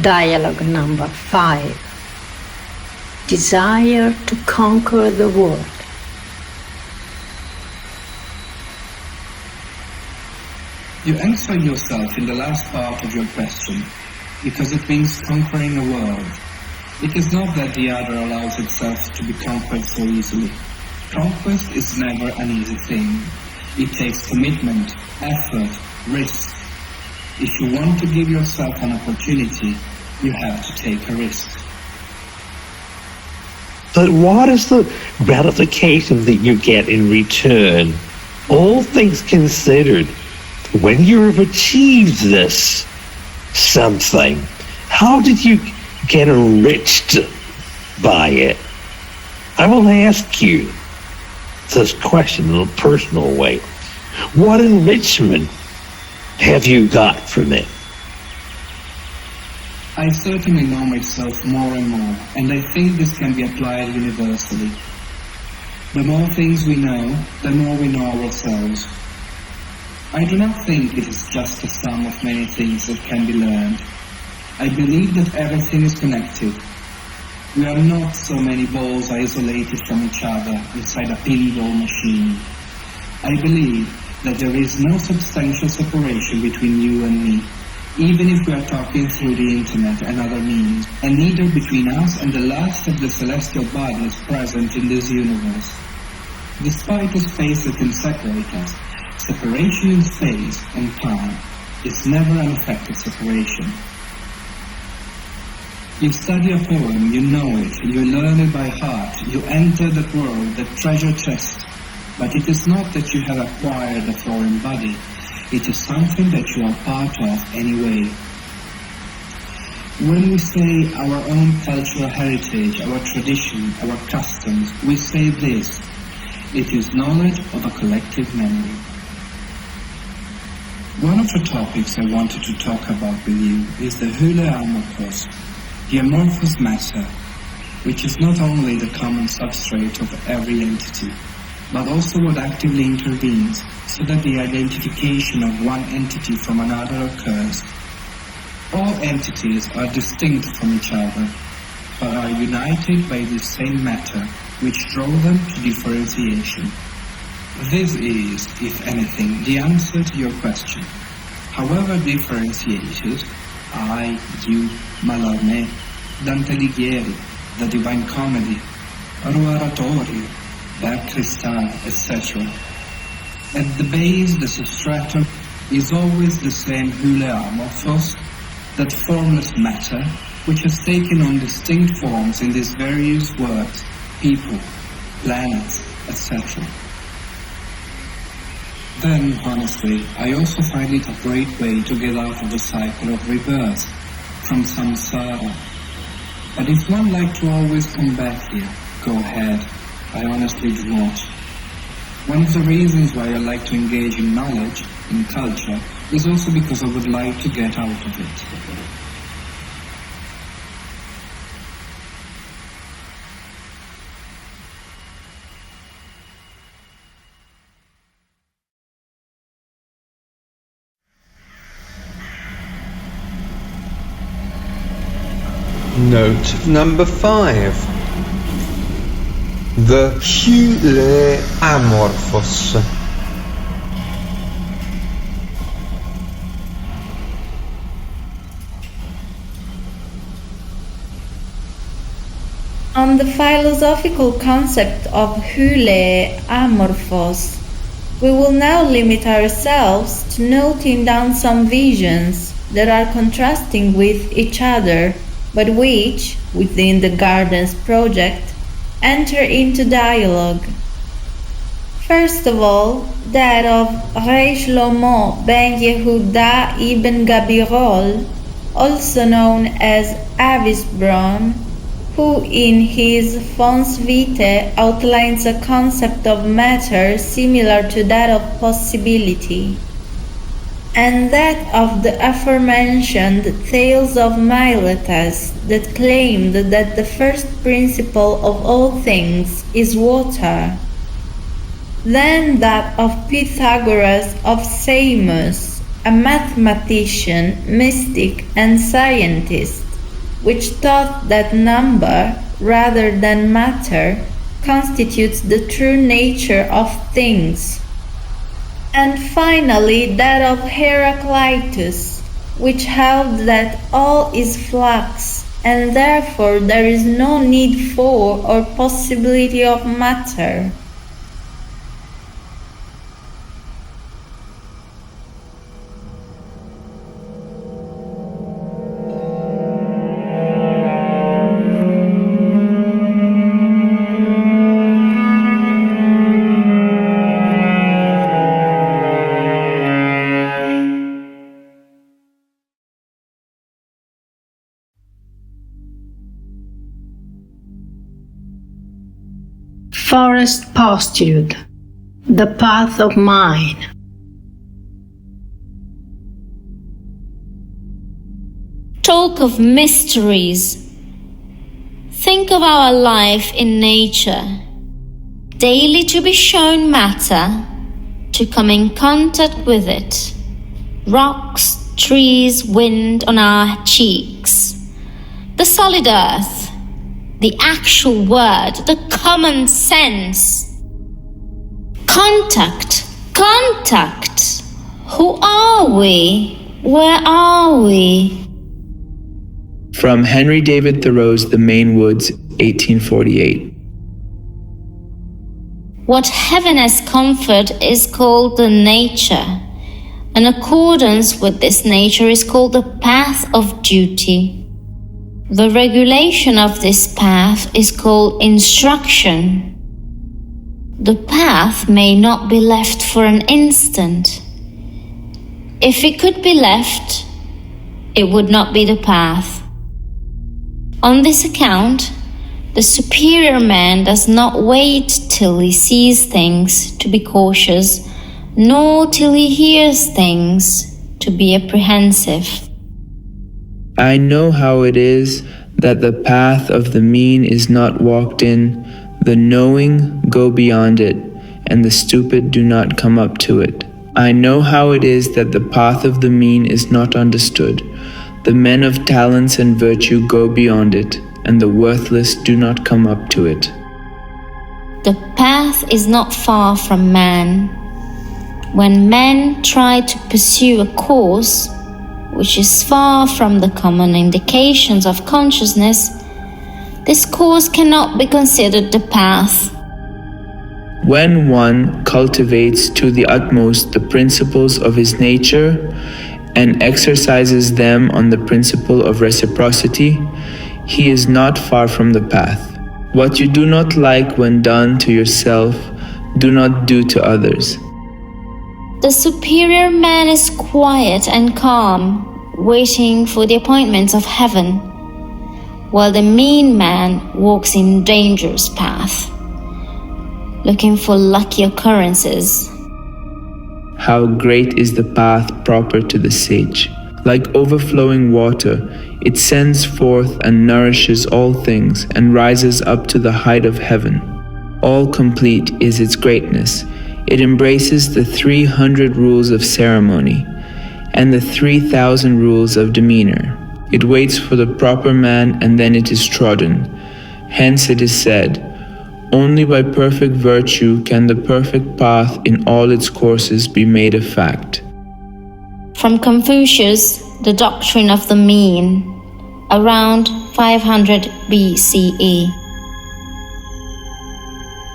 Dialogue number 5. Desire to conquer the world. You answer yourself in the last part of your question, because it means conquering a world. It is not that the other allows itself to be conquered so easily. Conquest is never an easy thing. It takes commitment, effort, risk. If you want to give yourself an opportunity, you have to take a risk. But what is the gratification that you get in return? All things considered, when you have achieved this something, how did you get enriched by it? I will ask you this question in a personal way. What enrichment have you got from it? I certainly know myself more and more, and I think this can be applied universally. The more things we know, the more we know ourselves. I do not think it is just a sum of many things that can be learned. I believe that everything is connected. We are not so many balls isolated from each other inside a pinball machine. I believe that there is no substantial separation between you and me, even if we are talking through the internet and other means, and neither between us and the last of the celestial bodies present in this universe. Despite the space that can separate us, separation in space and time is never an effective separation. You study a poem, you know it, you learn it by heart, you enter that world, that treasure chest, but it is not that you have acquired a foreign body, it is something that you are part of anyway. When we say our own cultural heritage, our tradition, our customs, we say this: it is knowledge of a collective memory. One of the topics I wanted to talk about with you is the hule amorphous, the amorphous matter, which is not only the common substrate of every entity, but also what actively intervenes so that the identification of one entity from another occurs. All entities are distinct from each other, but are united by the same matter, which drove them to differentiation. This is, if anything, the answer to your question. However differentiated, I, you, Mallarmé, Dante Alighieri, the Divine Comedy, Oratorio, Bert Cristal, etc. At the base, the substratum is always the same hule amorphous, that formless matter, which has taken on distinct forms in these various works, people, planets, etc. Then, honestly, I also find it a great way to get out of the cycle of rebirth, from samsara. But if one likes to always come back here, go ahead. I honestly do not. One of the reasons why I like to engage in knowledge, in culture, is also because I would like to get out of it. Note number 5. The hule amorphous. On the philosophical concept of hule amorphous, we will now limit ourselves to noting down some visions that are contrasting with each other, but which, within the Gardens project, enter into dialogue. First of all, that of Rei Shlomo ben Yehuda ibn Gabirol, also known as Avisbron, who in his Fons Vitae outlines a concept of matter similar to that of possibility, and that of the aforementioned tales of Miletus that claimed that the first principle of all things is water. Then that of Pythagoras of Samos, a mathematician, mystic, and scientist, which taught that number, rather than matter, constitutes the true nature of things. And finally that of Heraclitus, which held that all is flux, and therefore there is no need for or possibility of matter. Forest Postulate, the path of mind. Talk of mysteries. Think of our life in nature, daily to be shown matter, to come in contact with it, rocks trees, wind on our cheeks. The solid earth, the actual word, the common sense. Contact, contact. Who are we? Where are we? From Henry David Thoreau's The Maine Woods, 1848. What heaven has conferred is called the nature. In accordance with this nature is called the path of duty. The regulation of this path is called instruction. The path may not be left for an instant. If it could be left, it would not be the path. On this account, the superior man does not wait till he sees things to be cautious, nor till he hears things to be apprehensive. I know how it is that the path of the mean is not walked in, the knowing go beyond it, and the stupid do not come up to it. I know how it is that the path of the mean is not understood. The men of talents and virtue go beyond it, and the worthless do not come up to it. The path is not far from man. When men try to pursue a course which is far from the common indications of consciousness, this course cannot be considered the path. When one cultivates to the utmost the principles of his nature and exercises them on the principle of reciprocity, he is not far from the path. What you do not like when done to yourself, do not do to others. The superior man is quiet and calm, waiting for the appointments of heaven, while the mean man walks in dangerous path, looking for lucky occurrences. How great is the path proper to the sage! Like overflowing water, it sends forth and nourishes all things and rises up to the height of heaven. All complete is its greatness. It embraces the 300 rules of ceremony and the 3,000 rules of demeanor. It waits for the proper man and then it is trodden. Hence it is said, only by perfect virtue can the perfect path in all its courses be made a fact. From Confucius, The Doctrine of the Mean, around 500 BCE.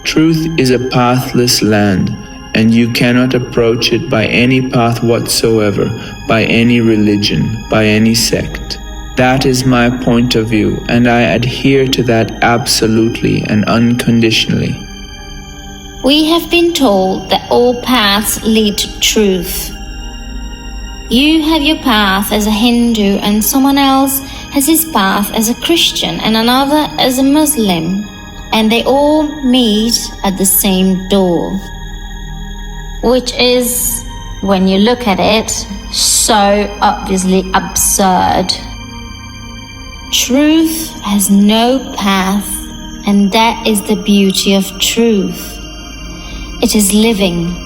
Truth is a pathless land, and you cannot approach it by any path whatsoever, by any religion, by any sect. That is my point of view, and I adhere to that absolutely and unconditionally. We have been told that all paths lead to truth. You have your path as a Hindu, and someone else has his path as a Christian, and another as a Muslim, and they all meet at the same door. Which is, when you look at it, so obviously absurd. Truth has no path, and that is the beauty of truth. It is living.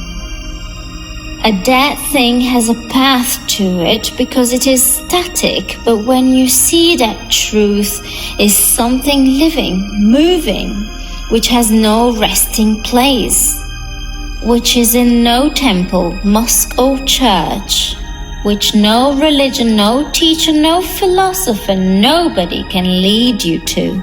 A dead thing has a path to it because it is static, but when you see that truth is something living, moving, which has no resting place, which is in no temple, mosque or church, which no religion, no teacher, no philosopher, nobody can lead you to,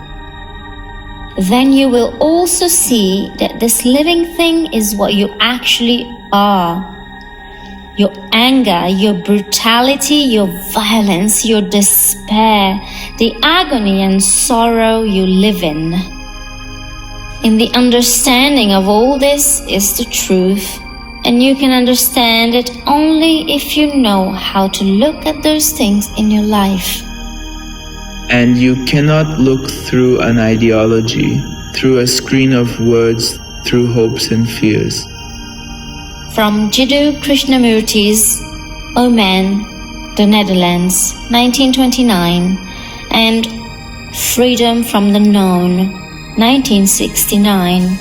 then you will also see that this living thing is what you actually are. Your anger, your brutality, your violence, your despair, the agony and sorrow you live in. In the understanding of all this is the truth, and you can understand it only if you know how to look at those things in your life. And you cannot look through an ideology, through a screen of words, through hopes and fears. From Jiddu Krishnamurti's Oman, the Netherlands, 1929, and Freedom from the Known, 1969.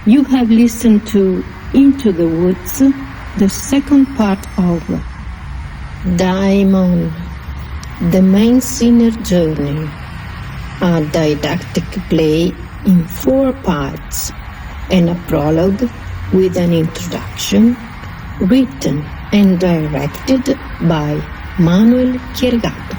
You have listened to Into the Woods, the second part of Dαίμων, the main sinner journey, a didactic play in 4 parts, and a prologue with an introduction, written and directed by Manuel Chieregato.